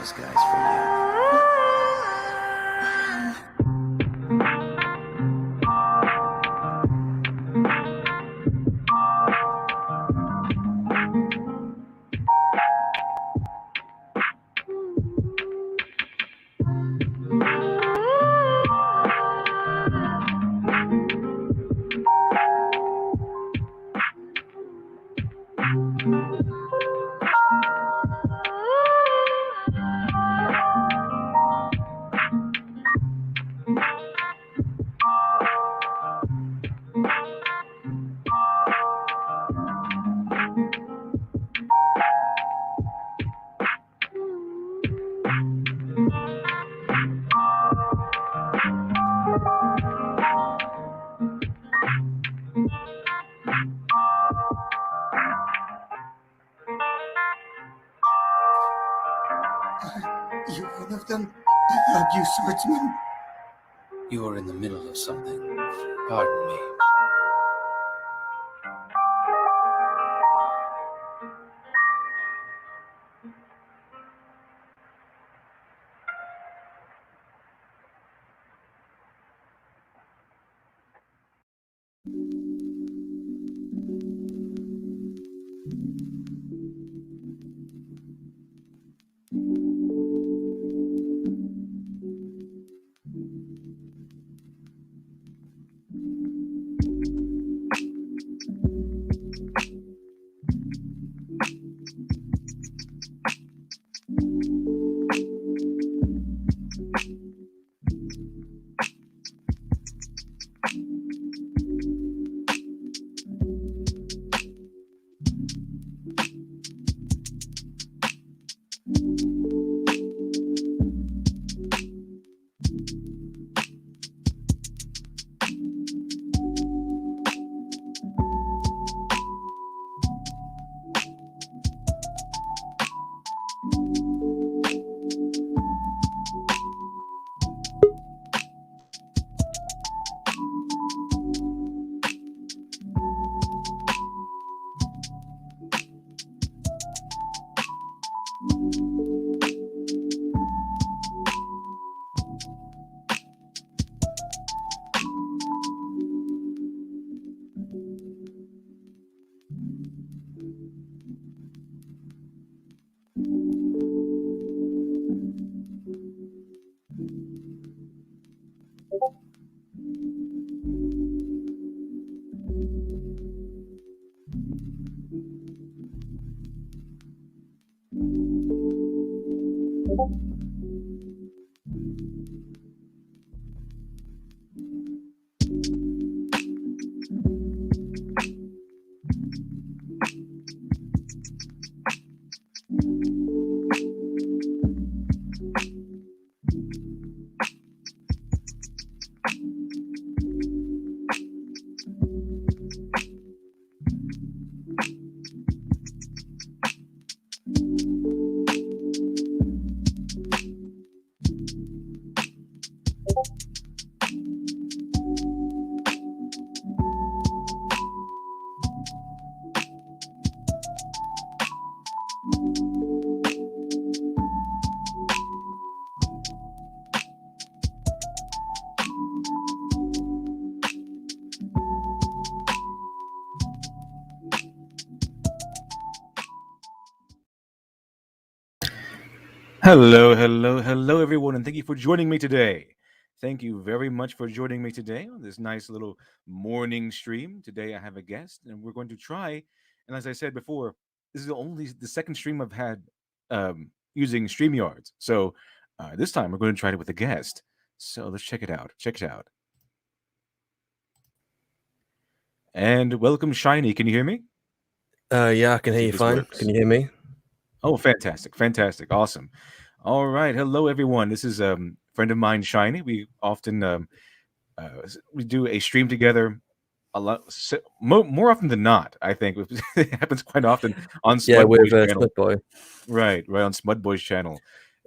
disguise for you. You're one of them. I love you, swordsman. You are in the middle of something. Pardon me. Hello, everyone, and thank you for joining me today. Thank you very much for joining me today on this nice little morning stream. Today, I have a guest, and we're going to try. And as I said before, this is the second stream I've had using StreamYards. So this time, we're going to try it with a guest. So let's check it out. Check it out. And welcome, Shiny. Can you hear me? Yeah, I can hear you fine. Can you hear me? Oh, fantastic. Awesome. All right. Hello, everyone. This is a friend of mine, Shiny. We often we do a stream together a lot more often than not. I think it happens quite often on Smudboy's channel. Smudboy. Right on Smudboy's channel.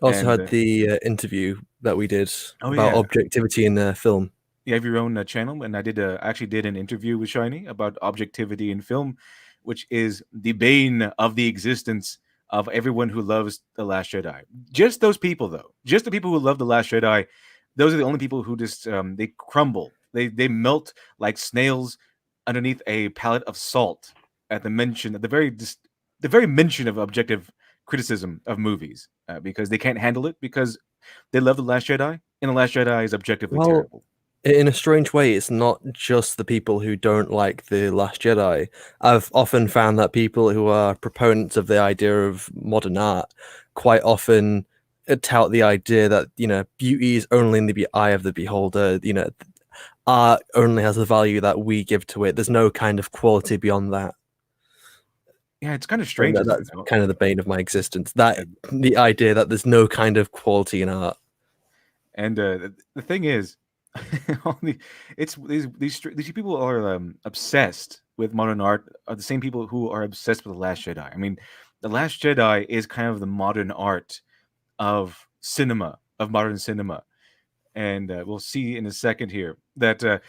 Also had the interview that we did about objectivity in film. You have your own channel, and I actually did an interview with Shiny about objectivity in film, which is the bane of the existence of everyone who loves The Last Jedi. Just those people, though. Just the people who love The Last Jedi. Those are the only people who just they crumble. They melt like snails underneath a pallet of salt at the mention, at the very mention of objective criticism of movies, because they can't handle it because they love The Last Jedi, and The Last Jedi is objectively Well, terrible. in a strange way, it's not just the people who don't like The Last Jedi. I've often found that people who are proponents of the idea of modern art quite often tout the idea that, beauty is only in the eye of the beholder. Art only has the value that we give to it. There's no kind of quality beyond that. Yeah, it's kind of strange. That's kind of the bane of my existence. That the idea that there's no kind of quality in art. And the thing is, it's these people are obsessed with modern art. Are the same people who are obsessed with The Last Jedi. I mean, The Last Jedi is kind of the modern art of cinema, of modern cinema, and we'll see in a second here that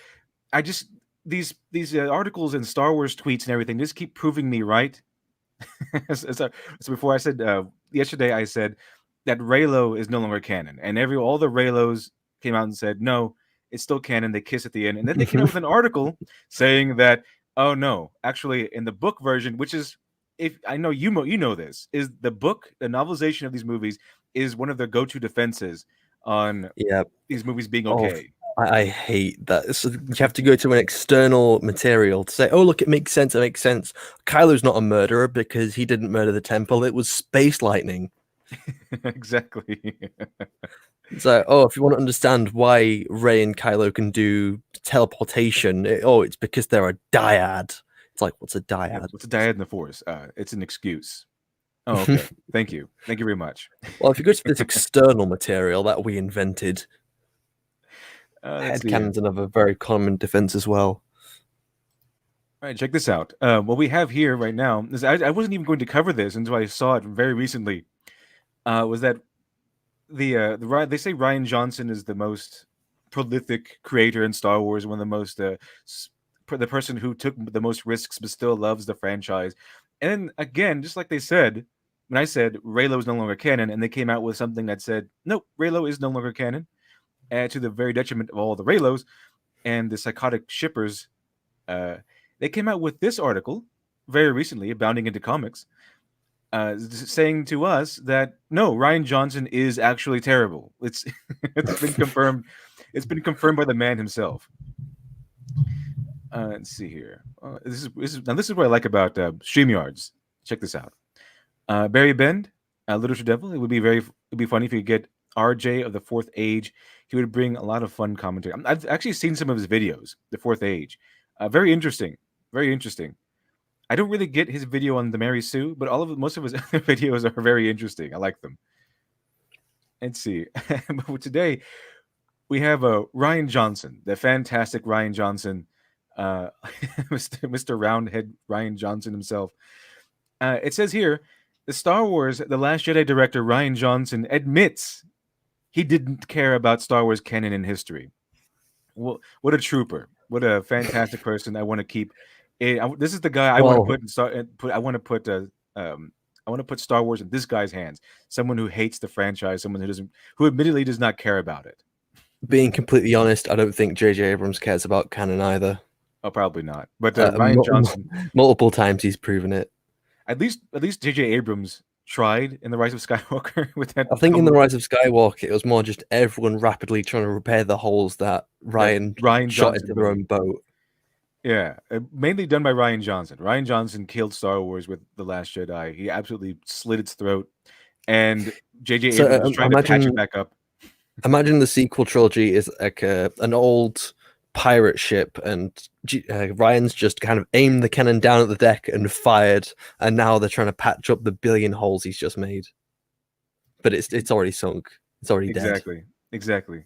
I just these articles and Star Wars tweets and everything just keep proving me right. so before I said yesterday, I said that Reylo is no longer canon, and all the Reylos came out and said no, it's still canon. They kiss at the end, and then they came out with an article saying that oh no, actually in the book version, which is if I know you know this is the book, the novelization of these movies is one of their go-to defenses on these movies being okay. I hate that. So you have to go to an external material to say, oh, look, it makes sense. It makes sense. Kylo's not a murderer because he didn't murder the temple. It was space lightning. Exactly. So, if you want to understand why Rey and Kylo can do teleportation, it's because they're a dyad. It's like, what's a dyad? What's a dyad in the Force? It's an excuse. Oh, okay. Thank you very much. Well, if you go to this external material that we invented, headcanon's another very common defense as well. All right, check this out. What we have here right now is I wasn't even going to cover this until I saw it very recently. Was that they say Rian Johnson is the most prolific creator in Star Wars, one of the most the person who took the most risks but still loves the franchise. And again, just like they said, when I said Reylo is no longer canon, and they came out with something that said, nope, Reylo is no longer canon, to the very detriment of all the Reylos and the psychotic shippers. They came out with this article very recently, bounding into comics, saying to us that no, Rian Johnson is actually terrible. It's been confirmed. It's been confirmed by the man himself. Let's see here. This is what I like about StreamYards. Check this out. Barry Bend, Literature Devil. It would be funny if you get RJ of the Fourth Age. He would bring a lot of fun commentary. I've actually seen some of his videos, The Fourth Age. Very interesting. Very interesting. I don't really get his video on the Mary Sue, but most of his other videos are very interesting. I like them. Let's see. But today we have Rian Johnson, the fantastic Rian Johnson, Mr. Roundhead Rian Johnson himself. It says here, the Star Wars The Last Jedi director Rian Johnson admits he didn't care about Star Wars canon and history. Well, what a trooper! What a fantastic person! I want to keep. This is the guy I want to put. I want to put Star Wars in this guy's hands. Someone who hates the franchise. Someone who admittedly does not care about it. Being completely honest, I don't think J.J. Abrams cares about canon either. Oh, probably not. But Rian Johnson, multiple times he's proven it. At least J.J. Abrams tried in The Rise of Skywalker with that. I think in The Rise of Skywalker, it was more just everyone rapidly trying to repair the holes that Rian shot into their own boat. Yeah, mainly done by Rian Johnson. Rian Johnson killed Star Wars with The Last Jedi. He absolutely slit its throat, and J.J. Abrams was trying to patch it back up. Imagine the sequel trilogy is like an old pirate ship, and Rian's just kind of aimed the cannon down at the deck and fired, and now they're trying to patch up the billion holes he's just made. But it's already sunk. It's already dead. Exactly.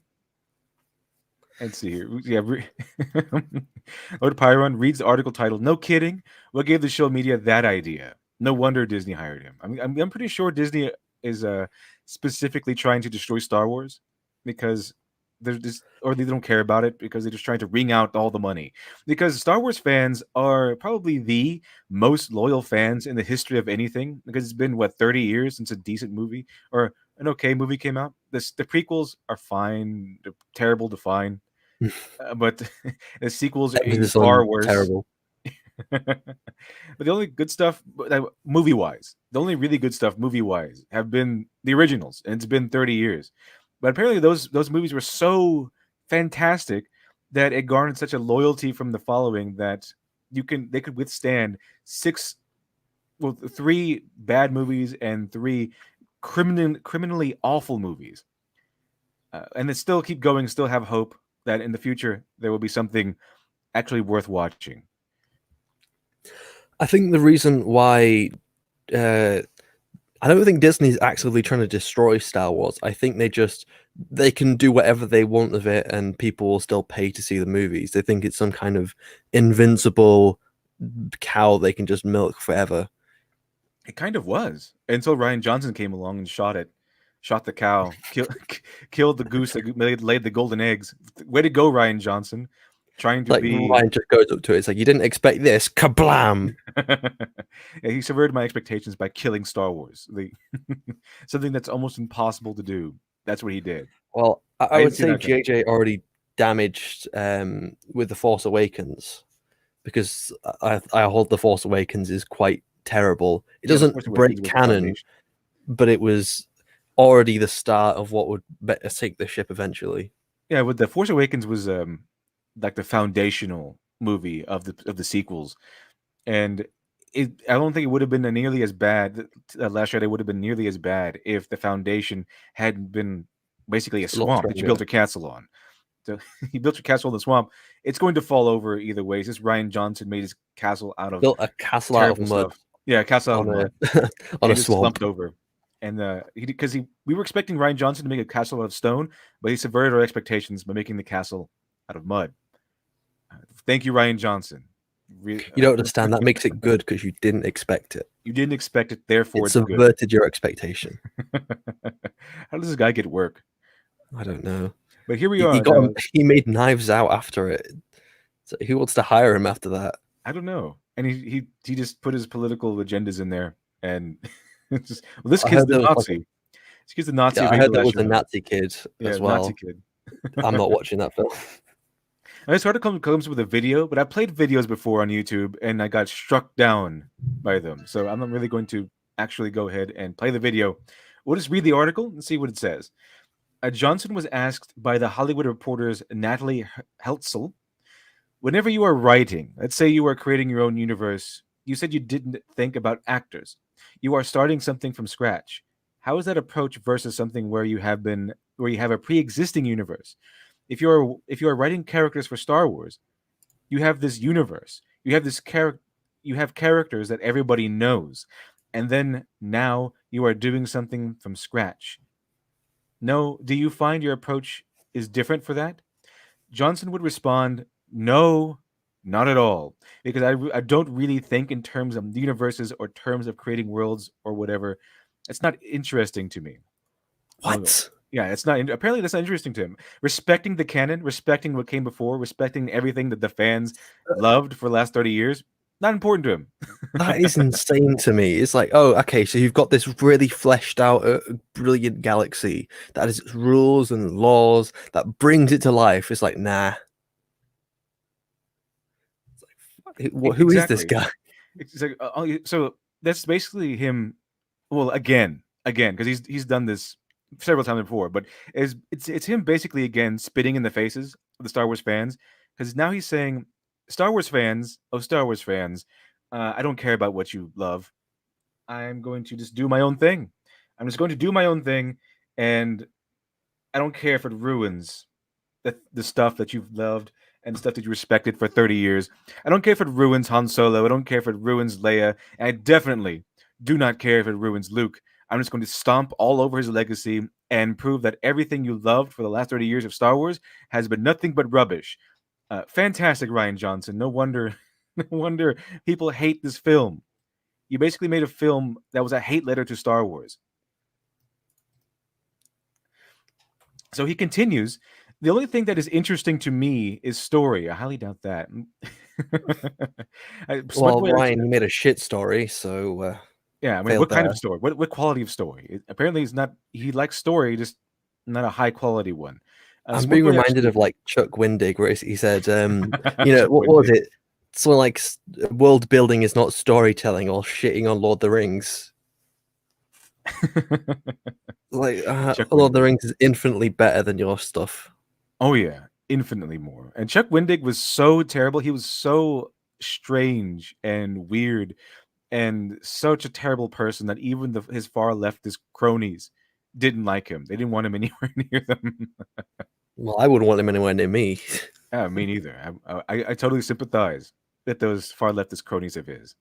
Let's see here. Yeah, Lord Pyron reads the article titled "No kidding. What gave the show media that idea? No wonder Disney hired him." I mean, I'm pretty sure Disney is specifically trying to destroy Star Wars, because they're just, or they don't care about it because they're just trying to wring out all the money. Because Star Wars fans are probably the most loyal fans in the history of anything. Because it's been what 30 years since a decent movie or an okay movie came out. The prequels are fine, they're terrible to fine, but the sequels are Everything's far on worse. terrible. But the only good stuff, movie wise, the only really good stuff movie wise have been the originals, and it's been 30 years. But apparently, those movies were so fantastic that it garnered such a loyalty from the following that they could withstand six, well, three bad movies and three criminally awful movies, and they still keep going, still have hope that in the future there will be something actually worth watching. I think the reason why I don't think Disney's actively trying to destroy Star Wars. I think they can do whatever they want of it, and people will still pay to see the movies. They think it's some kind of invincible cow they can just milk forever. It kind of was until Ryan Johnson came along and shot the cow, killed the goose that laid the golden eggs. Way to go, Ryan Johnson! Trying to Like be, Ryan just goes up to it. It's like, you didn't expect this. Kablam! yeah, he subverted my expectations by killing Star Wars, something that's almost impossible to do. That's what he did. Well, I didn't would see say that coming. JJ already damaged with The Force Awakens, because I hold The Force Awakens is quite terrible. It Yeah, The doesn't Force Awakens break was the canon, foundation. but it was already the start of what would sink the ship eventually. Yeah, but The Force Awakens was like the foundational movie of the sequels, and I don't think it would have been nearly as bad. Last Jedi would have been nearly as bad if the foundation hadn't been basically a A lot swamp that you built stronger. your castle on. So you built your castle in the swamp. It's going to fall over either way. It's just Ryan Johnson made his castle out of Built a castle out of terrible mud stuff. Yeah, castle out of on mud. a on And a it just swamp. slumped over. And we were expecting Ryan Johnson to make a castle out of stone, but he subverted our expectations by making the castle out of mud. Thank you, Ryan Johnson. You don't understand. That makes it good because you didn't expect it. You didn't expect it, therefore It it's good. subverted your expectation. How does this guy get work? I don't know. But here we He are. got Now, he made Knives Out after it. So who wants to hire him after that? I don't know. And he just put his political agendas in there, and well, this I kid's heard the there was like Nazi. This kid's the Nazi yeah, of I heard there was a Angela. Nazi kid Yeah, as Nazi well. kid. I'm not watching that film. And this article comes with a video, but I played videos before on YouTube, and I got struck down by them. So I'm not really going to actually go ahead and play the video. We'll just read the article and see what it says. Johnson was asked by the Hollywood Reporter's Natalie Heltzel, whenever you are writing, let's say you are creating your own universe, you said you didn't think about actors. You are starting something from scratch. How is that approach versus something where you have a pre-existing universe? If you are writing characters for Star Wars, you have this universe. You have characters that everybody knows. And then now you are doing something from scratch. No, do you find your approach is different for that? Johnson would respond, "No, not at all, because I don't really think in terms of universes or terms of creating worlds or whatever. It's not interesting to me." What? Yeah, it's not. Apparently, that's not interesting to him. Respecting the canon, respecting what came before, respecting everything that the fans loved for the last 30 years, not important to him. That is insane to me. It's like, oh, okay, so you've got this really fleshed out, brilliant galaxy that has its rules and laws that brings it to life. It's like, nah. It's like, who is this Exactly. guy? It's like, so that's basically him. Well, again, because he's done this several times before, but it's him basically again spitting in the faces of the Star Wars fans, because now he's saying, Star Wars fans, I don't care about what you love. I'm going to just do my own thing. I'm just going to do my own thing, and I don't care if it ruins the stuff that you've loved and stuff that you respected for 30 years. I don't care if it ruins Han Solo. I don't care if it ruins Leia. And I definitely do not care if it ruins Luke. I'm just going to stomp all over his legacy and prove that everything you loved for the last 30 years of Star Wars has been nothing but rubbish. Fantastic, Ryan Johnson. No wonder, no wonder people hate this film. You basically made a film that was a hate letter to Star Wars. So he continues The only thing that is interesting to me is story. I highly doubt that. Well, Smutboy Ryan, you made a shit story, so yeah, I mean, failed what kind there. of story? What quality of story? Apparently, he's not. He likes story, just not a high quality one. I'm being Smutboy reminded actually, of like Chuck Wendig, where he said, you know, Chuck what was Wendig. it? Something like world building is not storytelling, or shitting on Lord of the Rings. Like Chuck Lord of the Wendig. Rings is infinitely better than your stuff. Oh yeah, infinitely more. And Chuck Wendig was so terrible. He was so strange and weird and such a terrible person that even his far leftist cronies didn't like him. They didn't want him anywhere near them. Well, I wouldn't want him anywhere near me. Me neither. I totally sympathize with those far leftist cronies of his.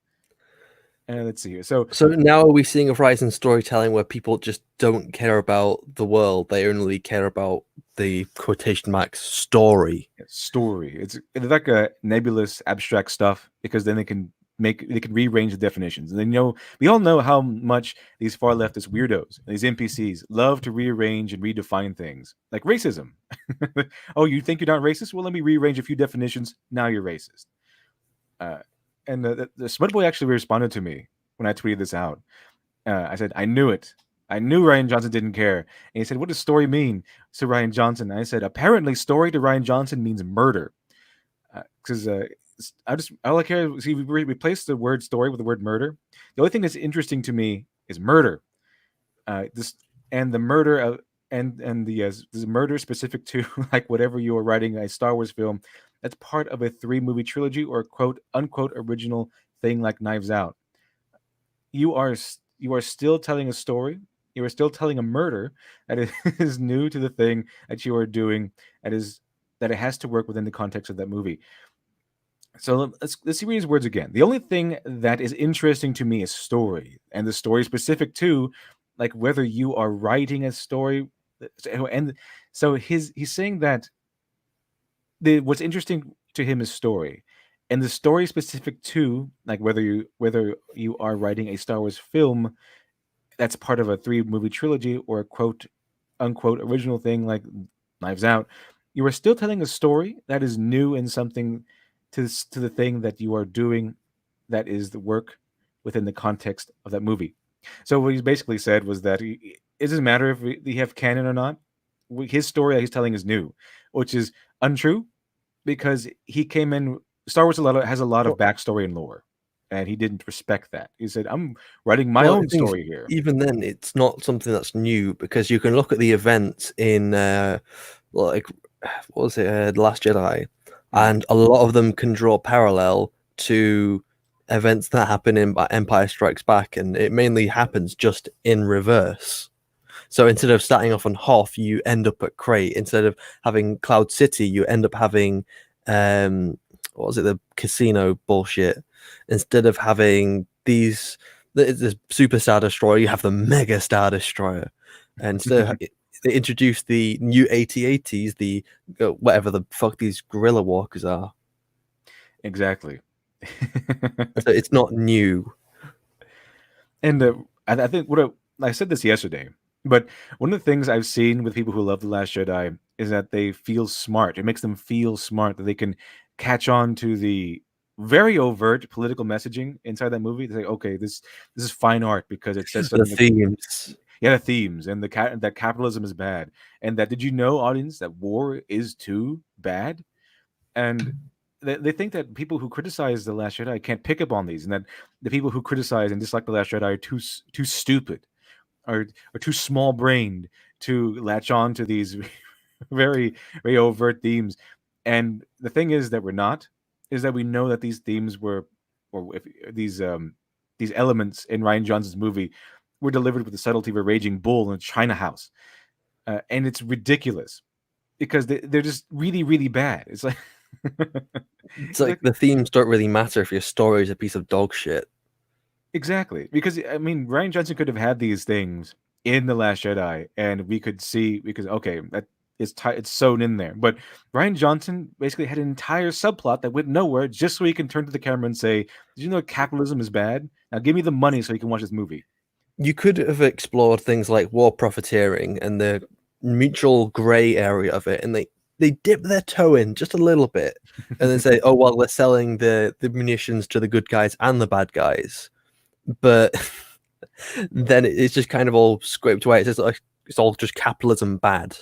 And let's see here. So So now are we seeing a rise in storytelling where people just don't care about the world; they only care about the quotation marks story? story. It's like a nebulous, abstract stuff because then they can rearrange the definitions. And we all know how much these far leftist weirdos, these NPCs, love to rearrange and redefine things like racism. Oh, you think you're not racist? Well, let me rearrange a few definitions. Now you're racist. Uh, and the Smut Boy actually responded to me when I tweeted this out. I said, I knew it. I knew Ryan Johnson didn't care. And he said, what does story mean to Ryan Johnson? And I said, apparently, story to Ryan Johnson means murder. Because all I care is we replace the word story with the word murder. The only thing that's interesting to me is murder. This and the murder of and the murder specific to like whatever you are writing a Star Wars film that's part of a 3-movie trilogy or quote unquote original thing like Knives Out. You are still telling a story. You are still telling a murder that is new to the thing that you are doing. That it has to work within the context of that movie. So let's see these words again. The only thing that is interesting to me is story, and the story specific to, like whether you are writing a story, and so he's saying that the what's interesting to him is story, and the story specific to like whether you are writing a Star Wars film that's part of a 3-movie trilogy or a quote unquote original thing like Knives Out, you are still telling a story that is new and something to the thing that you are doing that is the work within the context of that movie. So what he basically said was that it doesn't matter if we have canon or not. His story that he's telling is new, which is untrue because he came in. Star Wars has a lot of Well, backstory and lore, and he didn't respect that. He said, "I'm writing my well, the own thing is, story here." even then, it's not something that's new because you can look at the events in like what was it, The Last Jedi, Mhm. and a lot of them can draw parallel to events that happen in Empire Strikes Back, and it mainly happens just in reverse. So instead of starting off on Hoth, you end up at Crate. Instead of having Cloud City, you end up having what was it, the casino bullshit. Instead of having the Super Star Destroyer, you have the Mega Star Destroyer. And instead of, they introduced the new AT-ATs, the whatever the fuck these guerrilla walkers are. Exactly. So it's not new. And I think I said this yesterday, but one of the things I've seen with people who love The Last Jedi is that they feel smart. It makes them feel smart that they can catch on to the very overt political messaging inside that movie. They say, okay, this is fine art because it says The something. themes. Yeah, the themes and that capitalism is bad, and that did you know, audience, that war is too bad, and they think that people who criticize the Last Jedi can't pick up on these, and that the people who criticize and dislike the Last Jedi are too stupid or too small brained to latch on to these very very overt themes. And the thing is that we're not is that we know that these themes were or if these elements in Ryan Johnson's movie were delivered with the subtlety of a raging bull in a china house, and it's ridiculous because they're just really really bad. It's like It's it's like like the themes don't really matter if your story is a piece of dog shit. exactly because I mean Ryan Johnson could have had these things in the Last Jedi, and we could see because okay that it's sewn in there. But Ryan Johnson basically had an entire subplot that went nowhere just so he can turn to the camera and say, "Did you know capitalism is bad? Now give me the money so you can watch this movie." You could have explored things like war profiteering and the mutual grey area of it, and they dip their toe in just a little bit, and then say, "Oh well, they're selling the munitions to the good guys and the bad guys," but then it's just kind of all scraped away. It's just like it's all just capitalism bad.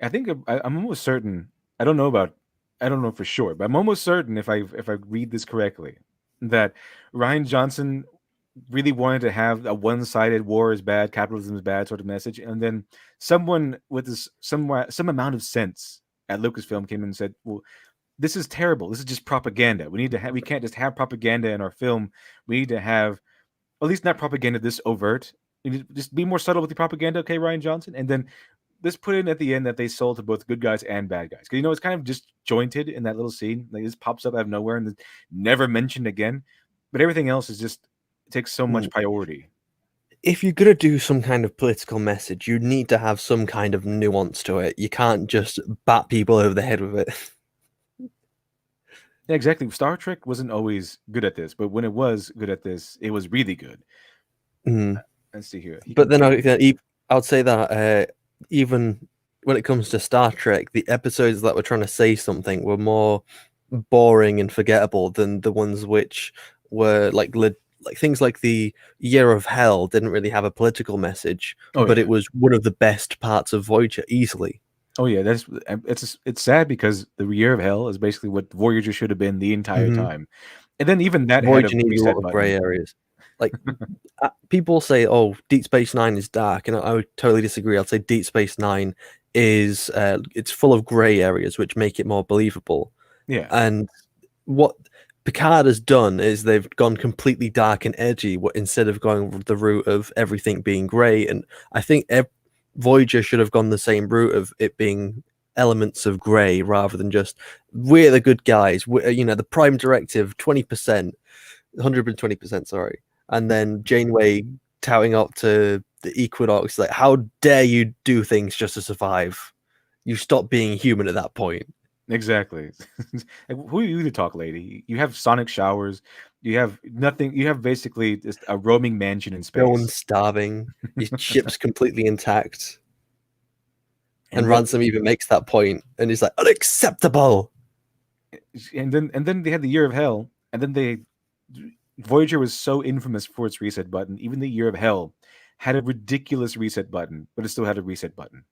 I think I'm almost certain. I don't know about. I don't know for sure, but I'm almost certain if I read this correctly, that Ryan Johnson really wanted to have a one-sided war is bad, capitalism is bad sort of message, and then someone with this some amount of sense at Lucasfilm came in and said, "Well, this is terrible. This is just propaganda. We need to have. We can't just have propaganda in our film. We need to have at least not propaganda this overt. You need to just be more subtle with the propaganda, okay, Ryan Johnson?" And then this put in at the end that they sold to both good guys and bad guys. Because it's kind of disjointed in that little scene. Like this pops up out of nowhere and never mentioned again. But everything else is just it takes so much priority. If you're gonna do some kind of political message, you need to have some kind of nuance to it. You can't just bat people over the head with it. Yeah, exactly. Star Trek wasn't always good at this, but when it was good at this, it was really good. Mm. Let's see here. But then I would say that even when it comes to Star Trek, the episodes that were trying to say something were more boring and forgettable than the ones which were like things like the Year of Hell didn't really have a political message, but it was one of the best parts of Voyager easily. Oh yeah, it's sad because the Year of Hell is basically what Voyager should have been the entire time, and then even that had a Voyager needs a reset lot of button. gray areas. Like people say, "Oh, Deep Space Nine is dark," and I would totally disagree. I'd say Deep Space Nine is it's full of gray areas which make it more believable. Yeah, And what Picard has done is they've gone completely dark and edgy instead of going the route of everything being gray. And I think Voyager should have gone the same route of it being elements of gray rather than just we're the good guys. The Prime Directive 20%, 120%, sorry, and then Janeway touting up to the Equinox like, "How dare you do things just to survive? You stop being human at that point." exactly. Like, who are you to talk, lady? You have sonic showers. You have nothing. You have basically just a roaming mansion in space. No one's starving. Your ship's completely intact. And then- Ransom even makes that point, and he's like, "Unacceptable." and then they had the Year of Hell, and then Voyager was so infamous for its reset button. Even the Year of Hell had a ridiculous reset button, but it still had a reset button.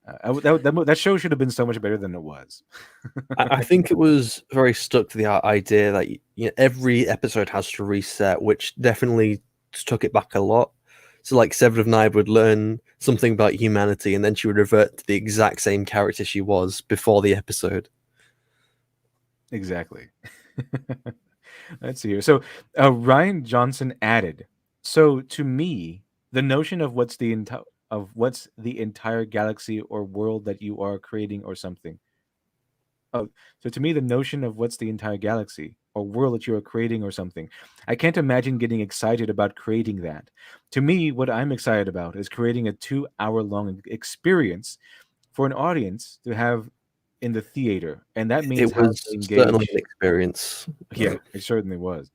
That show should have been so much better than it was. I think it was very stuck to the idea that every episode has to reset, which definitely took it back a lot. So, like, Seven of Nine would learn something about humanity, and then she would revert to the exact same character she was before the episode. Exactly. Let's see here. So Ryan Johnson added. So to me, the notion of what's the entire galaxy or world that you are creating or something. Oh, so to me, the notion of what's the entire galaxy or world that you are creating or something, I can't imagine getting excited about creating that. To me, what I'm excited about is creating a 2 hour long experience for an audience to have in the theater, and that means It how was they certainly engage. an experience. Yeah, it certainly was.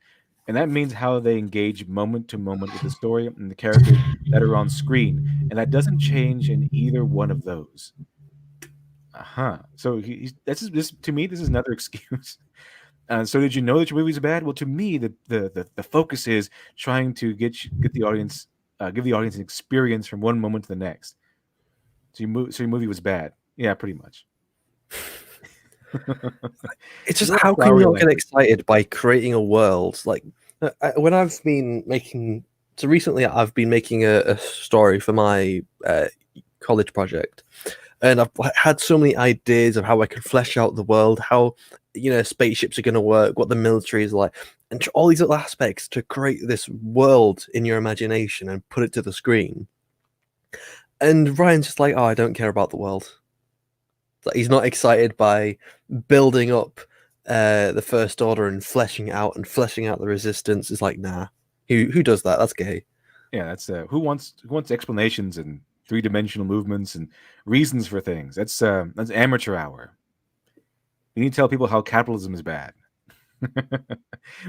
And that means how they engage moment to moment with the story and the characters that are on screen. And that doesn't change in either one of those. Uh-huh. So this to me, this is another excuse. So did you know that your movie's bad? Well, to me, the focus is trying to get the audience, give the audience an experience from one moment to the next. So your movie was bad. Yeah, pretty much. It's just Not how can flowery you not get language. excited by creating a world? Like when I've been making, so recently I've been making a story for my college project, and I've had so many ideas of how I can flesh out the world, how spaceships are going to work, what the military is like, and all these little aspects to create this world in your imagination and put it to the screen. And Ryan's just like, "Oh, I don't care about the world." Like, he's not excited by building up the First Order and fleshing out the Resistance. It's like, nah, who does that? That's gay. Yeah, that's who wants explanations and three-dimensional movements and reasons for things. That's amateur hour. You need to tell people how capitalism is bad.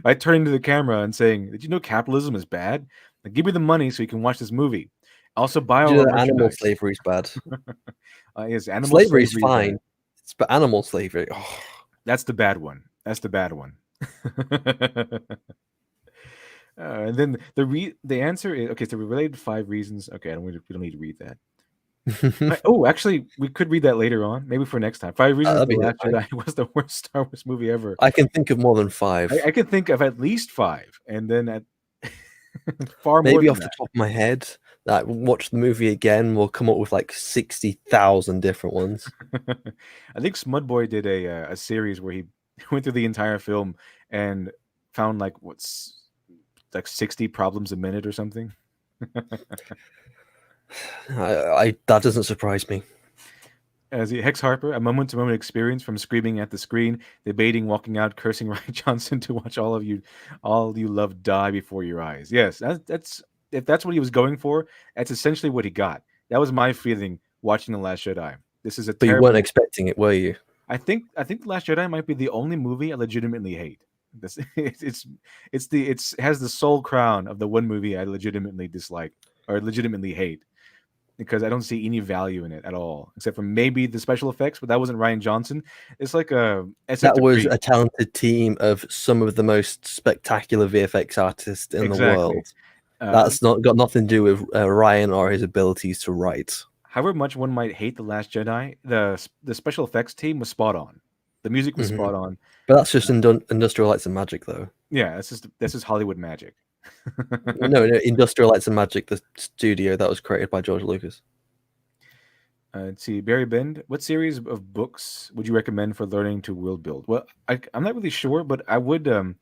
By turning to the camera and saying, "Did you know capitalism is bad? Like, give me the money so you can watch this movie." Also, buy Do all you our know that animal merchandise. slavery is bad? Yes, animal Slavery is slavery is fine, bad. but animal slavery. Oh, That's the bad one. That's the bad one. And then the answer is okay. So we related 5 reasons. Okay, we don't need to read that. Oh, actually, we could read that later on, maybe for next time. 5 reasons that'd The be Last fine. Jedi was the worst Star Wars movie ever. I can think of more than 5. I can think of at least 5, and then at far more Maybe than off the that. top of my head, that watch the movie again, we'll come up with like 60,000 different ones. I think Smudboy did a series where he went through the entire film and found like what's like 60 problems a minute or something. I that doesn't surprise me. As Hex Harper, a moment-to-moment experience from screaming at the screen, debating, walking out, cursing Ryan Johnson to watch all you love die before your eyes. Yes, that's if that's what he was going for, that's essentially what he got. That was my feeling watching The Last Jedi. This is a But you weren't terrible. expecting it, were you? I think The Last Jedi might be the only movie I legitimately hate. This it's has the sole crown of the one movie I legitimately dislike or legitimately hate because I don't see any value in it at all, except for maybe the special effects. But that wasn't Ryan Johnson. It's like a set That was debris. a talented team of some of the most spectacular VFX artists in the Exactly. world. That's not got nothing to do with Ryan or his abilities to write. However much one might hate The Last Jedi, the special effects team was spot on. The music was Mhm. spot on. But that's just Industrial Lights and Magic, though. Yeah, this is Hollywood magic. No, Industrial Lights and Magic, the studio that was created by George Lucas. Let's see, Barry Bend. What series of books would you recommend for learning to world build? Well, I'm not really sure, but I would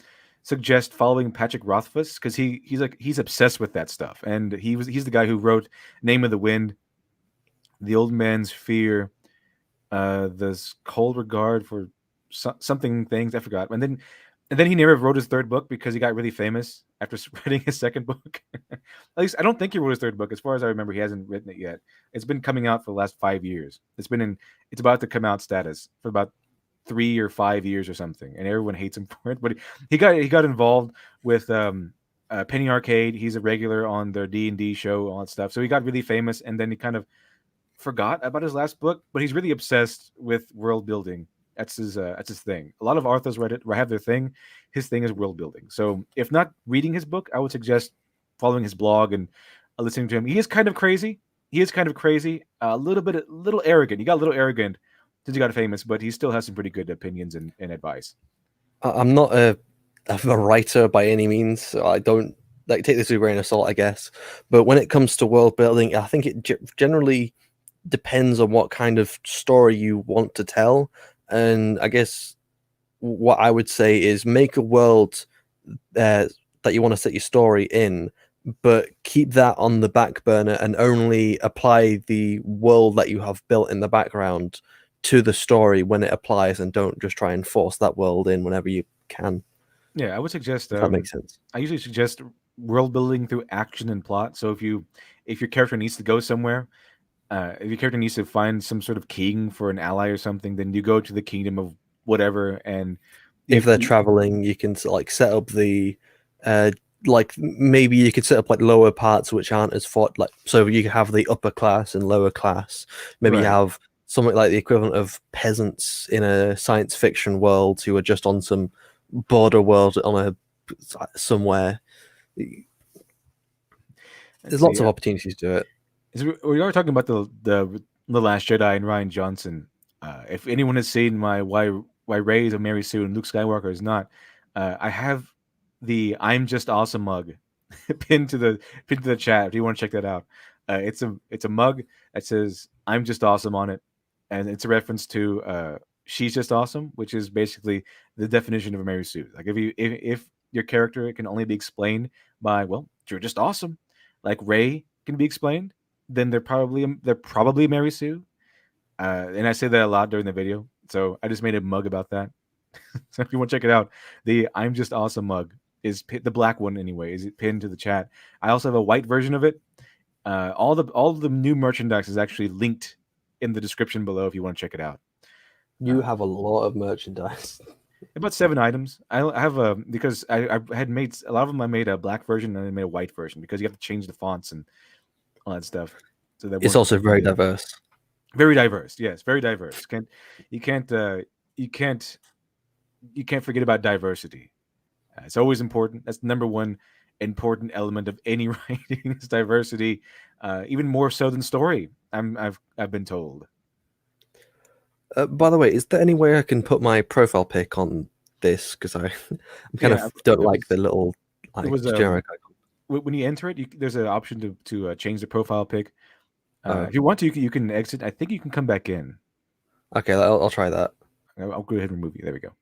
suggest following Patrick Rothfuss because he's obsessed with that stuff, and he's the guy who wrote Name of the Wind, The Old Man's Fear, this Cold Regard for something things I forgot, and then he never wrote his third book because he got really famous after writing his second book. At least I don't think he wrote his third book. As far as I remember, he hasn't written it yet. It's been coming out for the last 5 years. It's about to come out status for about 3 or 5 years or something, and everyone hates him for it. But he got involved with Penny Arcade. He's a regular on their D&D show, all that stuff. So he got really famous, and then he kind of forgot about his last book. But he's really obsessed with world building. That's his thing. A lot of authors have their thing. His thing is world building. So if not reading his book, I would suggest following his blog and listening to him. He is kind of crazy. A little arrogant. He got a little arrogant since he got famous, but he still has some pretty good opinions and advice. I'm not a writer by any means, so I don't take this with a grain of salt, I guess. But when it comes to world building, I think it generally depends on what kind of story you want to tell. And I guess what I would say is make a world that you want to set your story in, but keep that on the back burner and only apply the world that you have built in the background to the story when it applies, and don't just try and force that world in whenever you can. Yeah, I would suggest. If that makes sense. I usually suggest world building through action and plot. So if your character needs to go somewhere, if your character needs to find some sort of king for an ally or something, then you go to the kingdom of whatever, and If they're traveling, you can set up the maybe you could set up like lower parts which aren't as fought, like, so you have the upper class and lower class. Maybe you Right. have something like the equivalent of peasants in a science fiction world who are just on some border world on somewhere. There's lots of opportunities to it. We are talking about the Last Jedi and Ryan Johnson. If anyone has seen my why Rey is a Mary Sue and Luke Skywalker is not, I have the "I'm Just Awesome" mug pinned to the chat. If you want to check that out, it's a mug that says "I'm Just Awesome" on it, and it's a reference to "She's Just Awesome," which is basically the definition of a Mary Sue. Like if your character can only be explained by, well, you're just awesome, like Rey can be explained, then they're probably Mary Sue. And I say that a lot during the video, so I just made a mug about that. So if you want to check it out, the "I'm Just Awesome" mug is the black one anyway. Is pinned to the chat? I also have a white version of it. All the new merchandise is actually linked in the description below if you want to check it out. You have a lot of merchandise. About 7 items. I have because I had made a lot of them. I made a black version and I made a white version because you have to change the fonts and all that stuff. So that It's weren't also very diverse. very diverse. Yes, very diverse. You can't you can't you can't forget about diversity. It's always important. That's the number one important element of any writing is diversity, even more so than story. I've been told. By the way, is there any way I can put my profile pic on this? Because I I'm kind Yeah, of don't there like was the little there like was generic icon. when you enter it, there's an option to change the profile pic. Oh, If you want to, you can exit. I think you can come back in. okay, I'll try that. I'll go ahead and remove you. There we go.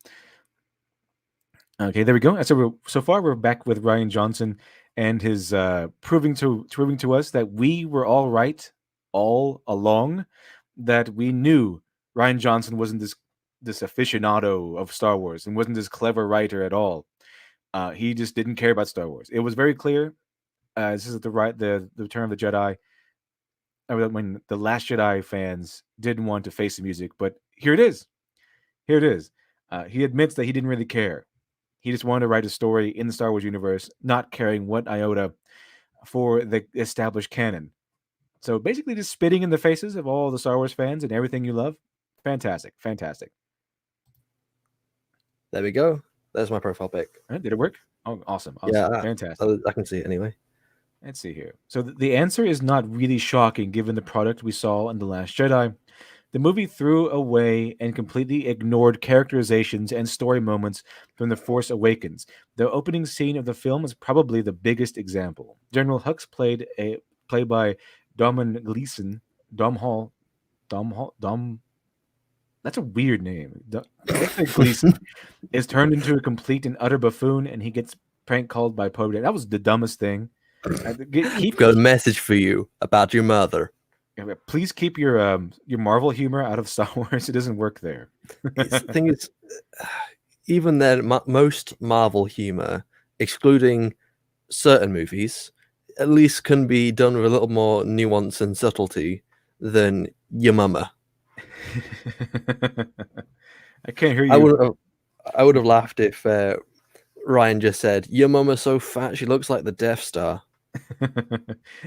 Okay, there we go. So far we're back with Ryan Johnson and his proving to us that we were all right all along, that we knew Ryan Johnson wasn't this aficionado of Star Wars and wasn't this clever writer at all. He just didn't care about Star Wars. It was very clear. This is the Return of the Jedi. When the Last Jedi fans didn't want to face the music, but here it is. Here it is. He admits that he didn't really care. He just wanted to write a story in the Star Wars universe, not caring what iota for the established canon. So basically, just spitting in the faces of all the Star Wars fans and everything you love. Fantastic, fantastic. There we go. There's my profile pic. Did it work? Oh, awesome, awesome, Yeah, fantastic. I can see it anyway. Let's see here. So the answer is not really shocking given the product we saw in The Last Jedi. The movie threw away and completely ignored characterizations and story moments from The Force Awakens. The opening scene of the film is probably the biggest example. General Hux, played by Domhnall Gleeson, Dom Hall, Dom. That's a weird name. Gleeson is turned into a complete and utter buffoon, and he gets prank called by Poe. That was the dumbest thing. I've got a message for you about your mother. Please keep your Marvel humor out of Star Wars. It doesn't work there. The thing is, even then, most Marvel humor, excluding certain movies, at least can be done with a little more nuance and subtlety than your mama. I can't hear you. I would have laughed if Ryan just said, "Your mama's so fat she looks like the Death Star."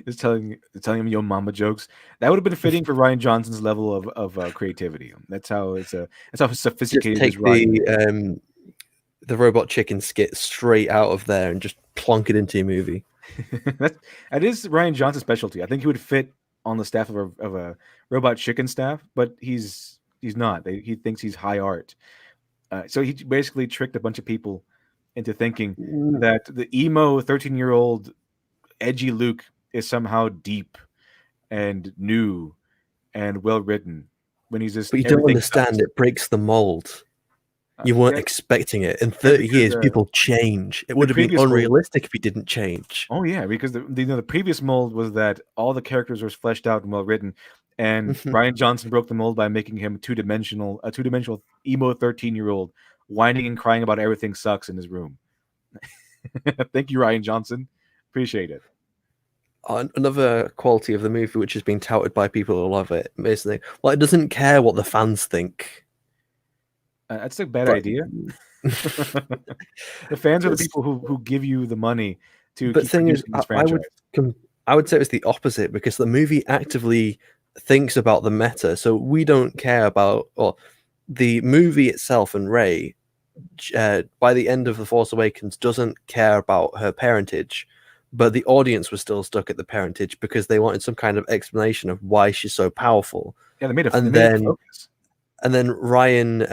It's telling him your mama jokes. That would have been fitting for Ryan Johnson's level of creativity. That's how sophisticated just take the robot chicken skit straight out of there and just plonk it into your movie. that is Ryan Johnson's specialty. I think he would fit on the staff of a robot chicken staff, but he's not. He thinks he's high art. So he basically tricked a bunch of people into thinking that the emo 13-year-old edgy Luke is somehow deep and new and well written when he's just. But you don't understand. It breaks the mold. You weren't expecting it. In 30 years, people change. It would have been unrealistic if he didn't change. Oh yeah, because the previous mold was that all the characters were fleshed out and well written, and Ryan Johnson broke the mold by making him a two-dimensional emo 13-year-old whining and crying about everything sucks in his room. Thank you, Ryan Johnson. Appreciate it. Another quality of the movie, which has been touted by people who love it, basically, well, it doesn't care what the fans think. That's a bad idea. The fans are the people who give you the money to. But thing is, I would say it's the opposite, because the movie actively thinks about the meta, so we don't care about the movie itself. And Rey, by the end of The Force Awakens, doesn't care about her parentage, but the audience was still stuck at the parentage because they wanted some kind of explanation of why she's so powerful. Yeah, they made a focus. And then Ryan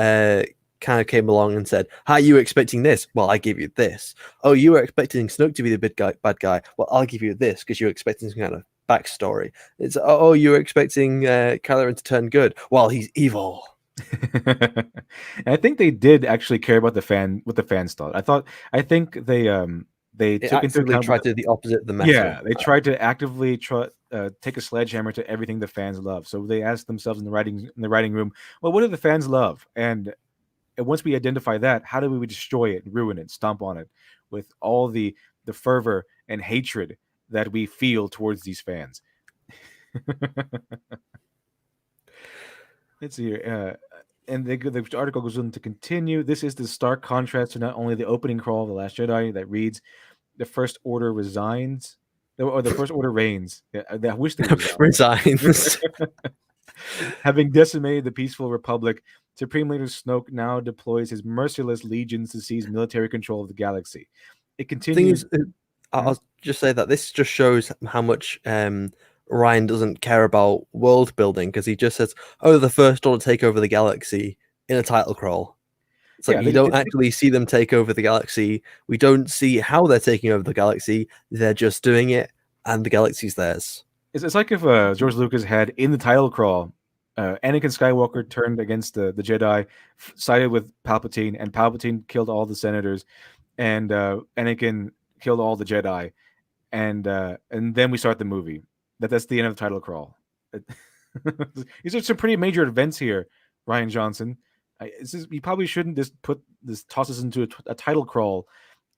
kind of came along and said, "How are you expecting this? Well, I give you this. Oh, you were expecting Snoke to be the bad guy. Well, I'll give you this because you're expecting some kind of backstory. It's you were expecting Kylo Ren to turn good. Well, he's evil." I think they did actually care about what the fans thought. I think they took into account tried to do the opposite of the meta. Yeah, they tried to actively take a sledgehammer to everything the fans love. So they asked themselves in the writing room, well, what do the fans love? And once we identify that, how do we destroy it, ruin it, stomp on it with all the fervor and hatred that we feel towards these fans? Let's see here. And the article goes on to continue. This is the stark contrast to not only the opening crawl of The Last Jedi that reads, "The First Order resigns." or the First Order reigns. Yeah, I wish they resign. Resigns. Having decimated the peaceful Republic, Supreme Leader Snoke now deploys his merciless legions to seize military control of the galaxy. It Thing continues. is, I'll just say that this just shows how much Ryan doesn't care about world building, because he just says, "Oh, the First Order take over the galaxy" in a title crawl. It's like Yeah, you don't actually see them take over the galaxy. We don't see how they're taking over the galaxy. They're just doing it, and the galaxy's theirs. it's like if George Lucas had in the title crawl, Anakin Skywalker turned against the Jedi, sided with Palpatine, and Palpatine killed all the senators, and Anakin killed all the Jedi, and then we start the movie. That's the end of the title crawl. These are some pretty major events here, Ryan Johnson. You probably shouldn't just toss us into a title crawl,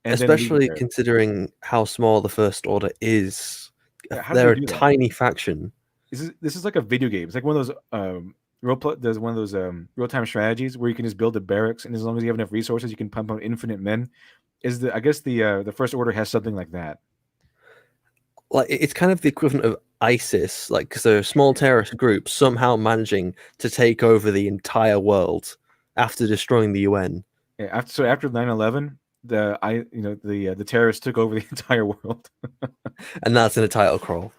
and then leave it Especially there. considering how small the First Order is. Yeah, how did They're they a do that? tiny faction. This is like a video game. It's like one of those there's one of those real time strategies where you can just build a barracks, and as long as you have enough resources, you can pump out infinite men. I guess the First Order has something like that. Like it's kind of the equivalent of ISIS, like because they're a small terrorist group somehow managing to take over the entire world after destroying the UN. Yeah, after 9/11, the terrorists took over the entire world. And that's in a title crawl.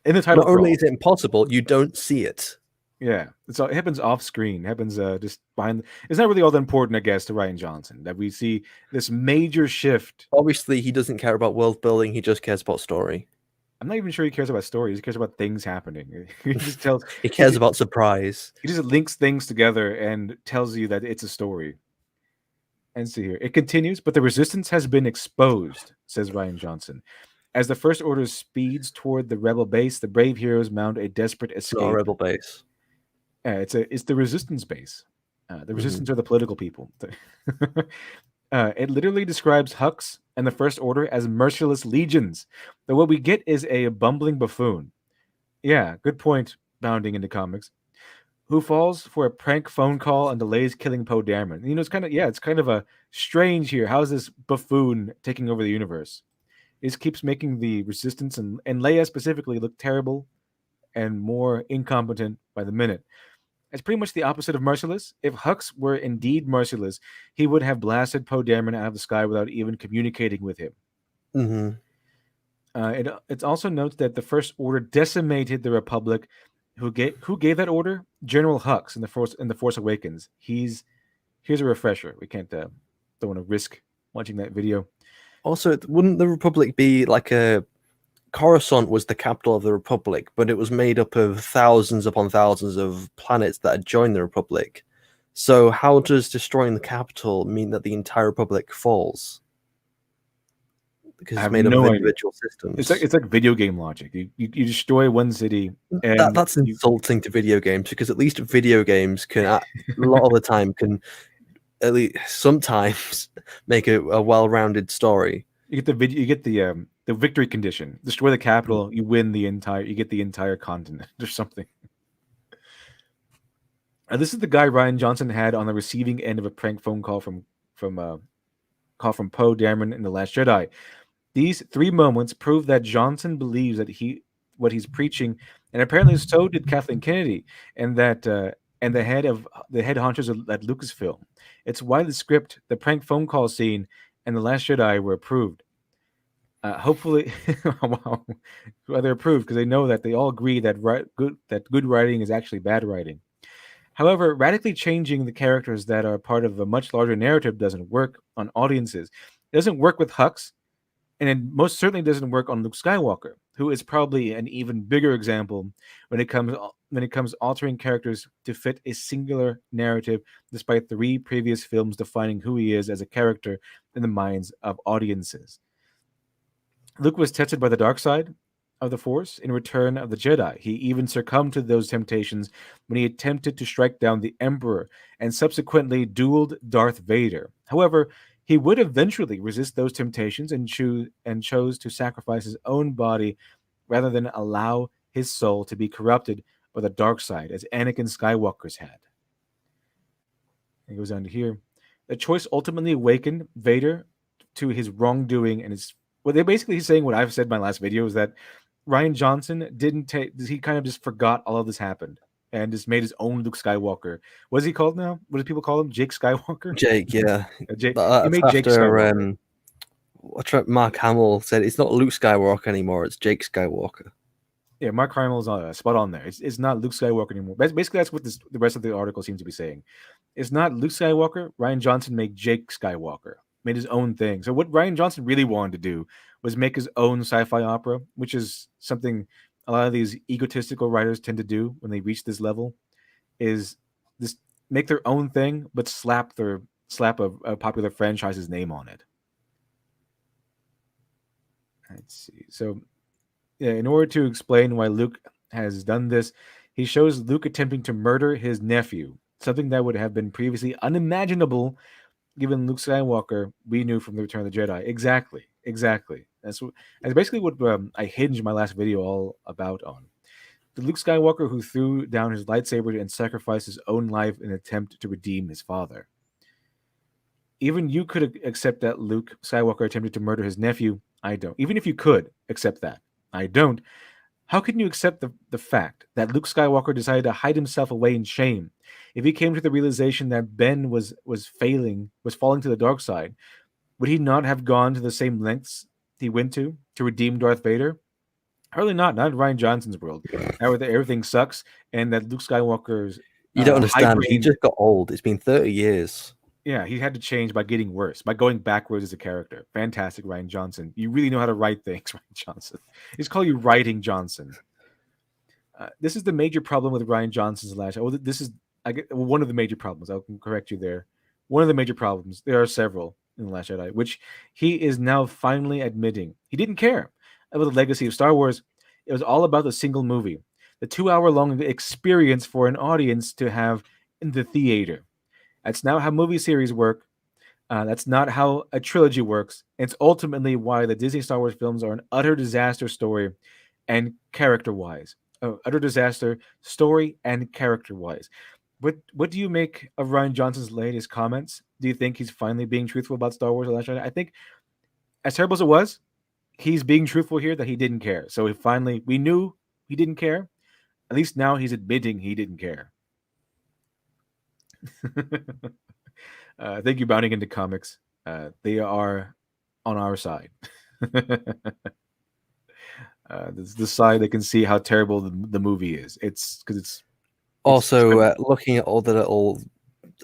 In the title Not only crawl. is it impossible, you don't see it. Yeah, it happens off screen. It happens just behind. It's not really all that important, I guess, to Ryan Johnson that we see this major shift. Obviously, he doesn't care about world building. He just cares about story. I'm not even sure he cares about stories. He cares about things happening. He just tells. He cares about surprise. He just links things together and tells you that it's a story. And see here, it continues, but the resistance has been exposed, says Ryan Johnson. As the First Order speeds toward the rebel base, the brave heroes mount a desperate It's escape. not a rebel base. It's the resistance base. The Mm-hmm. resistance are the political people. It literally describes Hux and the First Order as merciless legions. But what we get is a bumbling buffoon. Yeah, good point, bounding into comics. Who falls for a prank phone call and delays killing Poe Dameron. It's kind of a strange here. How is this buffoon taking over the universe? This keeps making the Resistance and Leia specifically look terrible and more incompetent by the minute. It's pretty much the opposite of merciless. If Hux were indeed merciless, he would have blasted Poe Dameron out of the sky without even communicating with him. Mm-hmm. It also notes that the First Order decimated the Republic. Who gave that order? General Hux in the Force Awakens. Here's a refresher. We don't want to risk watching that video. Also, wouldn't the Republic be like a Coruscant was the capital of the Republic, but it was made up of thousands upon thousands of planets that had joined the Republic. So how does destroying the capital mean that the entire Republic falls? Because it's made up of individual systems. It's like video game logic. You destroy one city. And that's insulting to video games, because at least video games can a lot of the time can at least sometimes make a well-rounded story. You get the victory condition. Destroy the capital, you get the entire continent or something. This is the guy Ryan Johnson had on the receiving end of a prank phone call from Poe Dameron in The Last Jedi. These 3 moments prove that Johnson believes that what he's preaching, and apparently so did Kathleen Kennedy, and that and the head honchos at Lucasfilm. It's why the script, the prank phone call scene, and The Last Jedi were approved. Hopefully, wow, they're approved because they know that they all agree that good writing is actually bad writing. However, radically changing the characters that are part of a much larger narrative doesn't work on audiences. It doesn't work with Hux, and it most certainly doesn't work on Luke Skywalker, who is probably an even bigger example when it comes altering characters to fit a singular narrative, despite 3 previous films defining who he is as a character in the minds of audiences. Luke was tested by the dark side of the Force in Return of the Jedi. He even succumbed to those temptations when he attempted to strike down the Emperor and subsequently dueled Darth Vader. However, he would eventually resist those temptations and chose to sacrifice his own body rather than allow his soul to be corrupted by the dark side, as Anakin Skywalker's had. It goes on to here. The choice ultimately awakened Vader to his wrongdoing and his what they're basically saying, what I've said in my last video, is that Ryan Johnson didn't take. He kind of just forgot all of this happened and just made his own Luke Skywalker. What is he called now? What do people call him? Jake Skywalker. Jake, yeah. Jake. He That's made Jake Skywalker. after Mark Hamill said it's not Luke Skywalker anymore; it's Jake Skywalker. Yeah, Mark Hamill's spot on there. It's not Luke Skywalker anymore. Basically, that's what the rest of the article seems to be saying. It's not Luke Skywalker. Ryan Johnson made Jake Skywalker, made his own thing. So what Ryan Johnson really wanted to do was make his own sci-fi opera, which is something a lot of these egotistical writers tend to do when they reach this level, is just make their own thing, but slap a popular franchise's name on it. Let's see. So, yeah, in order to explain why Luke has done this, he shows Luke attempting to murder his nephew, something that would have been previously unimaginable given Luke Skywalker we knew from the Return of the Jedi. Exactly. That's basically what I hinged my last video all about on. The Luke Skywalker who threw down his lightsaber and sacrificed his own life in an attempt to redeem his father. Even you could accept that Luke Skywalker attempted to murder his nephew. I don't. Even if you could accept that, I don't. How can you accept the fact that Luke Skywalker decided to hide himself away in shame? If he came to the realization that Ben was falling to the dark side, would he not have gone to the same lengths he went to redeem Darth Vader? Hardly not. Not in Ryan Johnson's world. Everything sucks, and that Luke Skywalker's You don't understand. He just got old. It's been 30 years. Yeah, he had to change by getting worse, by going backwards as a character. Fantastic, Ryan Johnson. You really know how to write things, Ryan Johnson. He's call you Writing Johnson. This is the major problem with Ryan Johnson's last. Oh, this is one of the major problems. I'll correct you there. One of the major problems. There are several in The Last Jedi, which he is now finally admitting. He didn't care about the legacy of Star Wars. It was all about the single movie, the 2-hour-long experience for an audience to have in the theater. That's not how movie series work. That's not how a trilogy works. It's ultimately why the Disney Star Wars films are an utter disaster story and character-wise. Utter disaster story and character-wise. What do you make of Ryan Johnson's latest comments? Do you think he's finally being truthful about Star Wars? I think, as terrible as it was, he's being truthful here that he didn't care. So we knew he didn't care. At least now he's admitting he didn't care. Thank you, Bounding into Comics. They are on our side. This is the side that can see how terrible the movie is. It's because it's also looking at all the little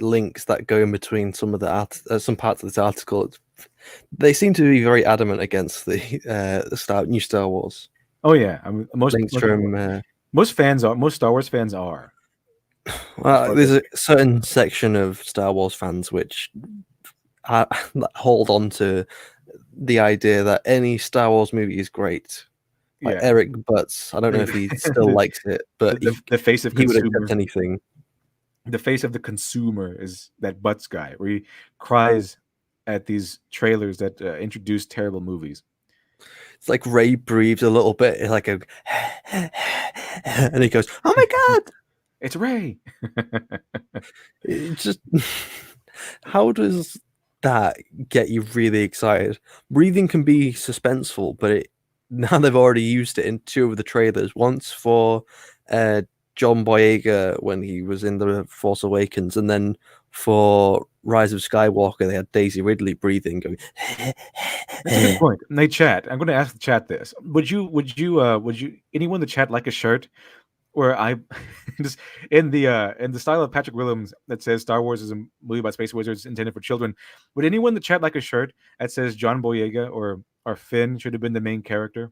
links that go in between some of the some parts of this article. They seem to be very adamant against the new Star Wars. Oh yeah, most Star Wars fans are. Well, there's a certain section of Star Wars fans which hold on to the idea that any Star Wars movie is great. Like Eric Butts, I don't know if he still likes it, but the face of he consumer. would accept anything. The face of the consumer is that Butts guy, where he cries at these trailers that introduce terrible movies. It's like Ray breathes a little bit, like a, and he goes, "Oh my god, it's Ray!" It's just, how does that get you really excited? Breathing can be suspenseful, but now they've already used it in 2 of the trailers. Once for John Boyega when he was in The Force Awakens, and then for Rise of Skywalker, they had Daisy Ridley breathing, going. That's a good point. Hey, chat. I'm going to ask the chat this: Would you anyone in the chat like a shirt where I just in the style of Patrick Willems that says Star Wars is a movie about space wizards intended for children? Would anyone in the chat like a shirt that says John Boyega or Finn should have been the main character?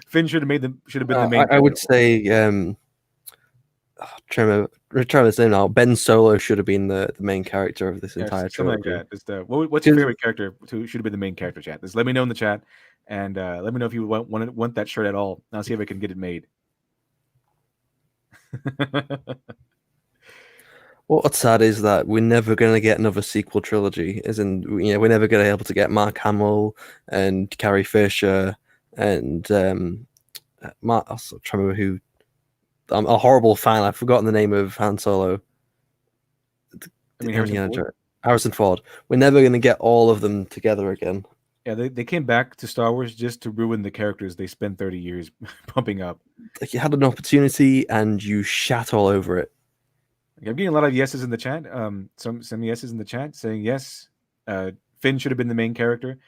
Finn should have been the main. I would say trying to say now, Ben Solo should have been the main character of this entire trilogy. Like that. What's your favorite character who should have been the main character? Chat. Just let me know in the chat, and let me know if you want that shirt at all. I'll see if I can get it made. What's sad is that we're never going to get another sequel trilogy. As in, we're never going to be able to get Mark Hamill and Carrie Fisher and I'm trying to remember who. I'm a horrible fan. I've forgotten the name of Han Solo. Harrison Ford. Harrison Ford. We're never going to get all of them together again. Yeah, they came back to Star Wars just to ruin the characters they spent 30 years pumping up. Like you had an opportunity and you shat all over it. I'm getting a lot of yeses in the chat. Some yeses in the chat saying yes. Finn should have been the main character.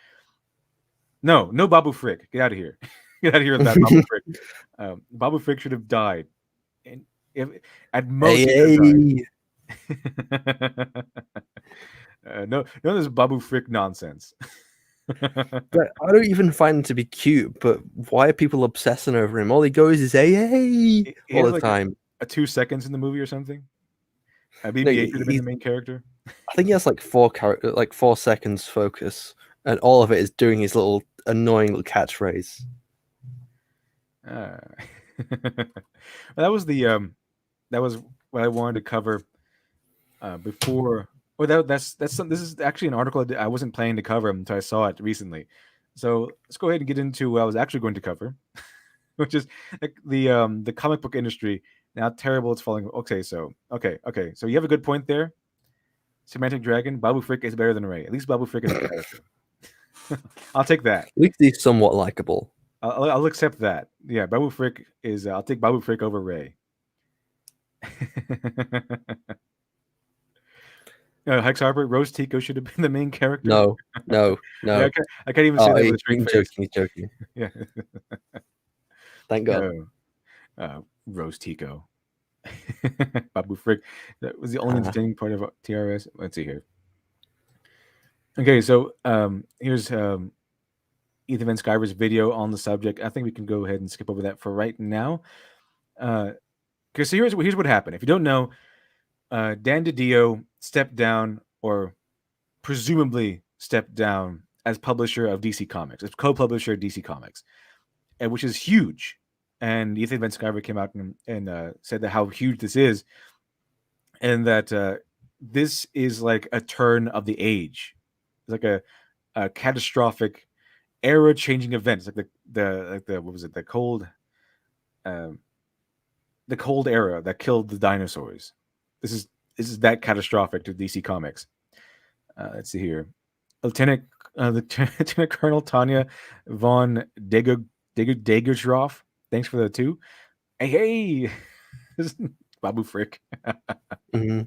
No, no Babu Frick. Get out of here. Get out of here with that Babu Frick. Babu Frick should have died. And if at most he should have died. No, this Babu Frick nonsense. But I don't even find him to be cute, but why are people obsessing over him? All he goes is hey all the like time. A 2 seconds in the movie or something. BB-8 No, should have been the main character. I think he has like 4 seconds focus, and all of it is doing his little annoying little catchphrase. That was what I wanted to cover before. Well, this is actually an article I wasn't planning to cover until I saw it recently. So let's go ahead and get into what I was actually going to cover, which is the comic book industry and how terrible it's falling. Okay, so you have a good point there. Semantic Dragon, Babu Frick is better than Ray. At least Babu Frick is a character. I'll take that. At least he's somewhat likable. I'll accept that. Yeah, Babu Frick is. I'll take Babu Frick over Ray. Hex Harper, Rose Tico should have been the main character. No. Yeah, I can't even say that with a straight face. He's joking. Yeah. Thank God. Rose Tico. Babu Frick. That was the only entertaining part of TRS. Let's see here. Okay, so here's Ethan Van Sciver's video on the subject. I think we can go ahead and skip over that for right now. Because here's what happened. If you don't know, Dan DiDio stepped down, or presumably stepped down, as publisher of DC Comics, as co-publisher of DC Comics, and which is huge. And Ethan Van Sciver came out and said that how huge this is, and that this is like a turn of the age. It's like a catastrophic, era-changing event. It's like the what was it? The cold era that killed the dinosaurs. This is that catastrophic to DC Comics. Let's see here. Lieutenant Colonel Tanya von Degertroff. Thanks for the 2. Hey, Babu Frick. Mm-hmm.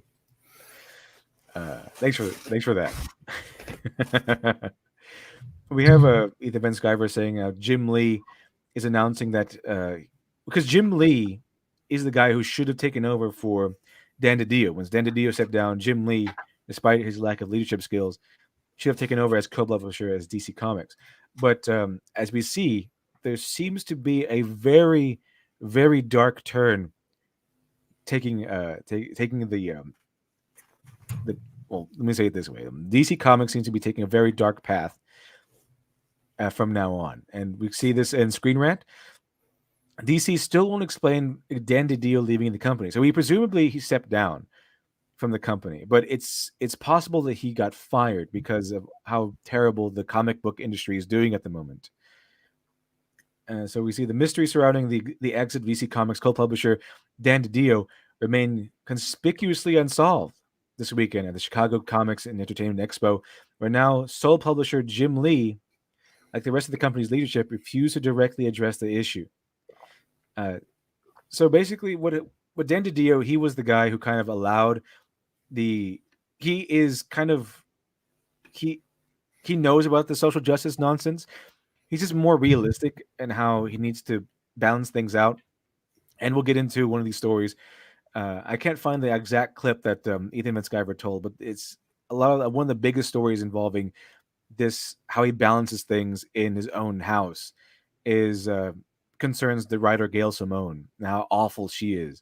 Thanks for that. We have Ethan Van Sciver saying Jim Lee is announcing that because Jim Lee is the guy who should have taken over for Dan DiDio. Once Dan DiDio stepped down, Jim Lee, despite his lack of leadership skills, should have taken over as co-publisher as DC Comics. But as we see, there seems to be a very, very dark turn taking the well, let me say it this way. DC Comics seems to be taking a very dark path from now on. And we see this in Screen Rant. DC still won't explain Dan DiDio leaving the company. So he stepped down from the company, but it's possible that he got fired because of how terrible the comic book industry is doing at the moment. So we see the mystery surrounding the exit DC Comics co-publisher Dan DiDio remain conspicuously unsolved this weekend at the Chicago Comics and Entertainment Expo, where now sole publisher Jim Lee, like the rest of the company's leadership, refused to directly address the issue. So basically, what Dan DiDio, he was the guy who kind of allowed he knows about the social justice nonsense. He's just more realistic in how he needs to balance things out. And we'll get into one of these stories. I can't find the exact clip that Ethan Van Sciver told, but it's one of the biggest stories involving this, how he balances things in his own house, is concerns the writer Gail Simone and how awful she is,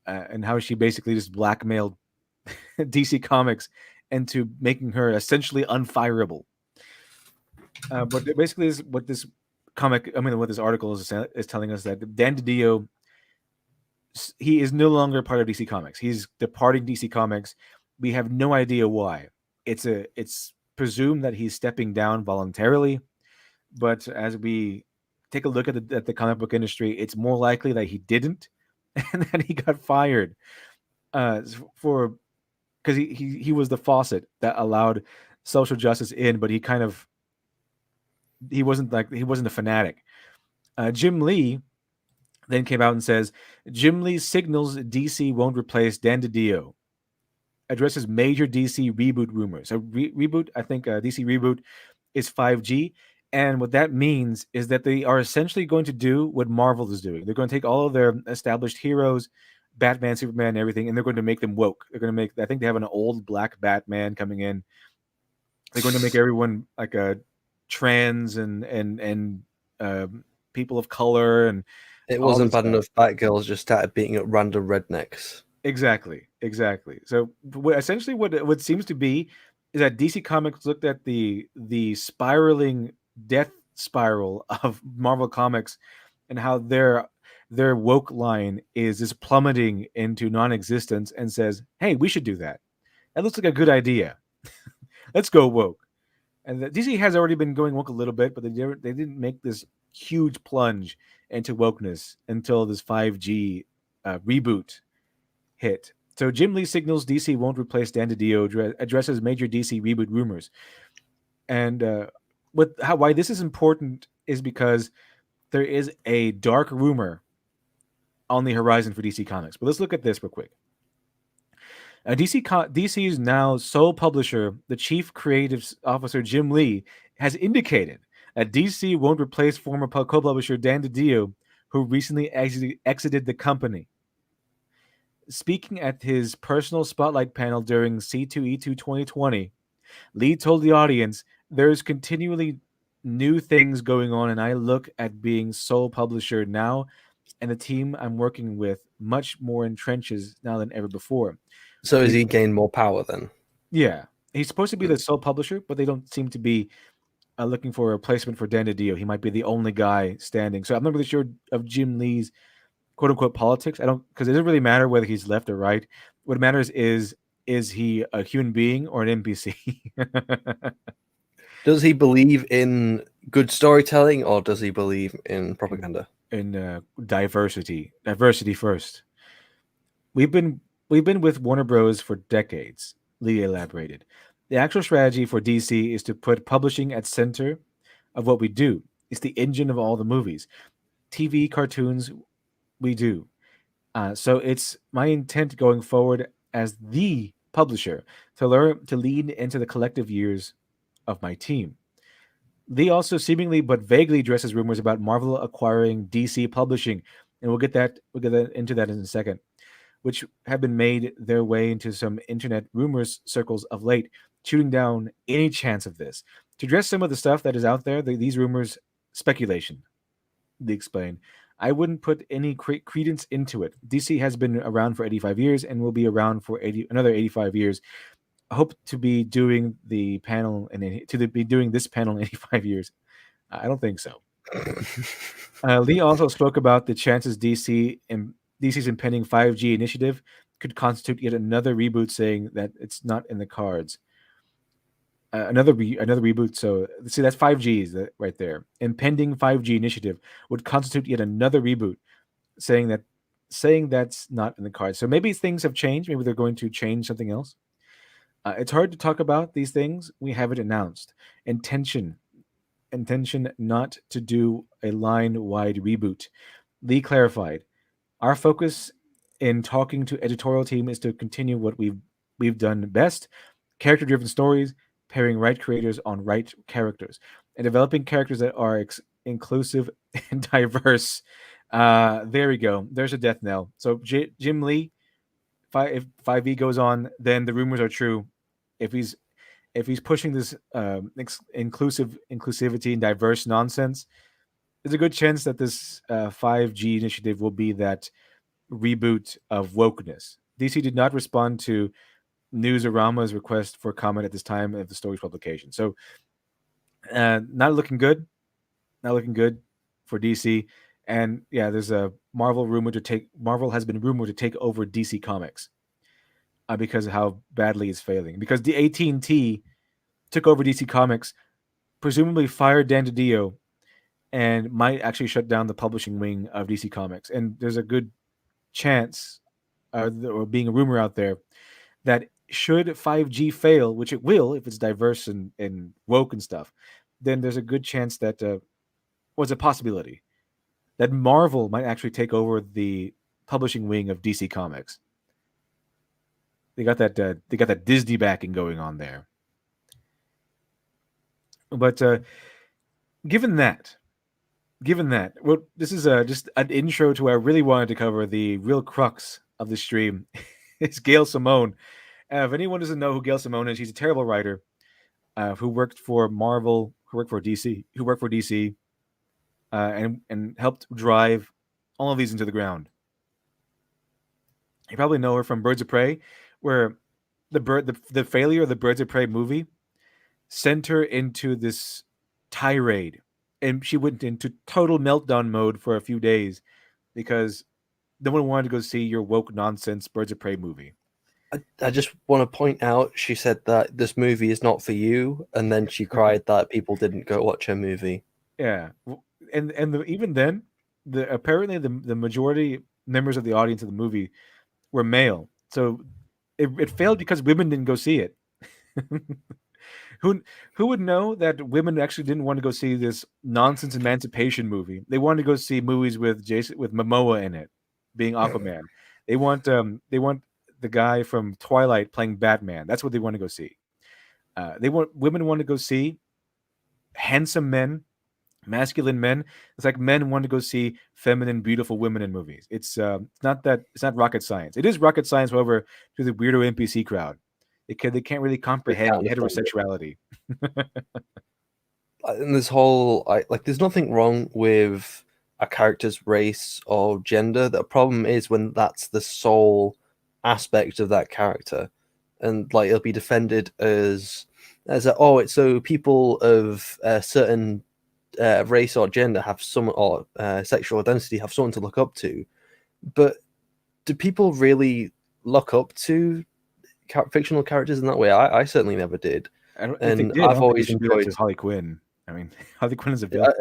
and how she basically just blackmailed DC Comics into making her essentially unfireable. But basically, is what this what this article is telling us, that Dan DiDio, he is no longer part of DC Comics. He's departing DC Comics. We have no idea why. It's presumed that he's stepping down voluntarily, but as we take a look at the comic book industry, it's more likely that he didn't, and that he got fired because he was the faucet that allowed social justice in, but he kind of he wasn't a fanatic. Jim Lee then came out and says Jim Lee signals DC won't replace Dan DiDio. Addresses major DC reboot rumors. So reboot, I think DC reboot is 5G. And what that means is that they are essentially going to do what Marvel is doing. They're going to take all of their established heroes, Batman, Superman, and everything, and they're going to make them woke. They're going to make, I think they have an old black Batman coming in. They're going to make everyone like a trans and people of color and It all wasn't this bad stuff. enough Batgirls just started beating up random rednecks. Exactly. So essentially, what seems to be is that DC Comics looked at the spiraling death spiral of Marvel Comics and how their woke line is plummeting into non-existence, and says, "Hey, we should do that. That looks like a good idea. Let's go woke." And DC has already been going woke a little bit, but they didn't make this huge plunge into wokeness until this 5G reboot hit. So Jim Lee signals DC won't replace Dan DiDio, addresses major DC reboot rumors. And why this is important is because there is a dark rumor on the horizon for DC Comics. But let's look at this real quick. DC's now sole publisher, the chief creative officer Jim Lee, has indicated that DC won't replace former co-publisher Dan DiDio, who recently exited the company. Speaking at his personal spotlight panel during C2E2 2020, Lee told the audience, "There's continually new things going on, and I look at being sole publisher now and the team I'm working with much more in trenches now than ever before." So has He, he gained more power then? yeah, he's supposed to be the sole publisher, but they don't seem to be looking for a replacement for Dan DiDio. He might be the only guy standing. So I'm not really sure of Jim Lee's quote unquote politics. I don't, because it doesn't really matter whether he's left or right. What matters is he a human being or an NPC? Does he believe in good storytelling or does he believe in propaganda? In diversity first. We've been with Warner Bros. For decades, Lee elaborated. The actual strategy for DC is to put publishing at center of what we do. It's the engine of all the movies, TV, cartoons we do. So it's my intent going forward as the publisher to lead into the collective years of my team. Lee also seemingly but vaguely addresses rumors about Marvel acquiring DC Publishing, and we'll get into that in a second, which have been made their way into some internet rumors circles of late, shooting down any chance of this. To address some of the stuff that is out there, these rumors, speculation, they explain. I wouldn't put any credence into it. DC has been around for 85 years and will be around for another 85 years. I hope to be doing the panel and be doing this panel in 85 years. I don't think so. Lee also spoke about the chances DC's impending 5G initiative could constitute yet another reboot, saying that it's not in the cards. Another reboot. So see, that's 5G right there. Impending 5G initiative would constitute yet another reboot, saying that's not in the cards. So maybe things have changed. Maybe they're going to change something else. It's hard to talk about these things. We have it announced. Intention not to do a line-wide reboot. Lee clarified, our focus in talking to editorial team is to continue what we've done best: character-driven stories, pairing right creators on right characters, and developing characters that are inclusive and diverse. There we go. There's a death knell. So Jim Lee, if 5e goes on, then the rumors are true. If he's pushing this inclusivity and diverse nonsense, there's a good chance that this 5G initiative will be that reboot of wokeness. DC did not respond to Newsarama's request for comment at this time of the story's publication. So, not looking good. Not looking good for DC. And yeah, there's a Marvel has been rumored to take over DC Comics because of how badly it's failing. Because the AT&T took over DC Comics, presumably fired Dan DiDio, and might actually shut down the publishing wing of DC Comics. And there's a good chance, or being a rumor out there, that should 5G fail, which it will if it's diverse and woke and stuff, then there's a good chance that was a possibility that Marvel might actually take over the publishing wing of DC Comics. They got that Disney backing going on there. But given that, well, this is just an intro to where I really wanted to cover the real crux of the stream. It's Gail Simone. If anyone doesn't know who Gail Simone is, she's a terrible writer who worked for Marvel, who worked for DC, and helped drive all of these into the ground. You probably know her from Birds of Prey, where the failure of the Birds of Prey movie sent her into this tirade, and she went into total meltdown mode for a few days because no one wanted to go see your woke nonsense Birds of Prey movie. I just want to point out, she said that this movie is not for you, and then she cried that people didn't go watch her movie. Yeah, and even then, apparently the majority members of the audience of the movie were male, so it failed because women didn't go see it. Who would know that women actually didn't want to go see this nonsense emancipation movie? They wanted to go see movies with Momoa in it, being Aquaman. They want the guy from Twilight playing Batman. That's what they want to go see. Women want to go see handsome men, masculine men. It's like men want to go see feminine, beautiful women in movies. It's not rocket science. It is rocket science, however, to the weirdo NPC crowd. They can't really comprehend heterosexuality. And this whole there's nothing wrong with a character's race or gender. The problem is when that's the sole aspect of that character, and like it'll be defended as it's so people of a certain race or gender have some or sexual identity have someone to look up to. But do people really look up to fictional characters in that way? I certainly never did. I've always enjoyed Harley Quinn. I mean, Harley Quinn is a villain.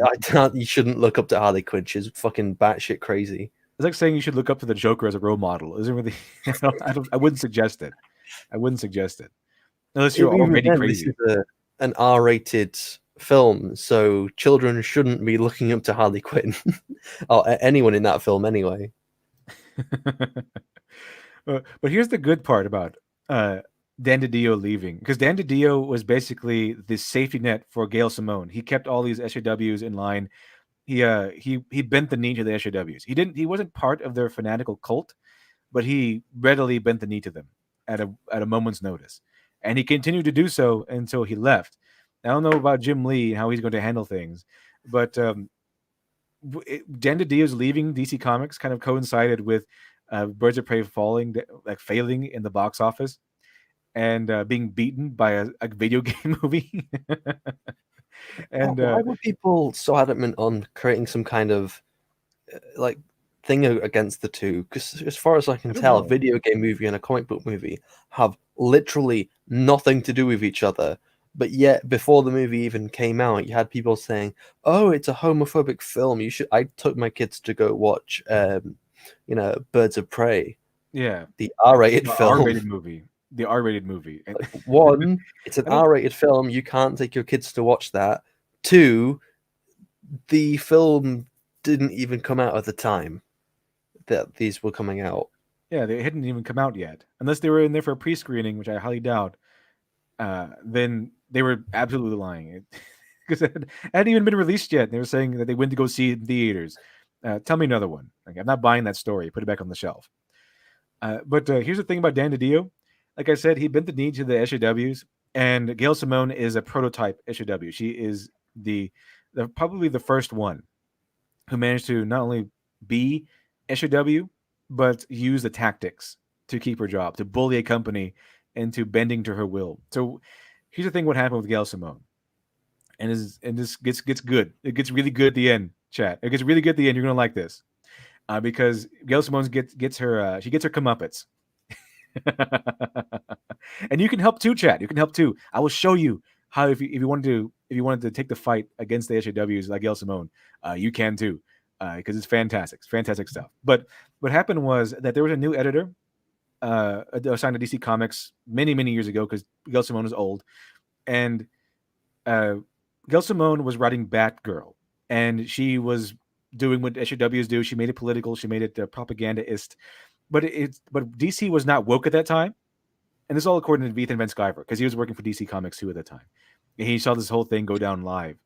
You shouldn't look up to Harley Quinn. She's fucking batshit crazy. It's like saying you should look up to the Joker as a role model. Isn't really? I wouldn't suggest it. Unless you're already crazy. This is an R-rated film, so children shouldn't be looking up to Harley Quinn or anyone in that film anyway. But here's the good part about Dan DiDio leaving, because Dan DiDio was basically the safety net for Gail Simone. He kept all these SJWs in line. He bent the knee to the SJWs. He wasn't part of their fanatical cult, but he readily bent the knee to them at a moment's notice, and he continued to do so until he left. I don't know about Jim Lee and how he's going to handle things, but Dan DiDio's leaving DC Comics kind of coincided with Birds of Prey failing in the box office and being beaten by a video game movie. And why were people so adamant on creating some kind of thing against the two? Because as far as I can tell, a video game movie and a comic book movie have literally nothing to do with each other. But yet, before the movie even came out, you had people saying, "Oh, it's a homophobic film. I took my kids to go watch, Birds of Prey." Yeah, the R-rated film. The R-rated movie. One, it's an R-rated film. You can't take your kids to watch that. Two, the film didn't even come out at the time that these were coming out. Yeah, they hadn't even come out yet, unless they were in there for a pre-screening, which I highly doubt. Then they were absolutely lying because it hadn't even been released yet. They were saying that they went to go see it in theaters. Tell me another one. I'm not buying that story. Put it back on the shelf. But here's the thing about Dan DiDio. Like I said, he bent the knee to the SJWs, and Gail Simone is a prototype SJW. She is the probably the first one who managed to not only be SJW, but use the tactics to keep her job, to bully a company into bending to her will. So here's the thing: what happened with Gail Simone, and this gets good. It gets really good at the end, chat. It gets really good at the end. You're gonna like this, because Gail Simone gets her comeuppance, and you can help too, chat. You can help too. I will show you how if you wanted to take the fight against the SJWs like Gail Simone, you can too, because it's fantastic. It's fantastic stuff. But what happened was that there was a new editor assigned to DC Comics many years ago, because Gail Simone is old, and Gail Gail Simone was writing Batgirl, and she was doing what SJWs do. She made it political. She made it propagandaist. But DC was not woke at that time, and this is all according to Ethan Van Sciver because he was working for DC Comics too at the time. And he saw this whole thing go down live,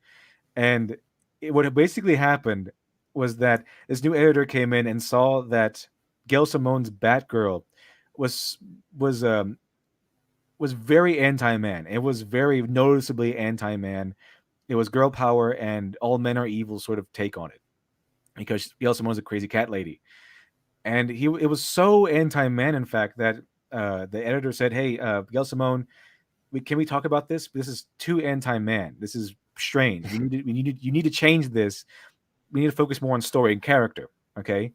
and what had basically happened was that this new editor came in and saw that Gail Simone's Batgirl was was um, was very anti-man. It was very noticeably anti-man. It was girl power and all men are evil sort of take on it because Gail Simone's a crazy cat lady, and it was so anti-man in fact that the editor said, "Hey, Gail Simone, can we talk about this? This is too anti-man. This is strange. You need to change this. We need to focus more on story and character." Okay,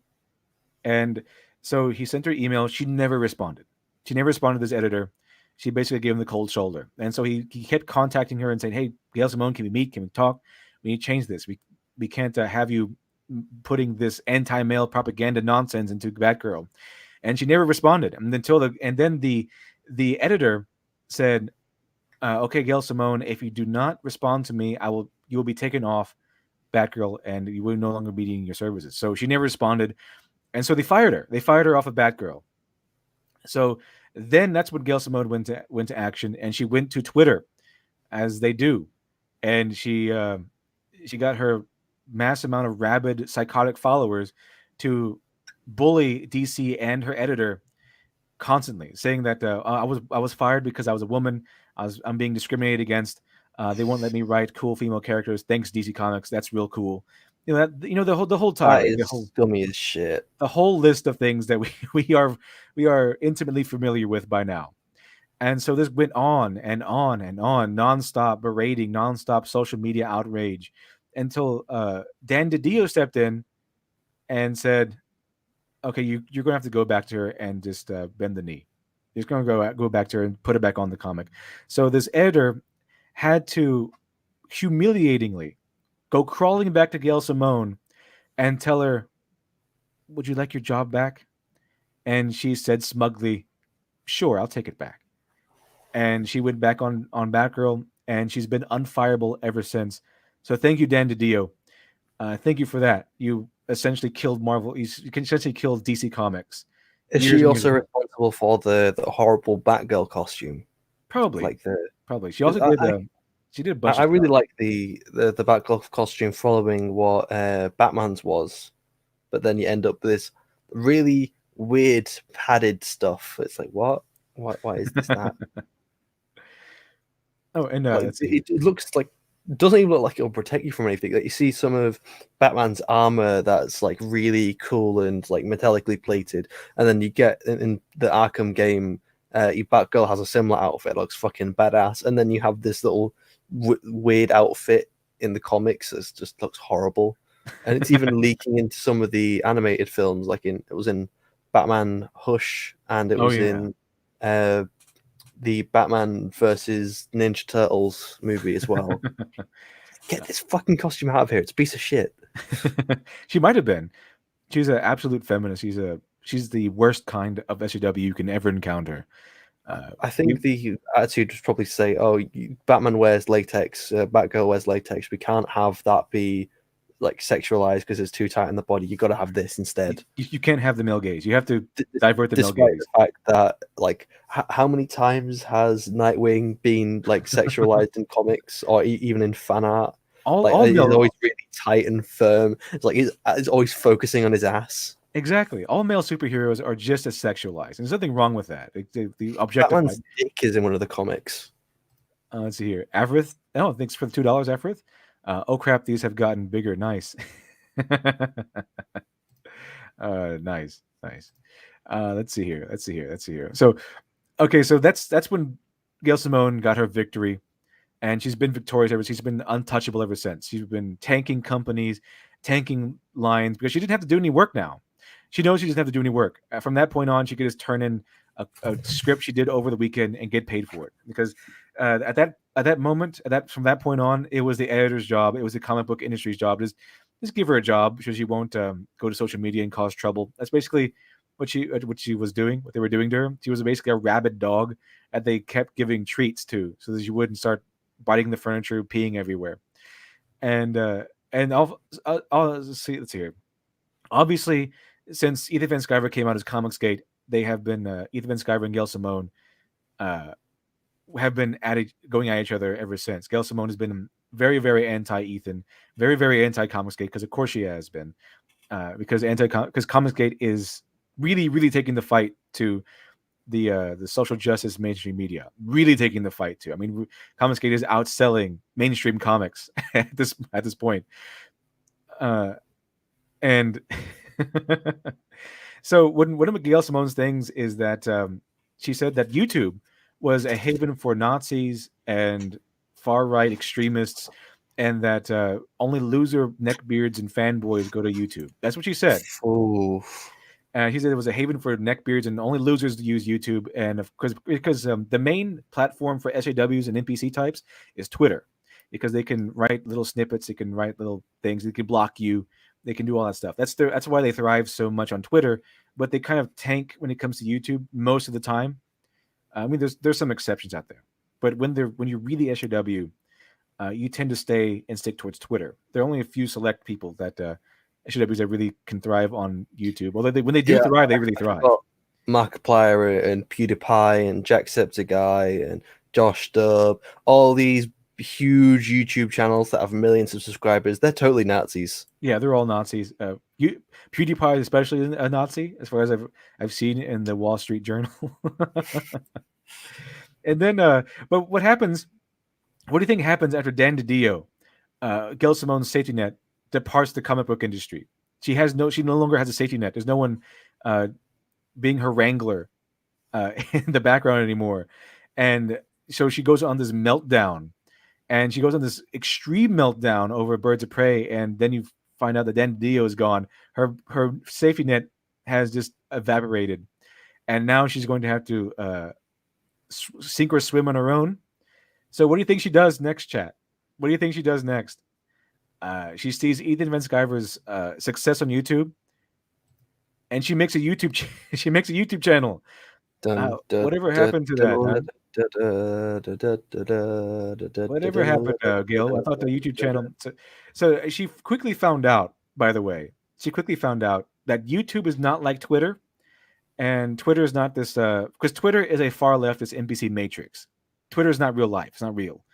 and so he sent her email. She never responded. She never responded to this editor. She basically gave him the cold shoulder. And so he kept contacting her and saying, "Hey, Gail Simone, can we meet? Can we talk? We need to change this. We can't have you putting this anti-male propaganda nonsense into Batgirl." And she never responded. And then the editor said, "Okay, Gail Simone, if you do not respond to me, you will be taken off Batgirl and you will no longer be needing your services." So she never responded. And so they fired her. They fired her off of Batgirl. So then that's when Gail Simone went to action, and she went to Twitter, as they do, and she got her mass amount of rabid, psychotic followers to bully DC and her editor constantly, saying that I was fired because I was a woman. I'm being discriminated against. They won't let me write cool female characters. Thanks DC Comics. That's real cool. The whole That tirade, is dummy as shit. the whole list of things that we are intimately familiar with by now. And so this went on and on and on, nonstop berating, nonstop social media outrage, until Dan DiDio stepped in and said, "Okay, you're going to have to go back to her and just bend the knee. You're just going to go back to her and put it back on the comic." So this editor had to humiliatingly go crawling back to Gail Simone and tell her, "Would you like your job back?" And she said smugly, "Sure, I'll take it back." And she went back on Batgirl, and she's been unfireable ever since. So thank you, Dan DiDio. Thank you for that. You essentially killed Marvel. You essentially killed DC Comics. Is Years she and also years- responsible for the horrible Batgirl costume? Probably, Like probably. She also I- did. She did a bunch. I of really stuff. like the Batgirl costume following what Batman's was, but then you end up with this really weird padded stuff. It's like, what? Why is this that? Oh, and Like, let's see. it looks like, doesn't even look like it'll protect you from anything. Like, you see some of Batman's armor that's like really cool and like metallically plated, and then you get in the Arkham game, your Batgirl has a similar outfit, looks fucking badass, and then you have this little weird outfit in the comics that just looks horrible, and it's even leaking into some of the animated films. Like it was in Batman Hush, and it Oh, was yeah. in the Batman versus Ninja Turtles movie as well. Get this fucking costume out of here! It's a piece of shit. She might have been. She's an absolute feminist. She's the worst kind of SJW you can ever encounter. I think the attitude was probably say, "Oh, Batman wears latex, Batgirl wears latex. We can't have that be like sexualized because it's too tight in the body. You got to have this instead." you can't have the male gaze. You have to divert the male Despite gaze. the fact that, like, how many times has Nightwing been like sexualized in comics or even in fan art? Like, All he's male, always really tight and firm. It's like he's always focusing on his ass. exactly. All male superheroes are just as sexualized. There's nothing wrong with that. The objectified. Batman's dick is in one of the comics. Let's see here. Averith. Oh, thanks for the $2, Averith. Oh crap, these have gotten bigger. Nice. Nice. Let's see here. So, okay, so that's when Gail Simone got her victory, and she's been victorious ever. She's been untouchable ever since. She's been tanking companies, tanking lines because she didn't have to do any work now. She knows she doesn't have to do any work. From that point on, she could just turn in a script she did over the weekend and get paid for it. Because at that moment, from that point on, it was the editor's job. It was the comic book industry's job. Just give her a job so she won't go to social media and cause trouble. That's basically what she was doing. What they were doing to her. She was basically a rabid dog that they kept giving treats to, so that she wouldn't start biting the furniture, peeing everywhere. and I'll see. Let's see here. Obviously, since Ethan Van Sciver came out as Comicsgate, they have been Ethan Van Sciver and Gail Simone uh, have been going at each other ever since. Gail Simone has been very, very anti Ethan, very, very anti Comicsgate, because of course she has been, because Comicsgate is really, really taking the fight to the social justice mainstream media, really taking the fight to. I mean, Comicsgate is outselling mainstream comics at this point, and so one of Gail Simone's things is that she said that YouTube was a haven for Nazis and far right extremists, and that only loser neckbeards and fanboys go to YouTube. That's what she said. Ooh. He said it was a haven for neckbeards and only losers use YouTube. And of course, because the main platform for SJWs and NPC types is Twitter, because they can write little snippets, they can write little things, they can block you, they can do all that stuff. That's why they thrive so much on Twitter, but they kind of tank when it comes to YouTube most of the time. I mean, there's some exceptions out there, but when you're really SJW, you tend to stay and stick towards Twitter. There are only a few select people that SJWs that really can thrive on YouTube. Although when they do thrive, they really thrive. Markiplier and PewDiePie and Jacksepticeye and Josh Dub, all these huge YouTube channels that have millions of subscribers, they're totally Nazis. Yeah, they're all Nazis. PewDiePie especially is a Nazi, as far as I've seen in the Wall Street Journal. And then, but what happens? What do you think happens after Dan DiDio, Gail Simone's safety net, departs the comic book industry? She no longer has a safety net. There's no one being her wrangler in the background anymore, and so she goes on this meltdown, and she goes on this extreme meltdown over Birds of Prey, and then you find out that Dan DiDio is gone. Her safety net has just evaporated, and now she's going to have to sink or swim on her own. So what do you think she does next, chat? What do you think she does next? She sees Ethan Van Sciver's success on YouTube, and she makes a YouTube channel. Whatever happened to that? Whatever happened, Gil? I thought the YouTube channel. So she quickly found out. By the way, she quickly found out that YouTube is not like Twitter, and Twitter is not this because Twitter is a far leftist NPC matrix. Twitter is not real life. It's not real.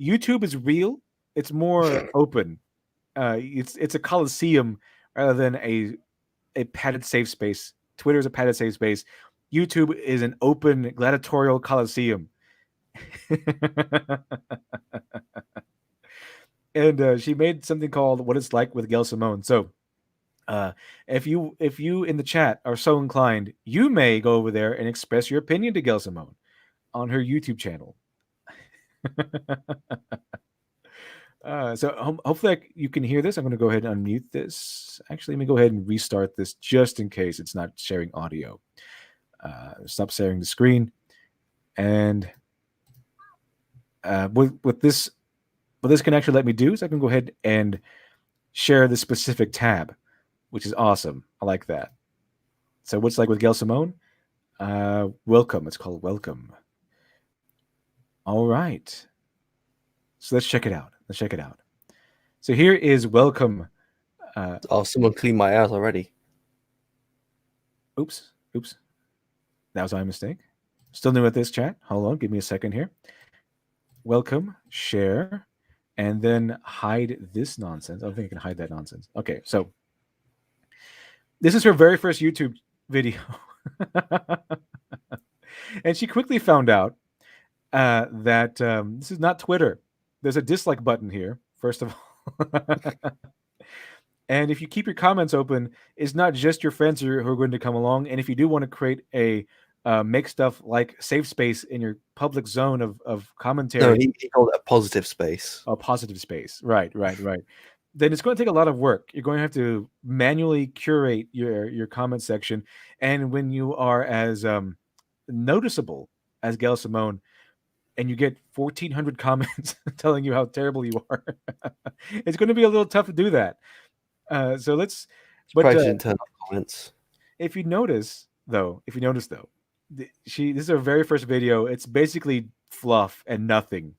YouTube is real. It's more open. It's a coliseum rather than a padded safe space. Twitter is a padded safe space. YouTube is an open gladiatorial coliseum. And she made something called "What It's Like with Gail Simone." So, if you in the chat are so inclined, you may go over there and express your opinion to Gail Simone on her YouTube channel. So hopefully you can hear this. I'm going to go ahead and unmute this. Actually, let me go ahead and restart this just in case it's not sharing audio. Stop sharing the screen. And what this can actually let me do is I can go ahead and share the specific tab, which is awesome. I like that. So what's like with Gail Simone? Welcome. It's called Welcome. All right. So let's check it out. So here is Welcome. Someone cleaned my ass already. Oops. That was my mistake. Still new at this, chat. Hold on. Give me a second here. Welcome, share, and then hide this nonsense. I don't think I can hide that nonsense. Okay, so this is her very first YouTube video. And she quickly found out that this is not Twitter. There's a dislike button here, first of all. And if you keep your comments open, it's not just your friends who are going to come along. And if you do want to create a make stuff like safe space in your public zone of commentary. No, he called it a positive space. A positive space. Right. Then it's going to take a lot of work. You're going to have to manually curate your comment section. And when you are as noticeable as Gail Simone, and you get 1,400 comments telling you how terrible you are, it's going to be a little tough to do that. So let's. Surprised you didn't turn off comments. If you notice though, this is her very first video. It's basically fluff and nothing.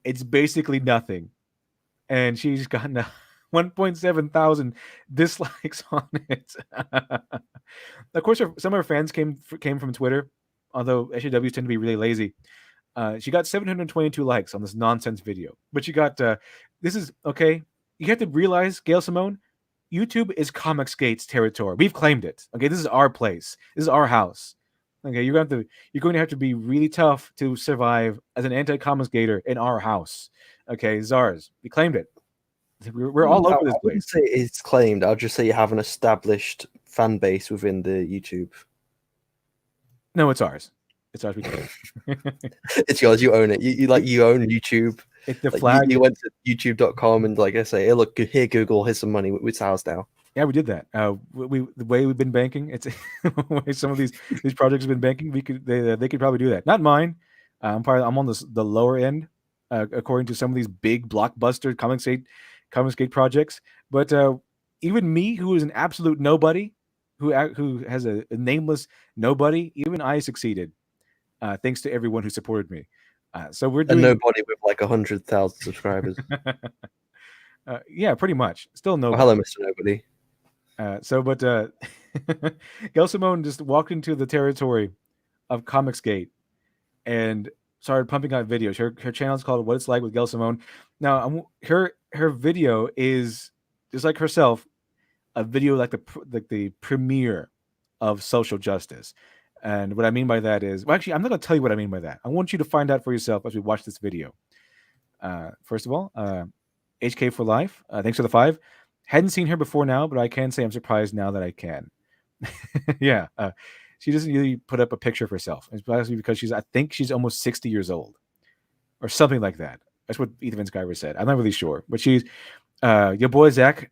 It's basically nothing. and she's gotten 1.7 thousand dislikes on it. Of course, some of her fans came from Twitter, although SJWs tend to be really lazy. She got 722 likes on this nonsense video, but she got this is okay. You have to realize, Gail Simone, YouTube is Comicsgate's territory. We've claimed it. Okay, this is our place. This is our house. Okay, you're going to have to be really tough to survive as an anti-Comicsgater in our house. Okay, Zars, we claimed it. We're all over this I wouldn't place. say it's claimed. I'll just say you have an established fan base within the YouTube. No, it's ours. It's ours. We claim. It's yours. You own it. You own YouTube. The Like, flag. you went to youtube.com and like I say, hey, look here, Google, here's some money. It's ours now. Yeah, we did that. The way we've been banking, it's the way some of these projects have been banking. They could probably do that. Not mine. I'm on the lower end, according to some of these big blockbuster Comicsgate projects. But even me, who is an absolute nobody, who has a nameless nobody, even I succeeded, thanks to everyone who supported me. So we're doing nobody with like 100,000 subscribers. Yeah, pretty much. Still nobody. Hello, Mr. Nobody. Gail Simone just walked into the territory of Comicsgate and started pumping out videos. Her channel is called What It's Like with Gail Simone. Now, her video is just like herself, a video like the premiere of social justice. And what I mean by that is, well, actually, I'm not going to tell you what I mean by that. I want you to find out for yourself as we watch this video. First of all, HK for life. Thanks for the 5. Hadn't seen her before now, but I can say I'm surprised now that I can. Yeah. She doesn't really put up a picture of herself. It's probably because I think she's almost 60 years old or something like that. That's what Ethan Skyver said. I'm not really sure, but she's, your boy Zach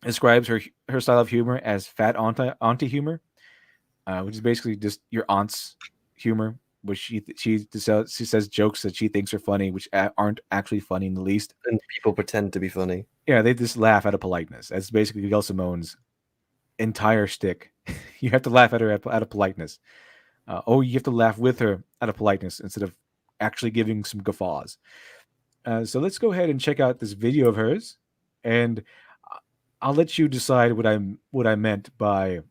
describes her style of humor as fat auntie humor, which is basically just your aunt's humor, which she says jokes that she thinks are funny, which aren't actually funny in the least. And people pretend to be funny. Yeah, they just laugh out of politeness. That's basically Gail Simone's entire shtick. You have to laugh at her out of politeness. You have to laugh with her out of politeness instead of actually giving some guffaws. So let's go ahead and check out this video of hers, and I'll let you decide what I meant by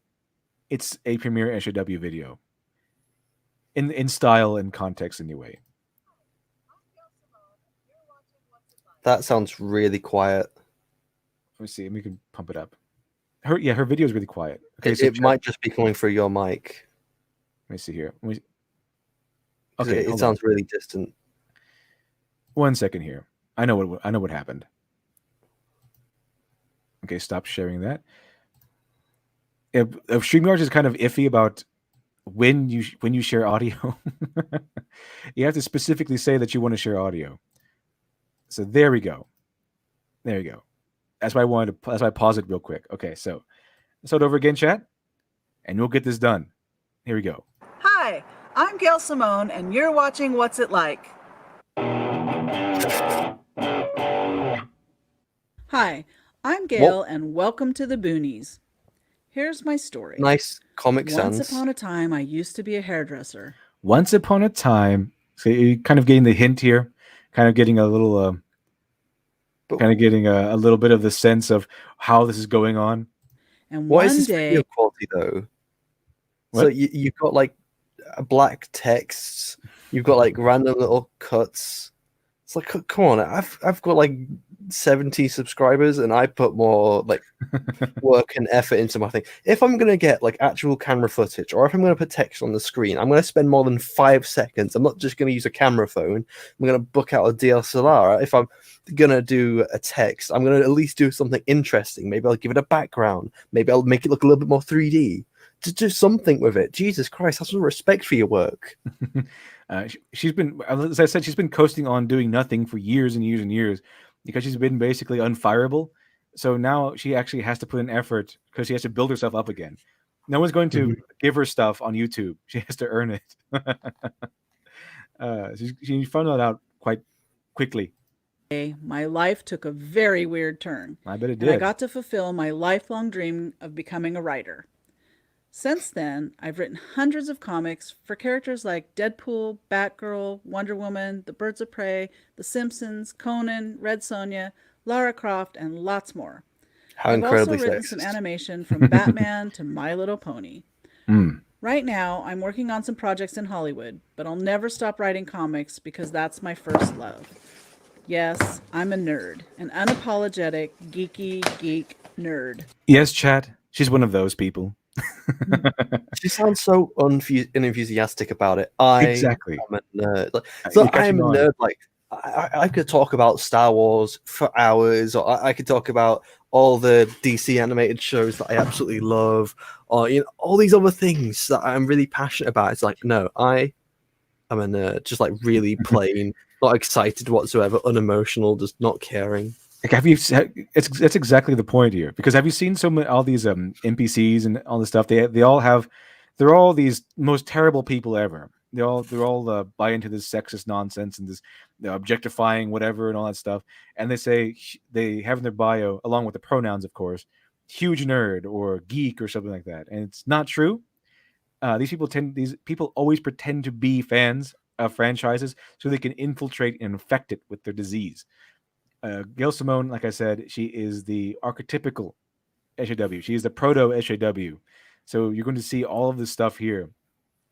it's a premiere SJW video. In style and context, anyway. That sounds really quiet. Let me see. We can pump it up. Her video is really quiet. Okay, it might just be coming through your mic. Let me see here. Okay, it sounds really distant. 1 second here. I know what happened. Okay, stop sharing that. StreamYard is kind of iffy about when you share audio. You have to specifically say that you want to share audio. So there we go. There you go. That's why I paused it real quick. Okay, so start over again, chat, and we'll get this done. Here we go. Hi, I'm Gail Simone, and you're watching What's It Like? Hi, I'm Gail, and welcome to the Boonies. Here's my story. Nice Comic Sans. Once upon a time, I used to be a hairdresser. Once upon a time, so you're kind of getting the hint here, kind of getting a little, a little bit of the sense of how this is going on. And what one is this day, video quality though? What? So you've got like black texts, you've got like random little cuts. It's like, come on, I've got like 70 subscribers and I put more like work and effort into my thing. If I'm gonna get like actual camera footage, or if I'm gonna put text on the screen, I'm gonna spend more than 5 seconds. I'm not just gonna use a camera phone. I'm gonna book out a DSLR. If I'm gonna do a text, I'm gonna at least do something interesting. Maybe I'll give it a background. Maybe I'll make it look a little bit more 3D. Just do something with it. Jesus Christ, have some respect for your work. She's been, as I said, she's been coasting on doing nothing for years and years and years because she's been basically unfireable. So now she actually has to put in effort because she has to build herself up again. No one's going to give her stuff on YouTube. She has to earn it. She found that out quite quickly. my life took a very weird turn. I bet it And I did. got to fulfill my lifelong dream of becoming a writer. Since then, I've written hundreds of comics for characters like Deadpool, Batgirl, Wonder Woman, The Birds of Prey, The Simpsons, Conan, Red Sonja, Lara Croft, and lots more. How I've also incredibly written some sexist. animation from Batman to My Little Pony. Mm. Right now, I'm working on some projects in Hollywood, but I'll never stop writing comics because that's my first love. Yes, I'm a nerd, an unapologetic, geeky geek nerd. Yes, chat. She's one of those people. She sounds so unenthusiastic about it. I Exactly. am a nerd. Like, You're so I catching am a on. nerd. Like I could talk about Star Wars for hours, or I could talk about all the DC animated shows that I absolutely love, or all these other things that I'm really passionate about. It's like, no, I am a nerd, just like really plain, not excited whatsoever, unemotional, just not caring. Like, that's exactly the point here. Because have you seen all these NPCs and all this stuff? They're all these most terrible people ever. They're all buy into this sexist nonsense and this objectifying whatever and all that stuff. And they have in their bio, along with the pronouns, of course, huge nerd or geek or something like that. And it's not true. These people always pretend to be fans of franchises so they can infiltrate and infect it with their disease. Gail Simone, like I said, she is the archetypical SJW. She is the proto SJW. So you're going to see all of this stuff here.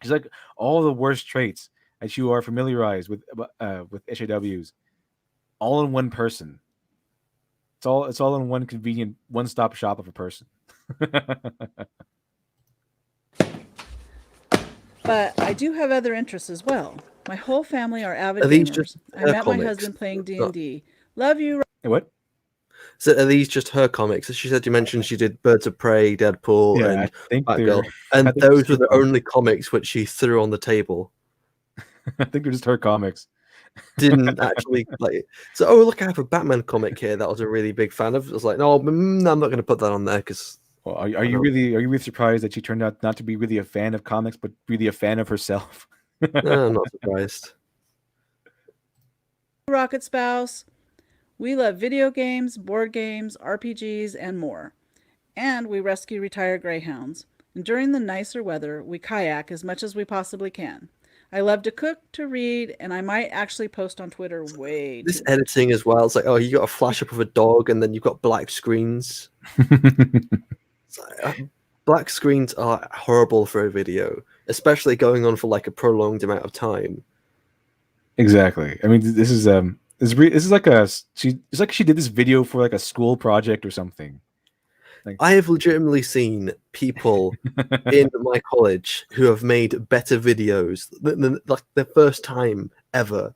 She's like all the worst traits that you are familiarized with SJWs, all in one person. It's all in one convenient one-stop shop of a person. But I do have other interests as well. My whole family are avid Are these gamers. just I her met my comics? husband playing Not- D&D. Love you. What? So are these just her comics? As she said, you mentioned she did Birds of Prey, Deadpool, Yeah, and I think Batgirl, I and think those it's were the her only comics which she threw on the table. I think they're just her comics. Didn't actually like. So, oh look, I have a Batman comic here that I was a really big fan of. I was like, no, I'm not going to put that on there because Well, are you really surprised that she turned out not to be really a fan of comics, but really a fan of herself? I'm not surprised. Rocket Spouse. We love video games, board games, RPGs, and more. And we rescue retired greyhounds. And during the nicer weather, we kayak as much as we possibly can. I love to cook, to read, and I might actually post on Twitter way This too. editing as well. It's like, oh, you got a flash up of a dog, and then you've got black screens. It's like, black screens are horrible for a video, especially going on for like a prolonged amount of time. Exactly. I mean, this is like it's like she did this video for like a school project or something. I have legitimately seen people in my college who have made better videos than like their first time ever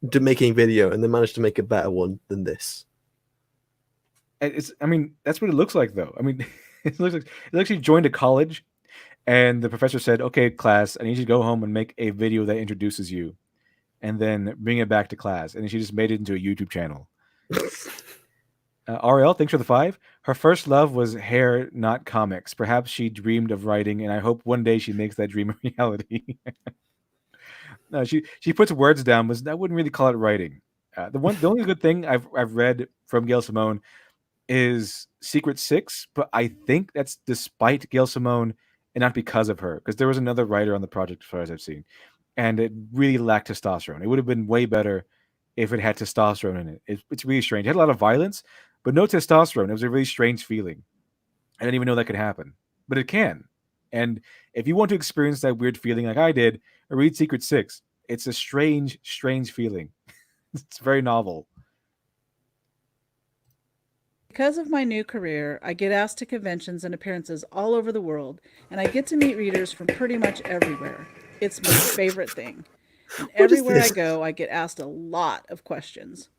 making video, and they managed to make a better one than this. I mean, that's what it looks like, though. I mean, it looks like she joined a college, and the professor said, "Okay, class, I need you to go home and make a video that introduces you, and then bring it back to class." And then she just made it into a YouTube channel. RL, thanks for the 5. Her first love was hair, not comics. Perhaps she dreamed of writing, and I hope one day she makes that dream a reality. No, she puts words down, but I wouldn't really call it writing. The only good thing I've read from Gail Simone is Secret Six, but I think that's despite Gail Simone and not because of her, because there was another writer on the project as far as I've seen, and it really lacked testosterone. It would have been way better if it had testosterone in it. It's really strange. It had a lot of violence, but no testosterone. It was a really strange feeling. I didn't even know that could happen, but it can. And if you want to experience that weird feeling like I did, read Secret Six. It's a strange, strange feeling. It's very novel. Because of my new career, I get asked to conventions and appearances all over the world, and I get to meet readers from pretty much everywhere. It's my favorite thing. And everywhere I go, I get asked a lot of questions.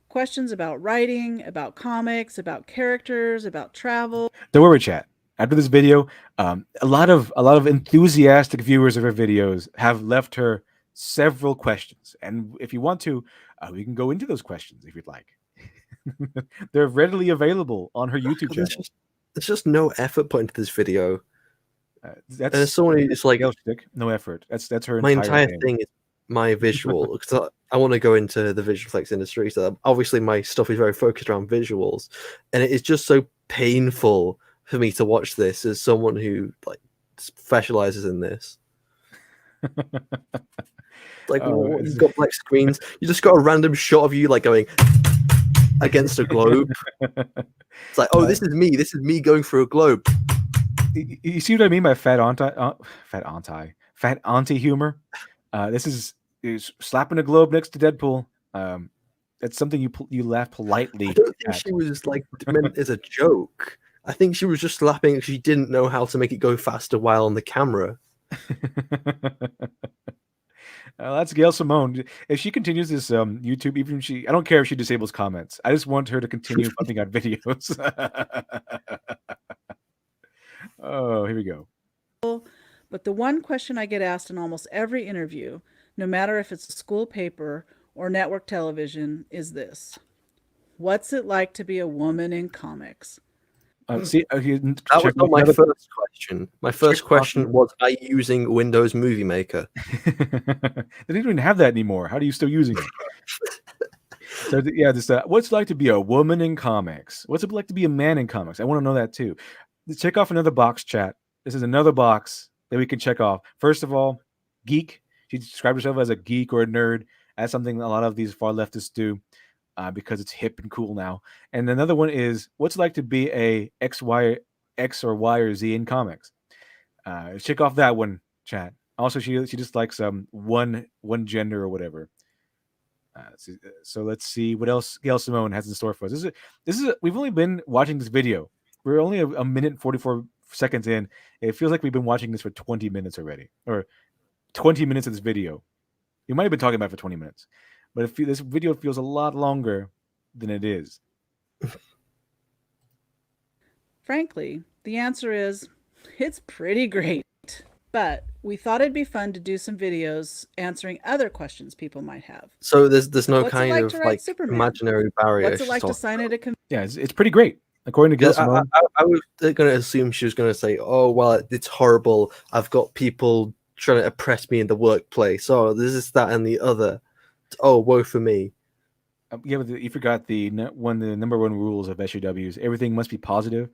Questions about writing, about comics, about characters, about travel. Don't worry, chat. After this video, a lot of enthusiastic viewers of her videos have left her several questions, and if you want to, we can go into those questions if you'd like. They're readily available on her YouTube channel. There's just no effort put into this video. That's as someone who's like, no effort. That's her. My entire thing is my visual, because I want to go into the visual effects industry. So obviously my stuff is very focused around visuals, and it is just so painful for me to watch this as someone who like specializes in this. Like, Oh, you've got black screens. You just got a random shot of you like going against a globe. It's like, oh, this is me. This is me going through a globe. you see what I mean by fat auntie humor? This is slapping a globe next to Deadpool. That's something you laugh politely I don't think at. she was like meant as a joke. I think she was just laughing. She didn't know how to make it go faster while on the camera. That's Gail Simone. If she continues this YouTube, even if I don't care if she disables comments. I just want her to continue pumping out videos. Oh, here we go. But the one question I get asked in almost every interview, no matter if it's a school paper or network television, is this: what's it like to be a woman in comics? See, That was not my first question. My first question was, are you using Windows Movie Maker? They don't even have that anymore. How are you still using it? So yeah, this what's it like to be a woman in comics? What's it like to be a man in comics? I want to know that too. Let's check off another box, chat. This is another box that we can check off. First of all, geek. She described herself as a geek or a nerd. That's something a lot of these far leftists do. Because it's hip and cool now. And another one is, what's it like to be a X or Y or Z in comics? Check off that one, chat. Also, she just likes one gender or whatever. So let's see what else Gail Simone has in store for us. We've only been watching this video. We're only a minute and 44 seconds in. It feels like we've been watching this for 20 minutes already, or 20 minutes of this video. You might have been talking about it for 20 minutes. But this video feels a lot longer than it is. Frankly, the answer is it's pretty great. But we thought it'd be fun to do some videos answering other questions people might have. So there's no What's it kind like of to write like Superman? imaginary barrier. What's it like to sign at a Yeah, it's pretty great. According to Gail Simone. I was going to assume she was going to say, oh, well, it's horrible. I've got people trying to oppress me in the workplace. Oh, this is that and the other. Oh, woe for me. Yeah, but you forgot the number one rules of SJWs. Everything must be positive,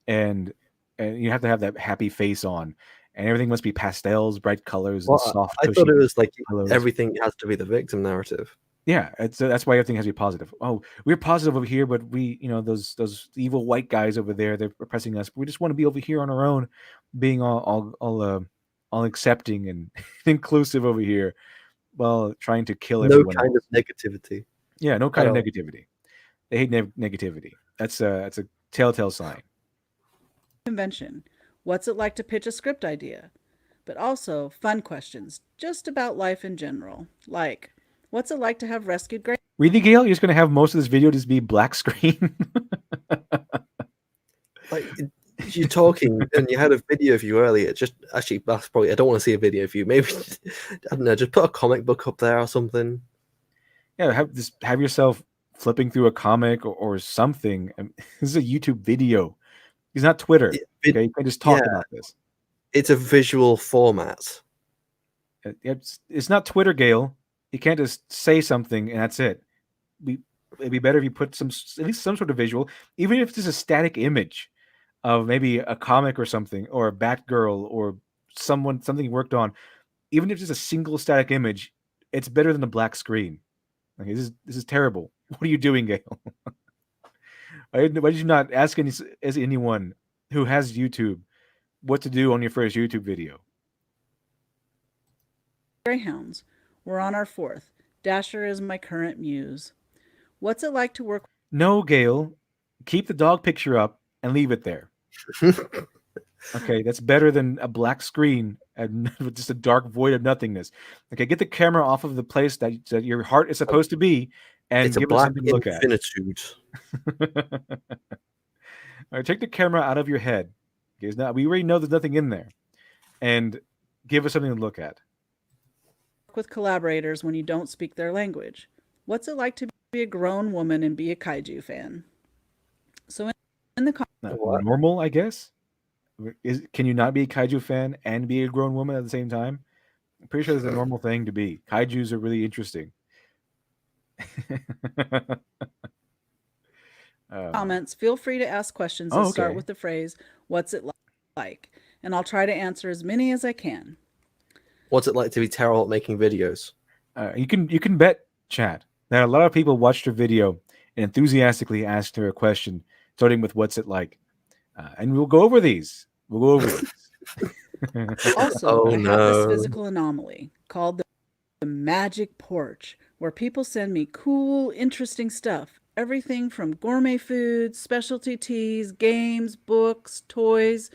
and you have to have that happy face on, and everything must be pastels, bright colors, and soft. I thought it was like colors. Everything has to be the victim narrative. Yeah, that's why everything has to be positive. Oh, we're positive over here, but we, those evil white guys over there, they're oppressing us. We just want to be over here on our own, being all accepting and inclusive over here, while trying to kill everyone. No kind of negativity. Yeah, no kind of negativity. They hate negativity. That's a telltale sign. Convention. What's it like to pitch a script idea? But also fun questions, just about life in general. Like, what's it like to have rescued Grey? Really, Gail? You're just going to have most of this video just be black screen? Like, you're talking and you had a video of you earlier. Just actually, that's probably, I don't want to see a video of you. Maybe, I don't know, just put a comic book up there or something. Yeah, have yourself flipping through a comic or something. This is a YouTube video. It's not Twitter. Okay, you can just talk about this. It's a visual format. It's not Twitter, Gail. You can't just say something and that's it. It'd be better if you put at least some sort of visual, even if it's just a static image of maybe a comic or something, or a Batgirl or something you worked on. Even if it's just a single static image, it's better than a black screen. Okay, this is terrible. What are you doing, Gail? Why did you not ask anyone who has YouTube what to do on your first YouTube video? Greyhounds. We're on our fourth. Dasher is my current muse. What's it like to work? No, Gail. Keep the dog picture up and leave it there. Okay, that's better than a black screen and just a dark void of nothingness. Okay, get the camera off of the place that your heart is supposed to be, and it's give a it black something to look at. infinitude. All right, take the camera out of your head. Okay, we already know there's nothing in there, and give us something to look at. With collaborators when you don't speak their language. What's it like to be a grown woman and be a kaiju fan? So in the normal, I guess. Can you not be a kaiju fan and be a grown woman at the same time? I'm pretty sure it's a normal thing to be. Kaijus are really interesting. Comments, feel free to ask questions and start with the phrase, what's it like? and I'll try to answer as many as I can. What's it like to be terrible at making videos? You can bet, chat, that a lot of people watched her video and enthusiastically asked her a question, starting with "What's it like?" And we'll go over these. We'll go over these. Also, Oh, I have this no. physical anomaly called the magic porch, where people send me cool, interesting stuff. Everything from gourmet foods, specialty teas, games, books, toys.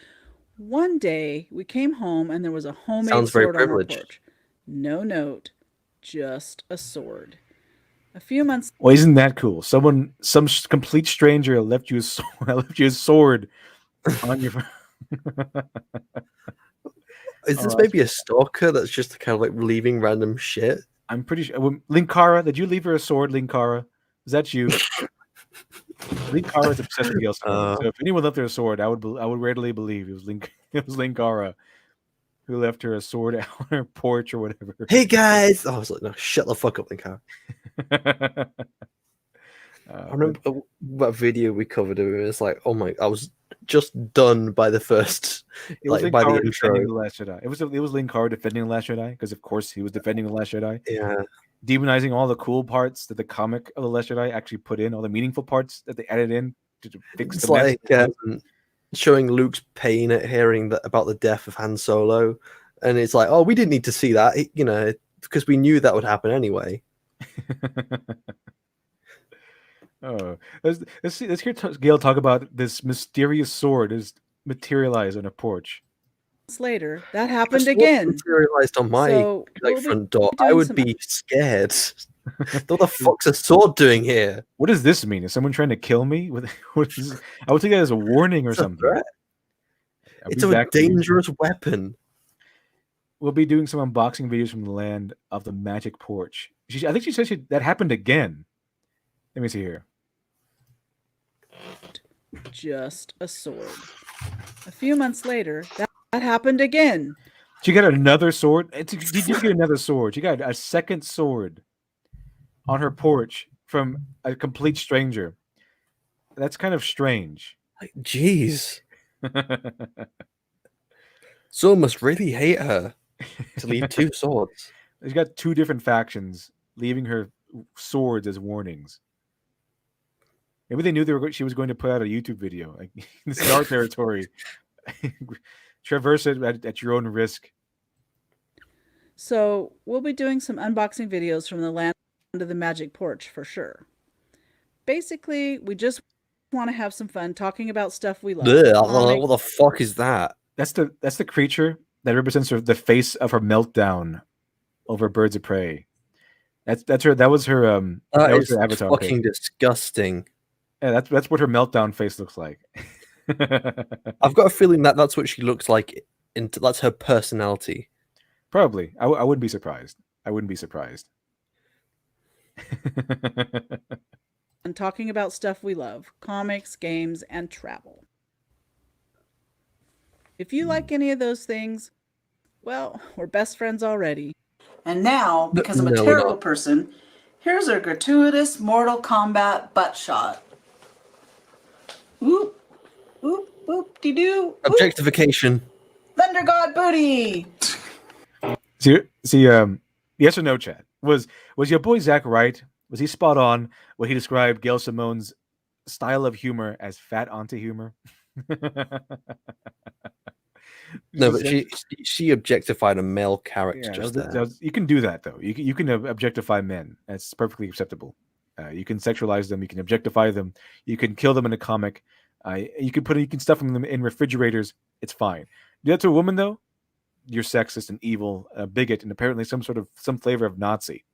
One day, we came home and there was a homemade Sounds very sword on our privileged. porch. No note, just a sword. A few months Well, isn't that cool? Some complete stranger left you left you a sword on your. Is Oh, this that's maybe a stalker that's just kind of like leaving random shit? I'm pretty sure. Linkara, did you leave her a sword, Linkara? Is that you? Linkara is obsessed with Gale Simone. So if anyone left her a sword, I would readily believe it was it was Linkara who left her a sword on her porch or whatever. Hey guys! I was like, no, shut the fuck up, Linkar. I remember that video we covered. It was like, oh my! I was just done by the first, it was like by the Linkara defending intro. the Last Jedi. It was Linkara defending the Last Jedi because, of course, he was defending the Last Jedi, Yeah, demonizing all the cool parts that the comic of the Last Jedi actually put in, all the meaningful parts that they added in to fix it's the mess. like showing Luke's pain at hearing that about the death of Han Solo, and it's like, oh, we didn't need to see that, you know, because we knew that would happen anyway. Oh, let's hear Gail talk about this mysterious sword is materialized on a porch. later, that If a happened sword again. materialized on my So like we'll be front door, I doing would some be scared. What the fuck's a sword doing here? What does this mean? Is someone trying to kill me? I would take that as a warning or It's a something. threat. I'll It's be a back for you. dangerous weapon. We'll be doing some unboxing videos from the land of the magic porch. I think she said that happened again. Let me see here. just a sword. A few months later, that happened again. She got another sword. She did get another sword. She got a second sword on her porch from a complete stranger. That's kind of strange. Like, jeez. Zul must really hate her to leave two swords. She's got two different factions leaving her swords as warnings. Maybe they knew she was going to put out a YouTube video. Like, this is our territory. Traverse it at your own risk. So we'll be doing some unboxing videos from the land of the magic porch for sure. Basically, we just want to have some fun talking about stuff we love. Ugh, what the fuck is that? That's the creature that represents the face of her meltdown over Birds of Prey. That's her. That was her. That was her avatar. Fucking disgusting. Yeah, that's what her meltdown face looks like. I've got a feeling that that's what she looks like. That's her personality. Probably. I wouldn't be surprised. I wouldn't be surprised. And talking about stuff we love, comics, games, and travel. If you like any of those things, well, we're best friends already. And now, because I'm a No, we're terrible not. person, here's a gratuitous Mortal Kombat butt shot. Oop, oop, oop, de doo. Objectification. Thunder God booty. See, yes or no, chat. Was your boy Zach right? Was he spot on when he described Gail Simone's style of humor as fat auntie humor? No, but she objectified a male character just there. You can do that though. You can objectify men. That's perfectly acceptable. You can sexualize them. You can objectify them. You can kill them in a comic. You can stuff them in refrigerators. It's fine. Do that to a woman though, you're sexist and evil, a bigot, and apparently some flavor of Nazi.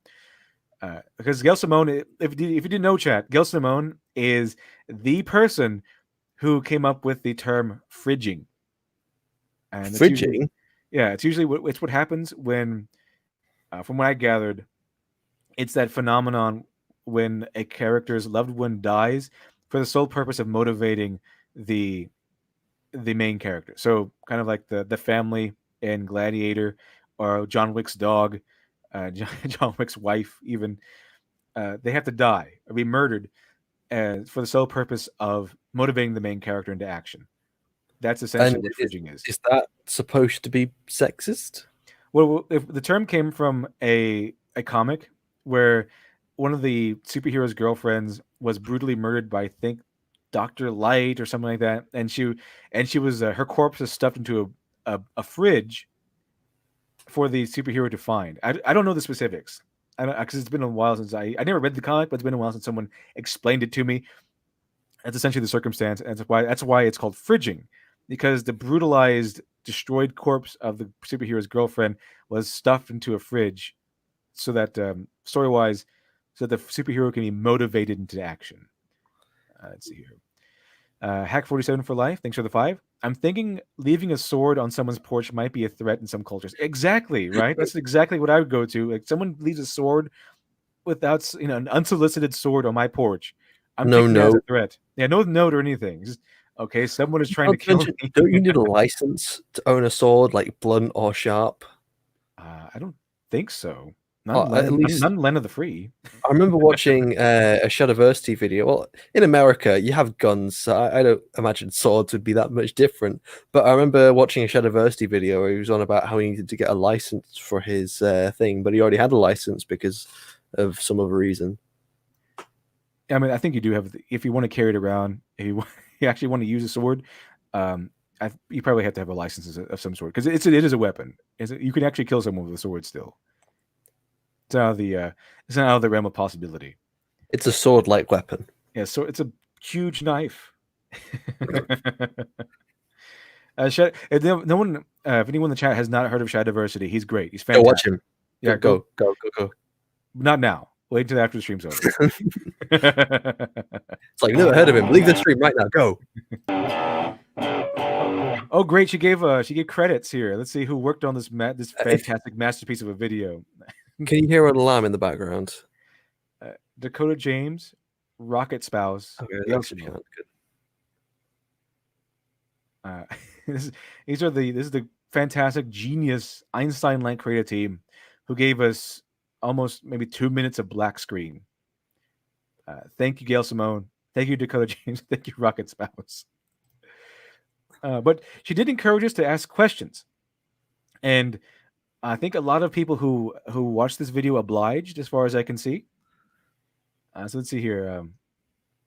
Because Gail Simone, if you didn't know, chat, Gail Simone is the person who came up with the term fridging. And Fridging? It's usually what happens when, from what I gathered, it's that phenomenon when a character's loved one dies for the sole purpose of motivating the main character. So kind of like the family in Gladiator, or John Wick's dog, John Wick's wife, even. They have to die or be murdered for the sole purpose of motivating the main character into action. That's essentially And what fridging is. is that supposed to be sexist? Well, if the term came from a comic where one of the superhero's girlfriends was brutally murdered by, I think, Doctor Light or something like that, and she was her corpse is stuffed into a fridge for the superhero to find. I don't know the specifics. I don't because it's been a while since I never read the comic, but it's been a while since someone explained it to me. That's essentially the circumstance, and that's why it's called fridging, because the brutalized, destroyed corpse of the superhero's girlfriend was stuffed into a fridge, so that story wise, so that the superhero can be motivated into action. Let's see here. Hack 47 for life. Thanks for the 5. I'm thinking leaving a sword on someone's porch might be a threat in some cultures. Exactly, right? That's exactly what I would go to. Like someone leaves a sword without, an unsolicited sword on my porch. I'm No taking that as a note. threat. Yeah, no note or anything. Just okay. Someone is trying to Not to kill mention, me. don't you need a license to own a sword, like blunt or sharp? I don't think so. At least None Len of the Free. I remember watching a Shadowversity video. Well, in America, you have guns, so I don't imagine swords would be that much different. But I remember watching a Shadowversity video where he was on about how he needed to get a license for his thing, but he already had a license because of some other reason. I mean, I think you do have. If you want to carry it around, if you actually want to use a sword, you probably have to have a license of some sort because it is a weapon. You can actually kill someone with a sword still. It's not out of the realm of possibility. It's a sword-like weapon. Yeah, so it's a huge knife. No one, if anyone in the chat has not heard of Shadowversity, he's great. He's Go fantastic. watch him. Yeah, Go. Not now. Wait until after the stream's over. It's like, never heard of him. Leave the stream right now. Go. Oh, great! She gave credits here. Let's see who worked on this fantastic masterpiece of a video. Can you hear an alarm in the background? Dakota James, Rocket Spouse. Okay, Gail that's Simone. good. This is the fantastic genius Einstein-like creative team who gave us almost maybe 2 minutes of black screen. Thank you, Gail Simone. Thank you, Dakota James. Thank you, Rocket Spouse. But she did encourage us to ask questions, and I think a lot of people who watched this video obliged, as far as I can see. So let's see here.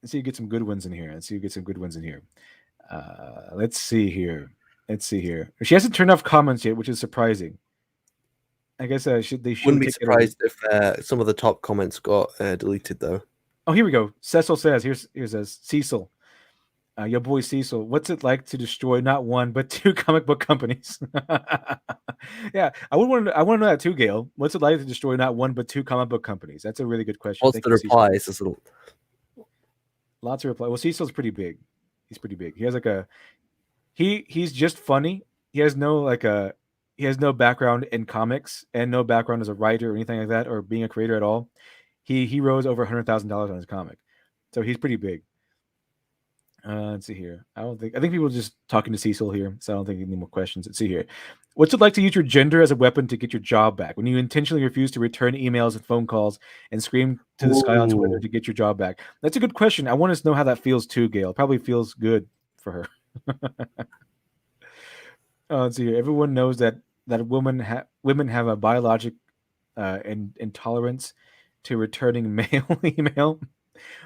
Let's see you get some good ones in here. Let's see here. She hasn't turned off comments yet, which is surprising. I guess they should. Wouldn't be surprised if some of the top comments got deleted, though. Oh, here we go. Cecil says, here's Cecil. Your boy Cecil, what's it like to destroy not one but 2 comic book companies? Yeah, I want to know that too, Gail. What's it like to destroy not one but 2 comic book companies? That's a really good question. What's the replies? Lots of replies. Well, Cecil's pretty big. He's pretty big. He has like he's just funny. He has no background in comics and no background as a writer or anything like that, or being a creator at all. He rose over $100,000 on his comic, so he's pretty big. Let's see here. I think people are just talking to Cecil here, so I don't think any more questions. Let's see here. What's it like to use your gender as a weapon to get your job back? When you intentionally refuse to return emails and phone calls and scream to the sky on Twitter to get your job back? That's a good question. I want to know how that feels too, Gail. Probably feels good for her. Let's see here. Everyone knows that women have a biologic intolerance to returning mail, email,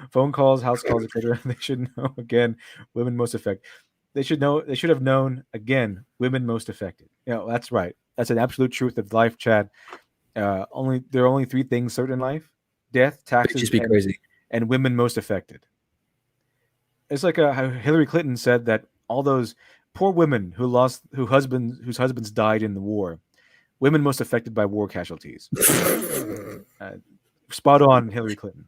phone calls, house calls, etc. They should know again. Women most affected. They should know. They should have known again. Women most affected. That's right. That's an absolute truth of life, Chad. There are only 3 things certain in life: death, taxes, and women most affected. It's like how Hillary Clinton said that all those poor women whose husbands died in the war, women most affected by war casualties. Spot on, Hillary Clinton.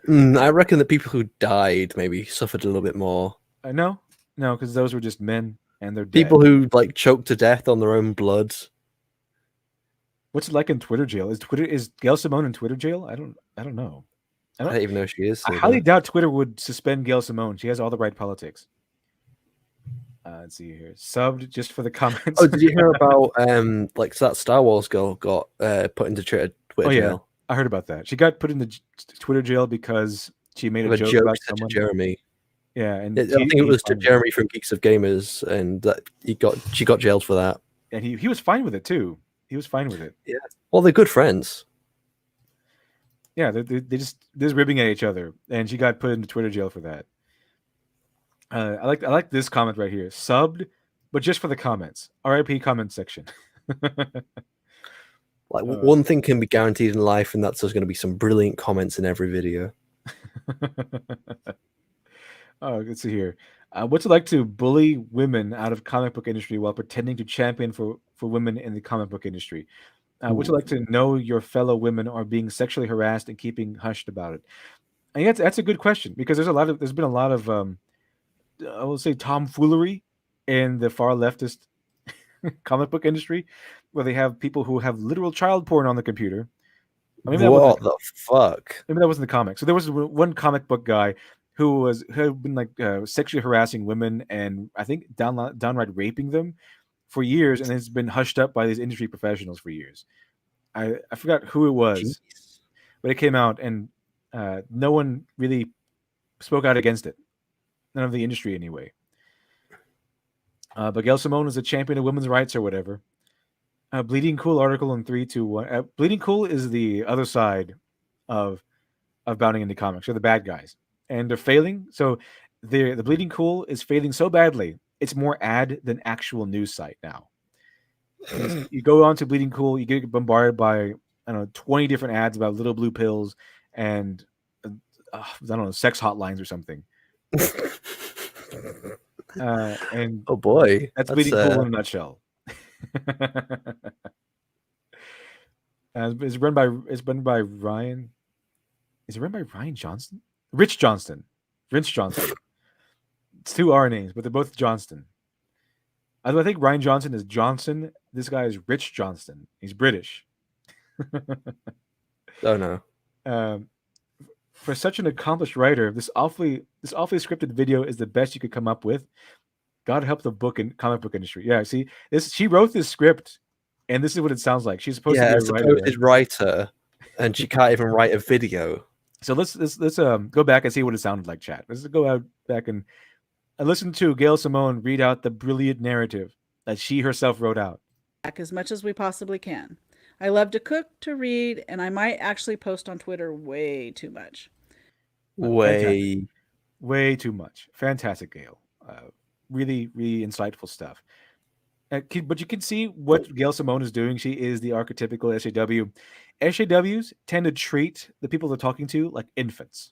I reckon the people who died maybe suffered a little bit more. No, because those were just men, and they're dead. People who choked to death on their own blood. What's it like in Twitter jail? Is Gail Simone in Twitter jail? I don't know. I don't even know who she is. I highly doubt Twitter would suspend Gail Simone. She has all the right politics. Let's see here. Subbed just for the comments. Oh, did you hear about that Star Wars girl got put into Twitter jail? I heard about that. She got put into Twitter jail because she made a joke about someone. Jeremy. Yeah, and I think it was to Jeremy from Geeks of Gamers, and that she got jailed for that. And he was fine with it too. He was fine with it. Yeah. Well, they're good friends. Yeah, they're just ribbing at each other, and she got put into Twitter jail for that. I like this comment right here. Subbed, but just for the comments. RIP comment section. Like one thing can be guaranteed in life, and that's there's going to be some brilliant comments in every video. Oh, let's see here. What's it like to bully women out of comic book industry while pretending to champion for women in the comic book industry? What's it like to know your fellow women are being sexually harassed and keeping hushed about it? I think that's a good question, because there's been a lot of I will say tomfoolery in the far leftist comic book industry, where they have people who have literal child porn on the computer. What the fuck? Maybe that wasn't the comic. So there was one comic book guy who had been like sexually harassing women and I think downright raping them for years, and it's been hushed up by these industry professionals for years. I forgot who it was, Jeez. but it came out, and no one really spoke out against it. None of the industry, anyway. But Gail Simone is a champion of women's rights or whatever. Bleeding Cool article in 3, 2, 1. Bleeding Cool is the other side of bounding into comics. They're the bad guys, and they're failing. So the Bleeding Cool is failing so badly, it's more ad than actual news site now. You go on to Bleeding Cool, you get bombarded by, I don't know, 20 different ads about little blue pills and I don't know, sex hotlines or something. And oh boy, that's Bleeding Cool in a nutshell. It's run by Ryan. Is it run by Ryan Johnston? Rich Johnston. It's 2 R names, but they're both Johnston. I think Ryan Johnson is Johnson. This guy is Rich Johnston. He's British. Oh no. For such an accomplished writer, this awfully scripted video is the best you could come up with. God help the comic book industry. Yeah, see, she wrote this script, and this is what it sounds like. She's supposed to be a writer, and she can't even write a video. So let's go back and see what it sounded like, chat. Let's go back and listen to Gail Simone read out the brilliant narrative that she herself wrote out. As much as we possibly can. I love to cook, to read, and I might actually post on Twitter way too much. Way too much. Fantastic, Gail. Really, really insightful stuff. But you can see what Gail Simone is doing. She is the archetypical SJW. SJWs tend to treat the people they're talking to like infants.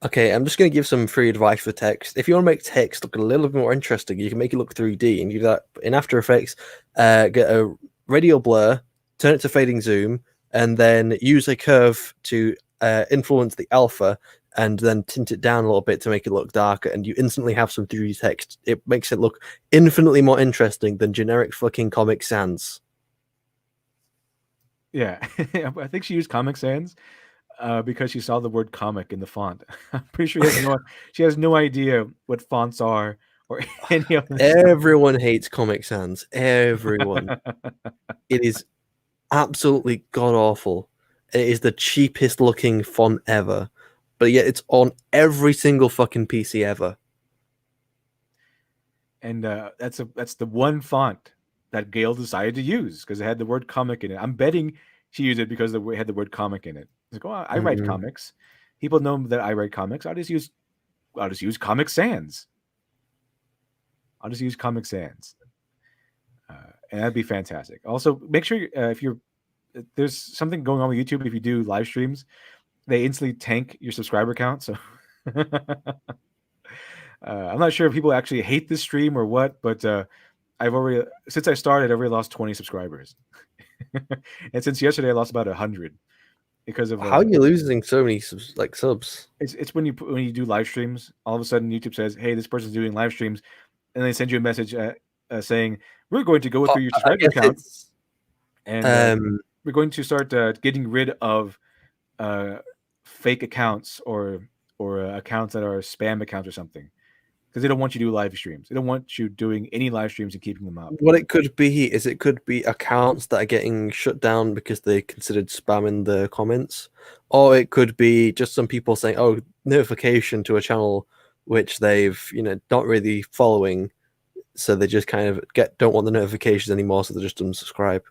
Okay, I'm just going to give some free advice for text. If you want to make text look a little bit more interesting, you can make it look 3D, and you do that in After Effects. Get a radial blur, turn it to fading zoom, and then use a curve to influence the alpha, and then tint it down a little bit to make it look darker, and you instantly have some 3D text. It makes it look infinitely more interesting than generic fucking Comic Sans. Yeah, I think she used Comic Sans because she saw the word comic in the font. I'm pretty sure she has no idea what fonts are or any of this. Everyone hates Comic Sans. Everyone. It is absolutely god-awful. It is the cheapest looking font ever. But yet it's on every single fucking PC ever. And that's the one font that Gail decided to use because it had the word comic in it. I'm betting she used it because it had the word comic in it. It's like, oh, I write comics. People know that I write comics. I'll just use Comic Sans. I'll just use Comic Sans. And that'd be fantastic. Also, make sure there's something going on with YouTube. If you do live streams, they instantly tank your subscriber count. So I'm not sure if people actually hate this stream or what, but since I started, I've already lost 20 subscribers. And since yesterday, I lost about 100 because of how are you losing so many subs? It's when you do live streams, all of a sudden YouTube says, "Hey, this person's doing live streams," and they send you a message saying, "We're going to go through your subscriber count, and we're going to start getting rid of fake accounts or accounts that are spam accounts or something." Because they don't want you to do live streams. They don't want you doing any live streams and keeping them up. What it could be is it could be accounts that are getting shut down because they considered spam in the comments. Or it could be just some people saying, oh, notification to a channel which they've not really following, so they just kind of don't want the notifications anymore, so they just unsubscribe.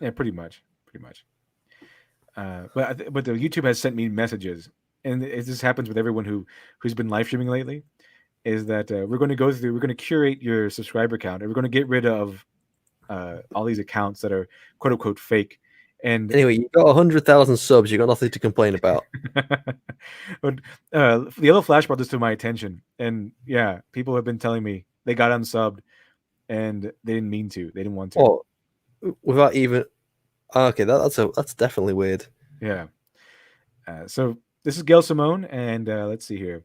Yeah, pretty much. But the YouTube has sent me messages, and this happens with everyone who's been live streaming lately. Is that we're going to curate your subscriber count, and we're going to get rid of all these accounts that are quote unquote fake. And anyway, you got 100,000 subs. You got nothing to complain about. But the Yellow Flash brought this to my attention, and yeah, people have been telling me they got unsubbed, and they didn't mean to. They didn't want to. Oh, without even. Okay, that's definitely weird. Yeah. So this is Gail Simone, and let's see here.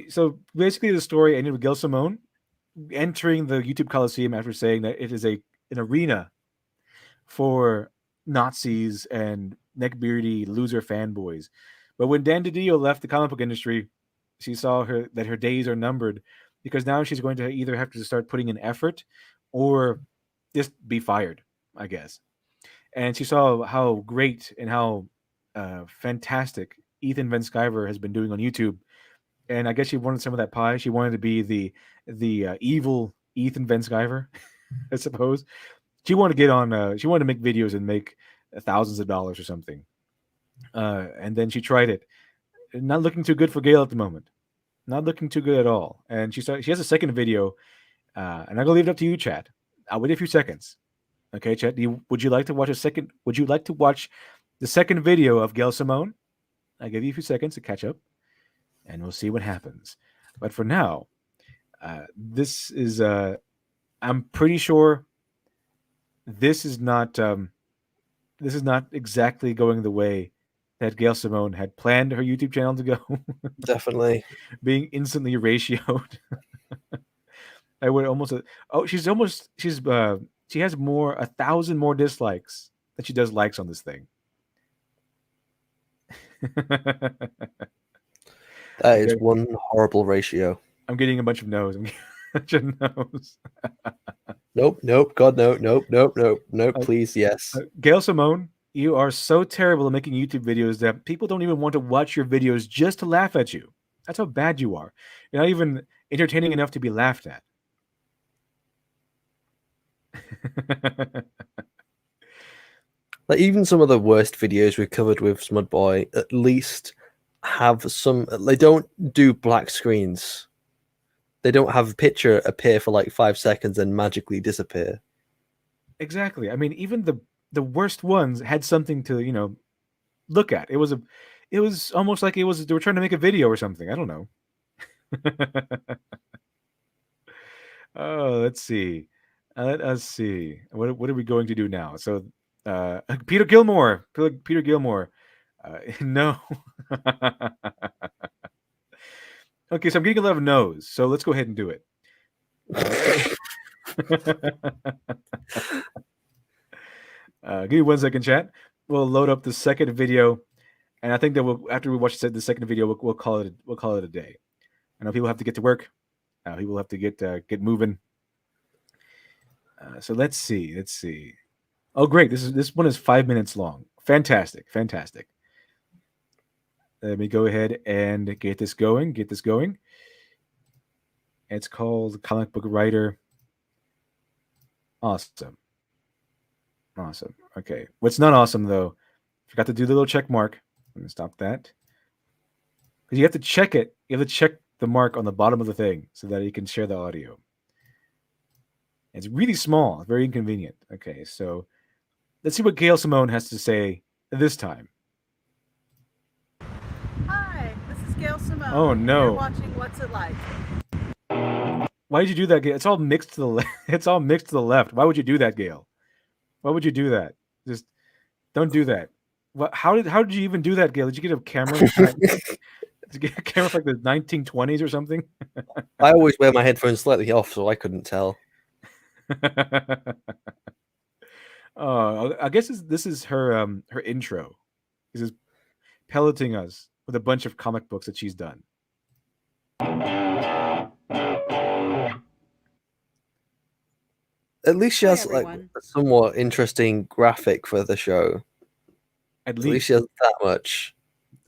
So basically the story ended with Gail Simone entering the YouTube Coliseum after saying that it is an arena for Nazis and neckbeardy loser fanboys. But when Dan DiDio left the comic book industry, she saw that her days are numbered, because now she's going to either have to start putting in effort or just be fired, I guess. And she saw how great and how fantastic Ethan Van Sciver has been doing on YouTube. And I guess she wanted some of that pie. She wanted to be the evil Ethan Van Sciver, I suppose. She wanted to get on. She wanted to make videos and make thousands of dollars or something. And then she tried it. Not looking too good for Gail at the moment. Not looking too good at all. And she has a second video, and I'm gonna leave it up to you, chat. I'll wait a few seconds. Okay, chat. Would you like to watch the second video of Gail Simone? I'll give you a few seconds to catch up, and we'll see what happens. But for now, this is. I'm pretty sure this is not exactly going the way that Gail Simone had planned her YouTube channel to go. Definitely. Being instantly ratioed. I would almost. She has 1,000 more dislikes than she does likes on this thing. That is one horrible ratio. I'm getting a bunch of no's. Nope. God, nope. Please, yes. Gail Simone, you are so terrible at making YouTube videos that people don't even want to watch your videos just to laugh at you. That's how bad you are. You're not even entertaining enough to be laughed at. Like, even some of the worst videos we've covered with Smudboy at least have some. They don't do black screens. They don't have a picture appear for like 5 seconds and magically disappear. Exactly. I mean, even the worst ones had something to look at. It was almost like they were trying to make a video or something. I don't know. Oh, let's see. Let us see. What are we going to do now? So, Peter Gilmore. No. Okay, so I'm getting a lot of no's. So let's go ahead and do it. Give me 1 second, chat. We'll load up the second video, and I think that after we watch the second video, we'll call it a day. I know people have to get to work. People have to get moving. So let's see. Oh, great! This one is 5 minutes long. Fantastic. Let me go ahead and get this going. It's called Comic Book Writer. Awesome. Okay. What's not awesome though? Forgot to do the little check mark. Let me stop that. Because you have to check it. You have to check the mark on the bottom of the thing so that you can share the audio. It's really small, very inconvenient. Okay, so let's see what Gail Simone has to say this time. Hi, this is Gail Simone. Oh, no. You're watching What's It Like? Why did you do that, Gail? It's all mixed to the left. It's all mixed to the left. Why would you do that, Gail? Why would you do that? Just don't do that. How did you even do that, Gail? Did you get a camera? Did you get a camera from like the 1920s or something? I always wear my headphones slightly off, so I couldn't tell. I guess this is her intro. This is pelleting us with a bunch of comic books that she's done. At least she Hi, has like everyone. a somewhat interesting graphic for the show. At At least she has that much.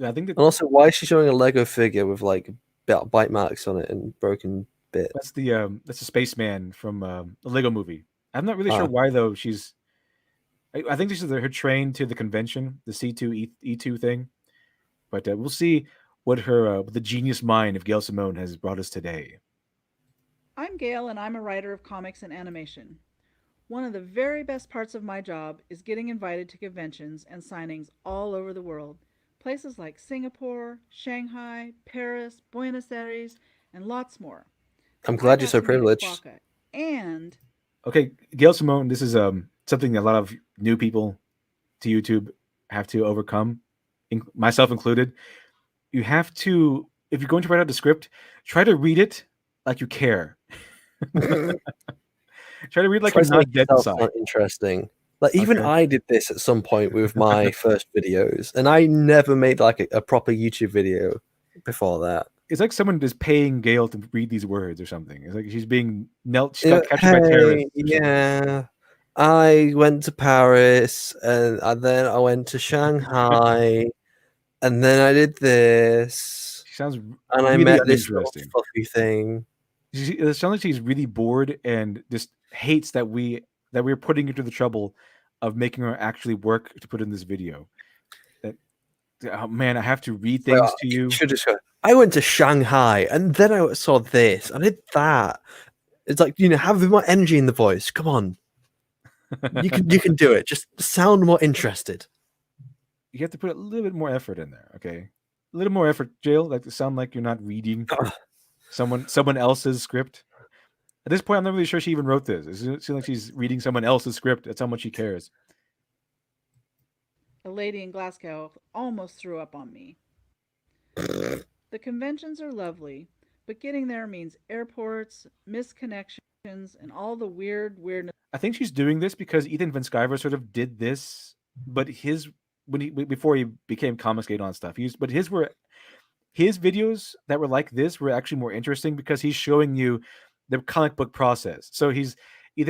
I think that And also, why is she showing a Lego figure with like bite marks on it and broken bits? that's the spaceman from the Lego movie. I'm not really sure Ah. why though. I think this is her train to the convention, the C2E2 thing. But we'll see what the genius mind of Gail Simone has brought us today. I'm Gail, and I'm a writer of comics and animation. One of the very best parts of my job is getting invited to conventions and signings all over the world. Places like Singapore, Shanghai, Paris, Buenos Aires, and lots more. I'm I've glad you're asked so to meet at privileged. Quokka, and Okay, Gail Simone, this is something a lot of new people to YouTube have to overcome, myself included. You have to, if you're going to write out the script, try to read it like you care. Try to read like Try you're to make not dead yourself inside. not interesting. Like even Okay. I did this at some point with my first videos, and I never made like a proper YouTube video before that. It's like someone is paying Gail to read these words or something. It's like she's being she's got captured by terrorists. or something. Yeah, I went to Paris, and then I went to Shanghai, and then I did this, She sounds and I really met this little uninteresting. fluffy thing. It sounds like she's really bored and just hates that we're putting her to the trouble of making her actually work to put in this video. That oh man, I have to read things Well, to you. should just go, I went to Shanghai, and then I saw this. I did that. It's like, have more energy in the voice. Come on, you can do it. Just sound more interested. You have to put a little bit more effort in there, okay? A little more effort, Jail. Like to sound like you're not reading someone else's script. At this point, I'm not really sure she even wrote this. It seems like she's reading someone else's script. That's how much she cares. a lady in Glasgow almost threw up on me. The conventions are lovely, but getting there means airports, missed connections, and all the weirdness. I think she's doing this because Ethan Van Sciver sort of did this, but before he became Comicsgate on stuff, his videos that were like this were actually more interesting because he's showing you the comic book process. So Ethan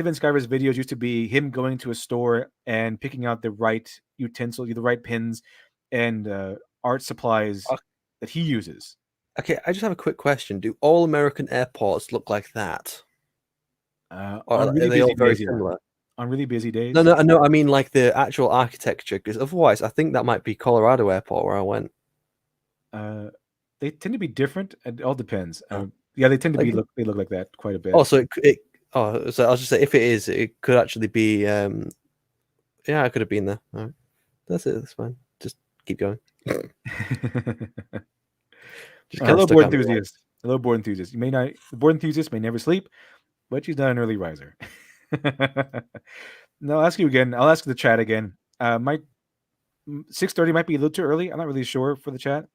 Van Sciver's videos used to be him going to a store and picking out the right utensil, the right pins, and art supplies that he uses. Okay, I just have a quick question. Do all American airports look like that? Or On really are they all busy very days, yeah. similar? On really busy days. No, I mean like the actual architecture, because otherwise I think that might be Colorado Airport where I went. They tend to be different. It all depends. Oh. Yeah, they tend to Like- they look like that quite a bit. Also, so I'll just say if it is, it could actually be. Yeah, I could have been there. All right. That's it. That's fine. Just keep going. Just kinda Hello, stuck board out my mind. enthusiast. Hello, board enthusiast. The board enthusiast may never sleep, but she's not an early riser. No, I'll ask you again. I'll ask the chat again. 6:30 might be a little too early. I'm not really sure for the chat.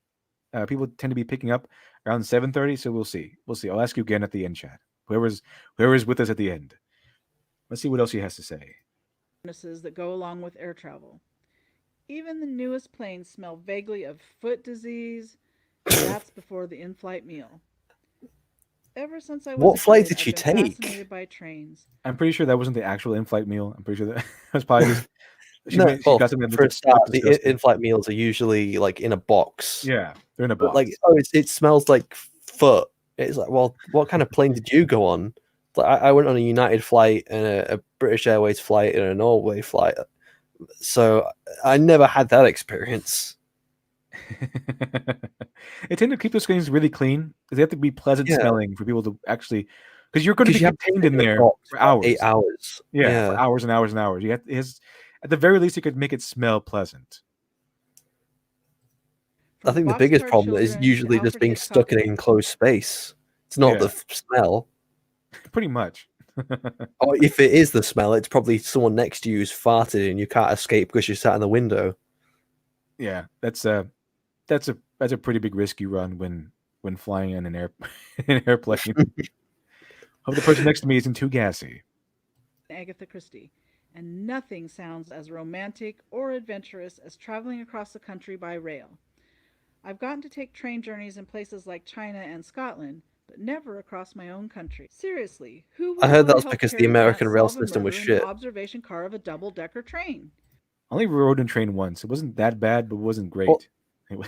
People tend to be picking up around 7:30, so we'll see. We'll see. I'll ask you again at the end, chat. Whoever's with us at the end. Let's see what else he has to say. That go along with air travel. Even the newest planes smell vaguely of foot disease. That's before the in-flight meal. Ever since I was What a flight kid, did she I've been take? fascinated by trains. I'm pretty sure that wasn't the actual in-flight meal. I'm pretty sure that was probably just she No, got something that for a looked start, the disgusting. in-flight meals are usually like in a box. Yeah, they're in a But box. like, it smells like foot. It's like, well, what kind of plane did you go on? Like, I went on a United flight and a British Airways flight and a Norway flight, so I never had that experience. They tend to keep those things really clean because they have to be pleasant Yeah. smelling for people to actually, because you're going to be You have to contained sit in a there box for hours. 8 hours. Yeah, for hours and hours and hours. At the very least, you could make it smell pleasant. I think the biggest problem is usually just being stuck in an enclosed space. It's not the smell. Pretty much. Or if it is the smell, it's probably someone next to you who's farted and you can't escape because you sat in the window. Yeah, that's a pretty big risk you run when flying in an airplane. Hope the person next to me isn't too gassy. Agatha Christie, and nothing sounds as romantic or adventurous as traveling across the country by rail. I've gotten to take train journeys in places like China and Scotland, but never across my own country. Seriously, who would I heard want that to was help because the carry American that rail solve a system was murder in the shit. observation car of a double-decker train? I only rode in train once. It wasn't that bad, but it wasn't great.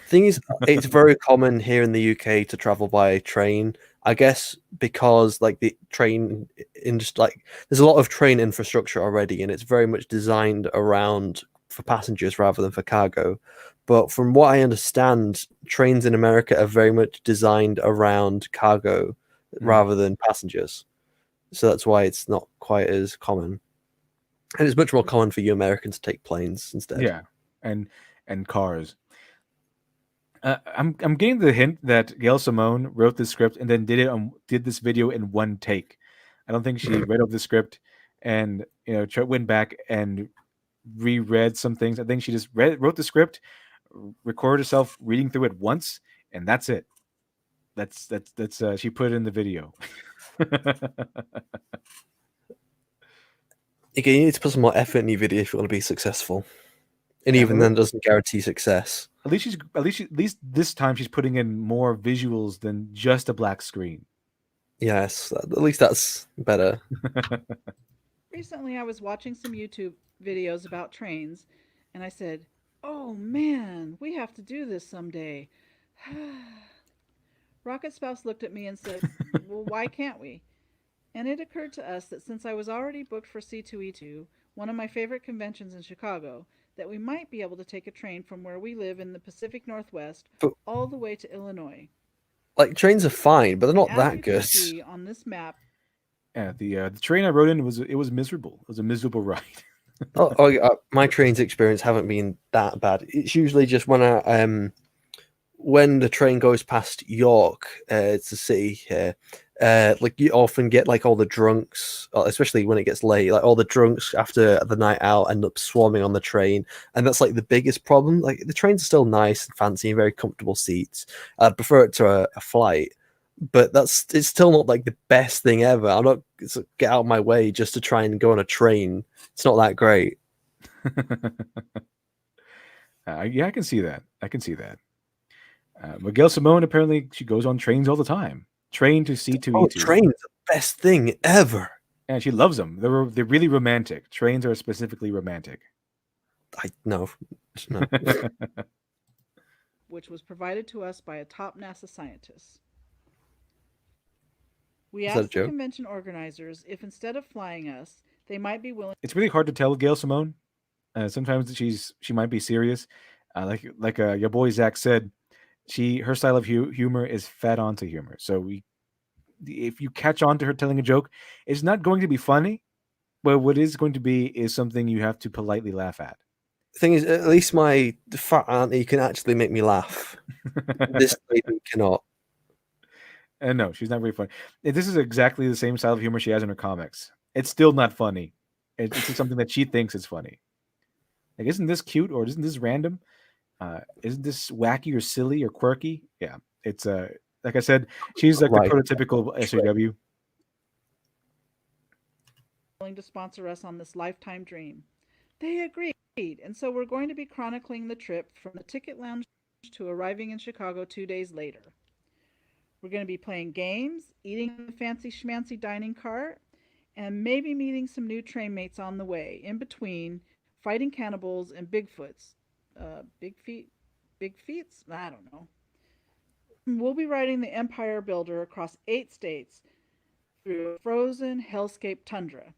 Thing is, it's very common here in the UK to travel by train. I guess because like the train in just like there's a lot of train infrastructure already, and it's very much designed around for passengers rather than for cargo. But from what I understand, trains in America are very much designed around cargo rather than passengers. So that's why it's not quite as common. And it's much more common for you Americans to take planes instead. Yeah, and cars. I'm getting the hint that Gail Simone wrote this script and then did this video in one take. I don't think she read over the script and went back and reread some things. I think she just wrote the script, recorded herself reading through it once, and that's it. That's she put it in the video. Again, you need to put some more effort in your video if you want to be successful. And Yeah, even well, then, doesn't guarantee success. At least this time she's putting in more visuals than just a black screen. Yes, at least that's better. Recently, I was watching some YouTube videos about trains, and I said, "Oh man, we have to do this someday." Rocket Spouse looked at me and said, "Well, why can't we?" And it occurred to us that since I was already booked for C2E2, one of my favorite conventions in Chicago, that we might be able to take a train from where we live in the Pacific Northwest But all the way to Illinois. like trains are fine, but they're not As that you can good. see on this map, Yeah, the train I rode in was miserable. It was a miserable ride. My trains experience haven't been that bad. It's usually just when the train goes past York, it's a city here. Like you often get like all the drunks, especially when it gets late. Like all the drunks after the night out end up swarming on the train, and that's like the biggest problem. Like the trains are still nice and fancy and very comfortable seats. I'd prefer it to a flight, but it's still not like the best thing ever. I'm not get out of my way just to try and go on a train. It's not that great. Yeah, I can see that. I can see that. Miguel Simone, apparently she goes on trains all the time. Train to C2E2. Oh, trains the best thing ever. And she loves them. They're really romantic. Trains are specifically romantic. No. which was provided to us by a top NASA scientist. We Is that a asked the joke? convention organizers if instead of flying us, they might be willing. It's really hard to tell Gail Simone. Sometimes she might be serious. Like your boy Zach said, her style of humor is fed onto humor. So if you catch on to her telling a joke, it's not going to be funny, but what is going to be is something you have to politely laugh at. The thing is, at least my fat auntie can actually make me laugh. This lady cannot. And no, she's not very funny. This is exactly the same style of humor she has in her comics. It's still not funny. It's just something that she thinks is funny. Like, isn't this cute or isn't this random? Isn't this wacky or silly or quirky? Yeah, it's like I said, she's like Right. the prototypical SJW. To sponsor us on this lifetime dream. They agreed, and so we're going to be chronicling the trip from the ticket lounge to arriving in Chicago 2 days later. We're going to be playing games, eating in the fancy schmancy dining car, and maybe meeting some new train mates on the way, in between fighting cannibals and Bigfoots. Big feets? I don't know. We'll be riding the Empire Builder across 8 states through a frozen hellscape tundra.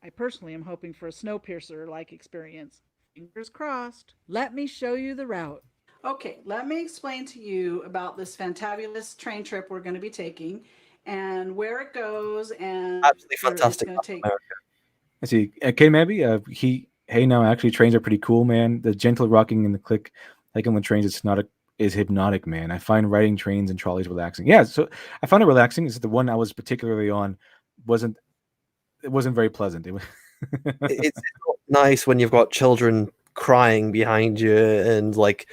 I personally am hoping for a Snowpiercer-like experience. Fingers crossed. Let me show you the route. Okay, let me explain to you about this fantabulous train trip we're going to be taking and where it goes and Absolutely where it's fantastic. going to take. I see. Okay, maybe hey, now actually trains are pretty cool, man. The gentle rocking and the click, like on the trains, is hypnotic, man. I find riding trains and trolleys relaxing. Yeah, so I found it relaxing. This is the one I was particularly on. It wasn't very pleasant. It's nice when you've got children crying behind you and like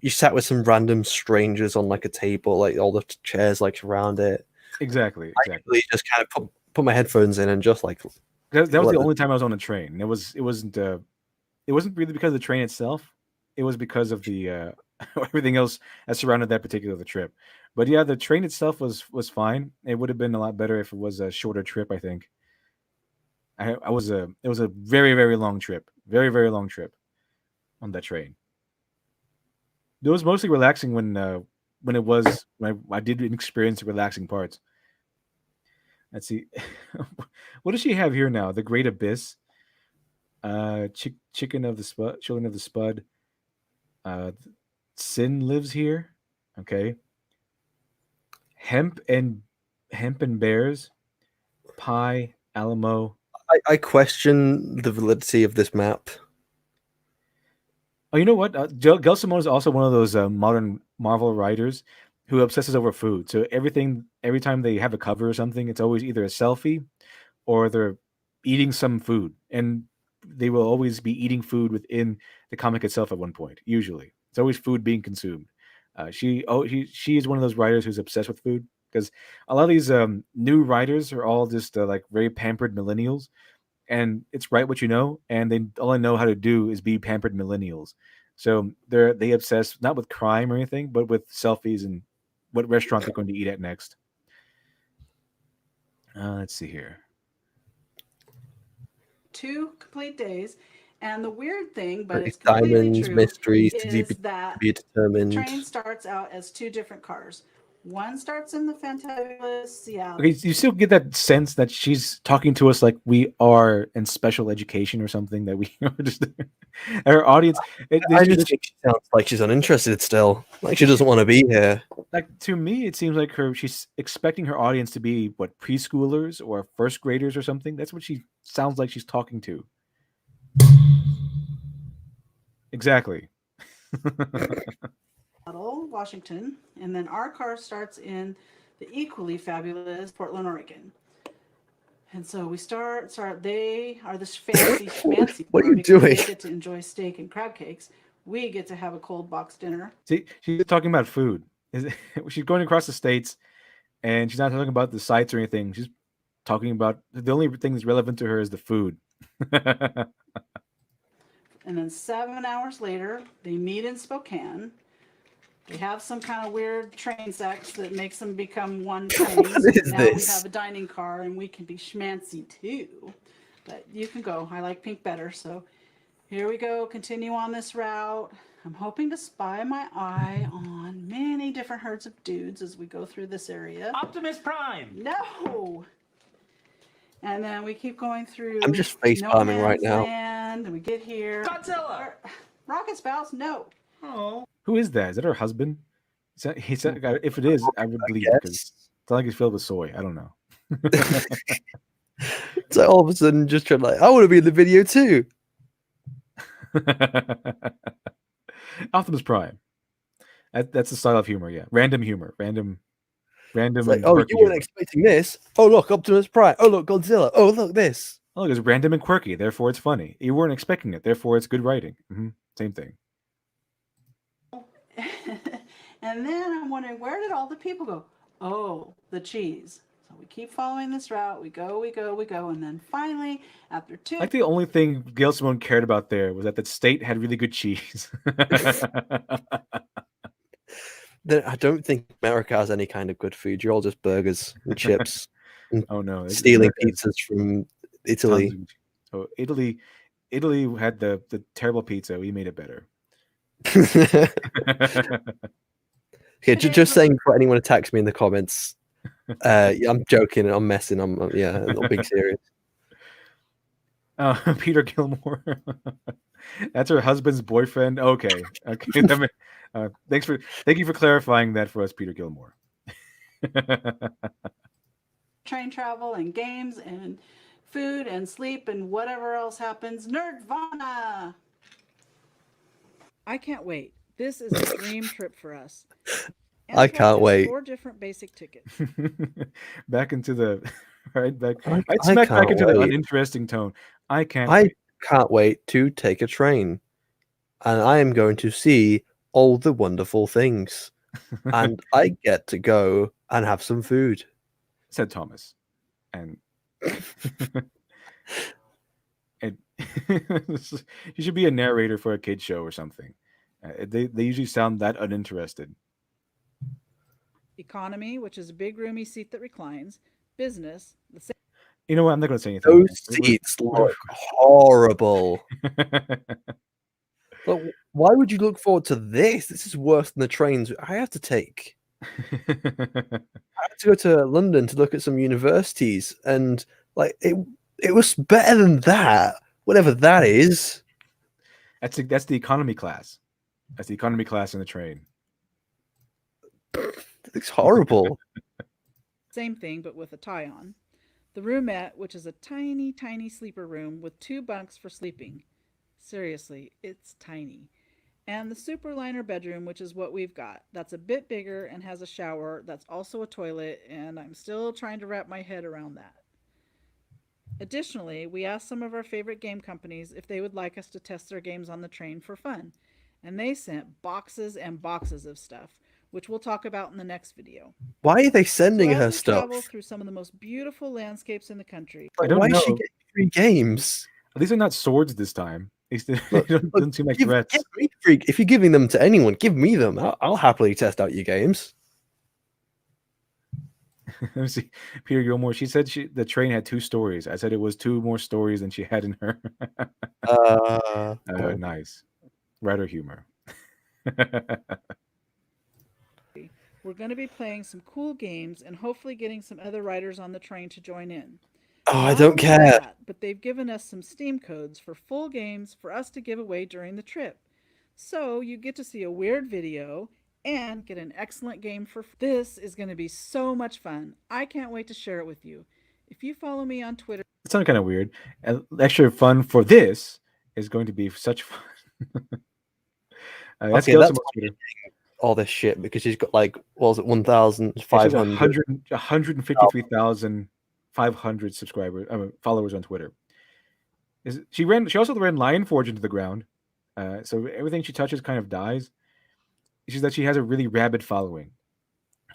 you sat with some random strangers on like a table, like all the chairs like around it. Exactly. I usually just kind of put my headphones in and just like That was the only time I was on a train. It wasn't really because of the train itself. It was because of the everything else that surrounded that particular trip. But yeah, the train itself was fine. It would have been a lot better if it was a shorter trip, I think. It was a very, very long trip. Very, very long trip on that train. It was mostly relaxing when I did experience the relaxing parts. Let's see. What does she have here now? The Great Abyss. Chicken of the Spud, Children of the Spud. Uh, Sin lives here. Okay. Hemp and Hemp and Bears. Pie, Alamo. I question the validity of this map. Oh, you know what? Gail Simone is also one of those modern Marvel writers who obsesses over food. So every time they have a cover or something, it's always either a selfie or they're eating some food, and they will always be eating food within the comic itself at one point. Usually, it's always food being consumed. She is one of those writers who's obsessed with food because a lot of these new writers are all just like very pampered millennials, and it's write what you know, and they all know how to do is be pampered millennials. So they obsess not with crime or anything, but with selfies and what restaurant they're going to eat at next. Let's see here. 2 complete days. And the weird thing, but it's It's completely diamonds, true, mysteries to is that be the determined. train starts out as 2 different cars. One starts in the Fantabulous Seattle. Okay, you still get that sense that she's talking to us like we are in special education or something, that we are just our audience. I just think she sounds like she's uninterested still. Like she doesn't want to be here. Like, to me, it seems like she's expecting her audience to be what, preschoolers or first graders or something. That's what she sounds like she's talking to. Exactly. Washington, and then our car starts in the equally fabulous Portland, Oregon. And so we start. They are this fancy schmancy. What are you because doing? They get to enjoy steak and crab cakes. We get to have a cold box dinner. See, she's talking about food. She's going across the states, and she's not talking about the sites or anything. She's talking about the only thing that's relevant to her is the food. And then 7 hours later, they meet in Spokane. They have some kind of weird train sex that makes them become one train. What is now this? we have a dining car, and we can be schmancy too. But you can go. I like pink better. So here we go. Continue on this route. I'm hoping to spy my eye on many different herds of dudes as we go through this area. Optimus Prime! No! And then we keep going through. I'm just face palming right now. Land, and we get here. Godzilla! Rocket Spouse, no. Oh. Who is that? Is that her husband? If it is, I would believe it because Yes. it's not like he's filled with soy. I don't know. So all of a sudden, just trying like, I want to be in the video too. Optimus Prime. That's the style of humor, yeah. Random humor, random. It's like, and oh, quirky you weren't humor. expecting this. Oh, look, Optimus Prime. Oh, look, Godzilla. Oh, look, this. Oh, it's random and quirky, therefore it's funny. You weren't expecting it, therefore it's good writing. Same thing. And then I'm wondering, where did all the people go? Oh, the cheese. So we keep following this route. We go. And then finally, after 2 I think the only thing Gail Simone cared about there was that the state had really good cheese. Then I don't think America has any kind of good food. You're all just burgers and chips, Oh no, stealing America has pizzas from tons Italy. of- Oh, Italy had the terrible pizza. We made it better. Okay, just saying for anyone who attacks me in the comments. I'm joking. I'm messing. I'm not being serious. Peter Gilmore. That's her husband's boyfriend. Okay. Thank you for clarifying that for us, Peter Gilmore. train travel and games and food and sleep and whatever else happens. Nerdvana! I can't wait. This is a dream trip for us. I can't wait. 4 different basic tickets. Back into the right back. I Smack back can't into the wait. uninteresting tone. I can't. I wait. can't wait to take a train, and I am going to see all the wonderful things, and I get to go and have some food. Said Thomas, and you should be a narrator for a kid show or something. They usually sound that uninterested. Economy, which is a big roomy seat that reclines. Business, the same. You know what? I'm not going to say anything. Those seats look horrible. Look, Why would you look forward to this? This is worse than the trains I have to take. I had to go to London to look at some universities, and like it was better than that, whatever that is. That's the economy class. That's the economy class in the train. It looks horrible. Same thing, but with a tie on. The roomette, which is a tiny, tiny sleeper room with 2 bunks for sleeping. Seriously, it's tiny. And the superliner bedroom, which is what we've got. That's a bit bigger and has a shower that's also a toilet, and I'm still trying to wrap my head around that. Additionally, we asked some of our favorite game companies if they would like us to test their games on the train for fun, and they sent boxes and boxes of stuff, which we'll talk about in the next video. Why are they sending So her as we stuff? travel through some of the most beautiful landscapes in the country, I don't Why is she know. getting free games? These are not swords this time. They Look, don't seem like Give threats. me free. If you're giving them to anyone, give me them. I'll happily test out your games. Let me see. Peter Gilmore. She said the train had 2 stories. I said it was 2 more stories than she had in her. Nice. Writer humor. we're going to be playing some cool games and hopefully getting some other riders on the train to join in. Oh, I Not don't only care. that, but they've given us some Steam codes for full games for us to give away during the trip. So you get to see a weird video and get an excellent game for this is going to be so much fun. I can't wait to share it with you. If you follow me on Twitter, It sounded kind of weird. Extra fun for this is going to be such fun. That's Okay, Gail that's Simone's Twitter. all this shit because she's got like what was it, She has 1,500. 153,500 subscribers, followers on Twitter. She also ran Lionforge into the ground, so everything she touches kind of dies. She says that she has a really rabid following,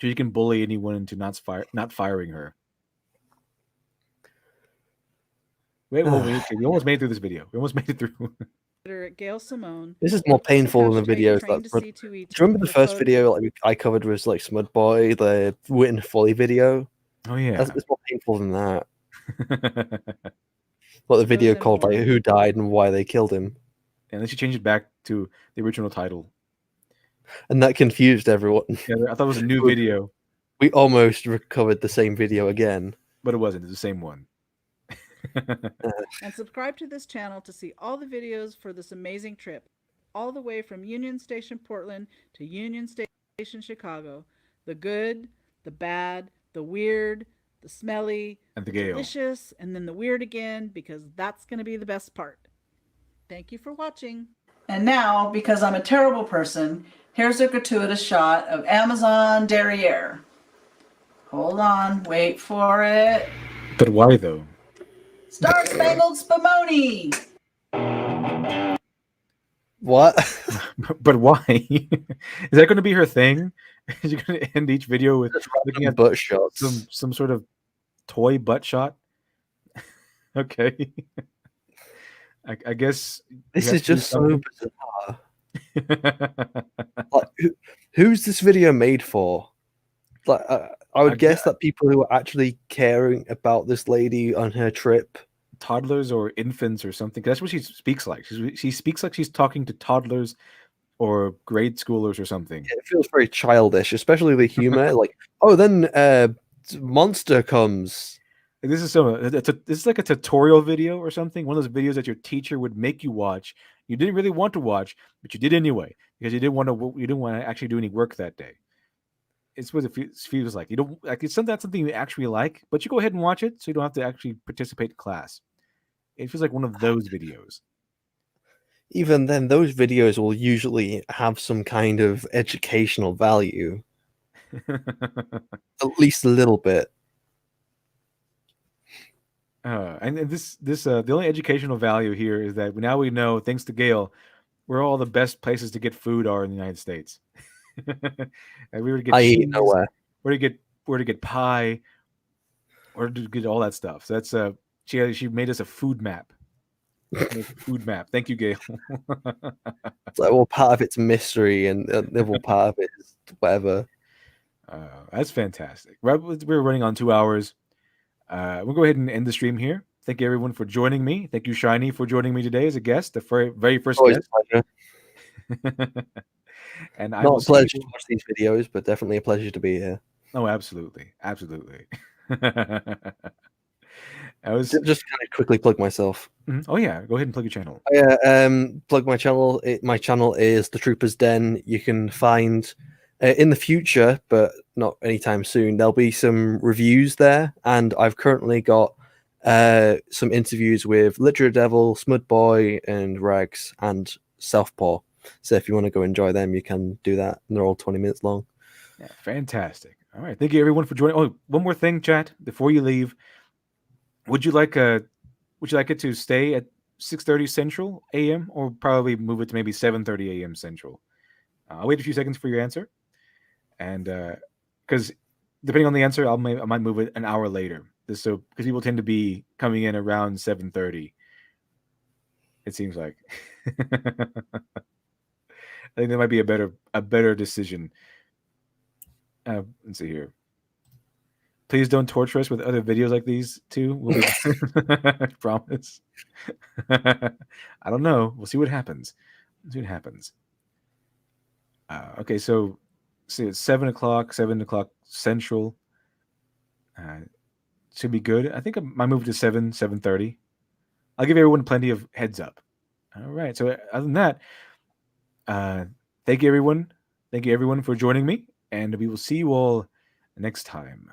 so she can bully anyone into not firing her. Wait, we almost made it through this video. We almost made it through. at Gail Simone. This is more painful than the videos. Train to Do you C2E2 remember the with first code- video like I covered was like Smud Boy, the Witten Folly video? Oh yeah. It's more painful than that. What the video Those called like informed. who died and why they killed him, And then she changed it back to the original title. and that confused everyone. Yeah, I thought it was a new video, We almost recovered the same video again. but it wasn't. It's the same one. And subscribe to this channel to see all the videos for this amazing trip, all the way from Union Station, Portland to Union Station, Chicago. The good, the bad, the weird, the smelly, And the the Gale. delicious, and then the weird again, because that's going to be the best part. Thank you for watching. And now, because I'm a terrible person, here's a gratuitous shot of Amazon Derriere. Hold on, wait for it. But why though? Star Spangled Spumoni! What? But why? Is that going to be her thing? Is she going to end each video with looking at butt shots. some sort of toy butt shot? Okay. I guess This you is have to do just so bizarre. something. Like, who's this video made for? Like, I would I guess that people who are actually caring about this lady on her trip. Toddlers or infants or something. 'Cause that's what she speaks like. She speaks like she's talking to toddlers or grade schoolers or something. It feels very childish, especially the humor. Like, oh, then monster comes. Like, this is like a tutorial video or something. One of those videos that your teacher would make you watch. You didn't really want to watch, but you did anyway because you didn't want to actually do any work that day. It's what it feels like. You don't like it's something you actually like, but you go ahead and watch it so you don't have to actually participate in class. It feels like one of those videos. Even then, those videos will usually have some kind of educational value, at least a little bit. And this the only educational value here is that now we know, thanks to Gail, where all the best places to get food are in the United States. And we were to get I eat cheese, nowhere. where to get pie, where to get all that stuff. So that's she made us a food map. Food map. Thank you, Gail. It's like, well, part of it's mystery, and the other part of it is whatever. That's fantastic. We're running on 2 hours. We'll go ahead and end the stream here. Thank you, everyone, for joining me. Thank you, Shiny, for joining me today as a guest, the very first Always guest. a pleasure. And I Not will a see pleasure to you. watch these videos, but definitely a pleasure to be here. Oh, absolutely, absolutely. I was. Just kind of quickly plug myself. Oh yeah, go ahead and plug your channel. Yeah, plug my channel. My channel is The Troopers Den. You can find in the future, but not anytime soon. There'll be some reviews there, and I've currently got some interviews with Literature Devil, Smudboy, and Rags, and Southpaw. So if you want to go enjoy them, you can do that. And they're all 20 minutes long. Yeah, fantastic. All right, thank you everyone for joining. Oh, one more thing, chat, before you leave. Would you like it to stay at 6:30 Central AM, or probably move it to maybe 7:30 AM Central? I'll wait a few seconds for your answer, and because depending on the answer, I might move it an hour later. Just so because people tend to be coming in around 7:30. It seems like. I think that might be a better decision. Let's see here. Please don't torture us with other videos like these too. We'll be I promise. I don't know. We'll see what happens. See what happens. Okay, so see, it's 7 o'clock, 7 o'clock Central. Should be good. I think I might move to 7:30. I'll give everyone plenty of heads up. All right. So other than that, thank you everyone. Thank you everyone for joining me, and we will see you all next time.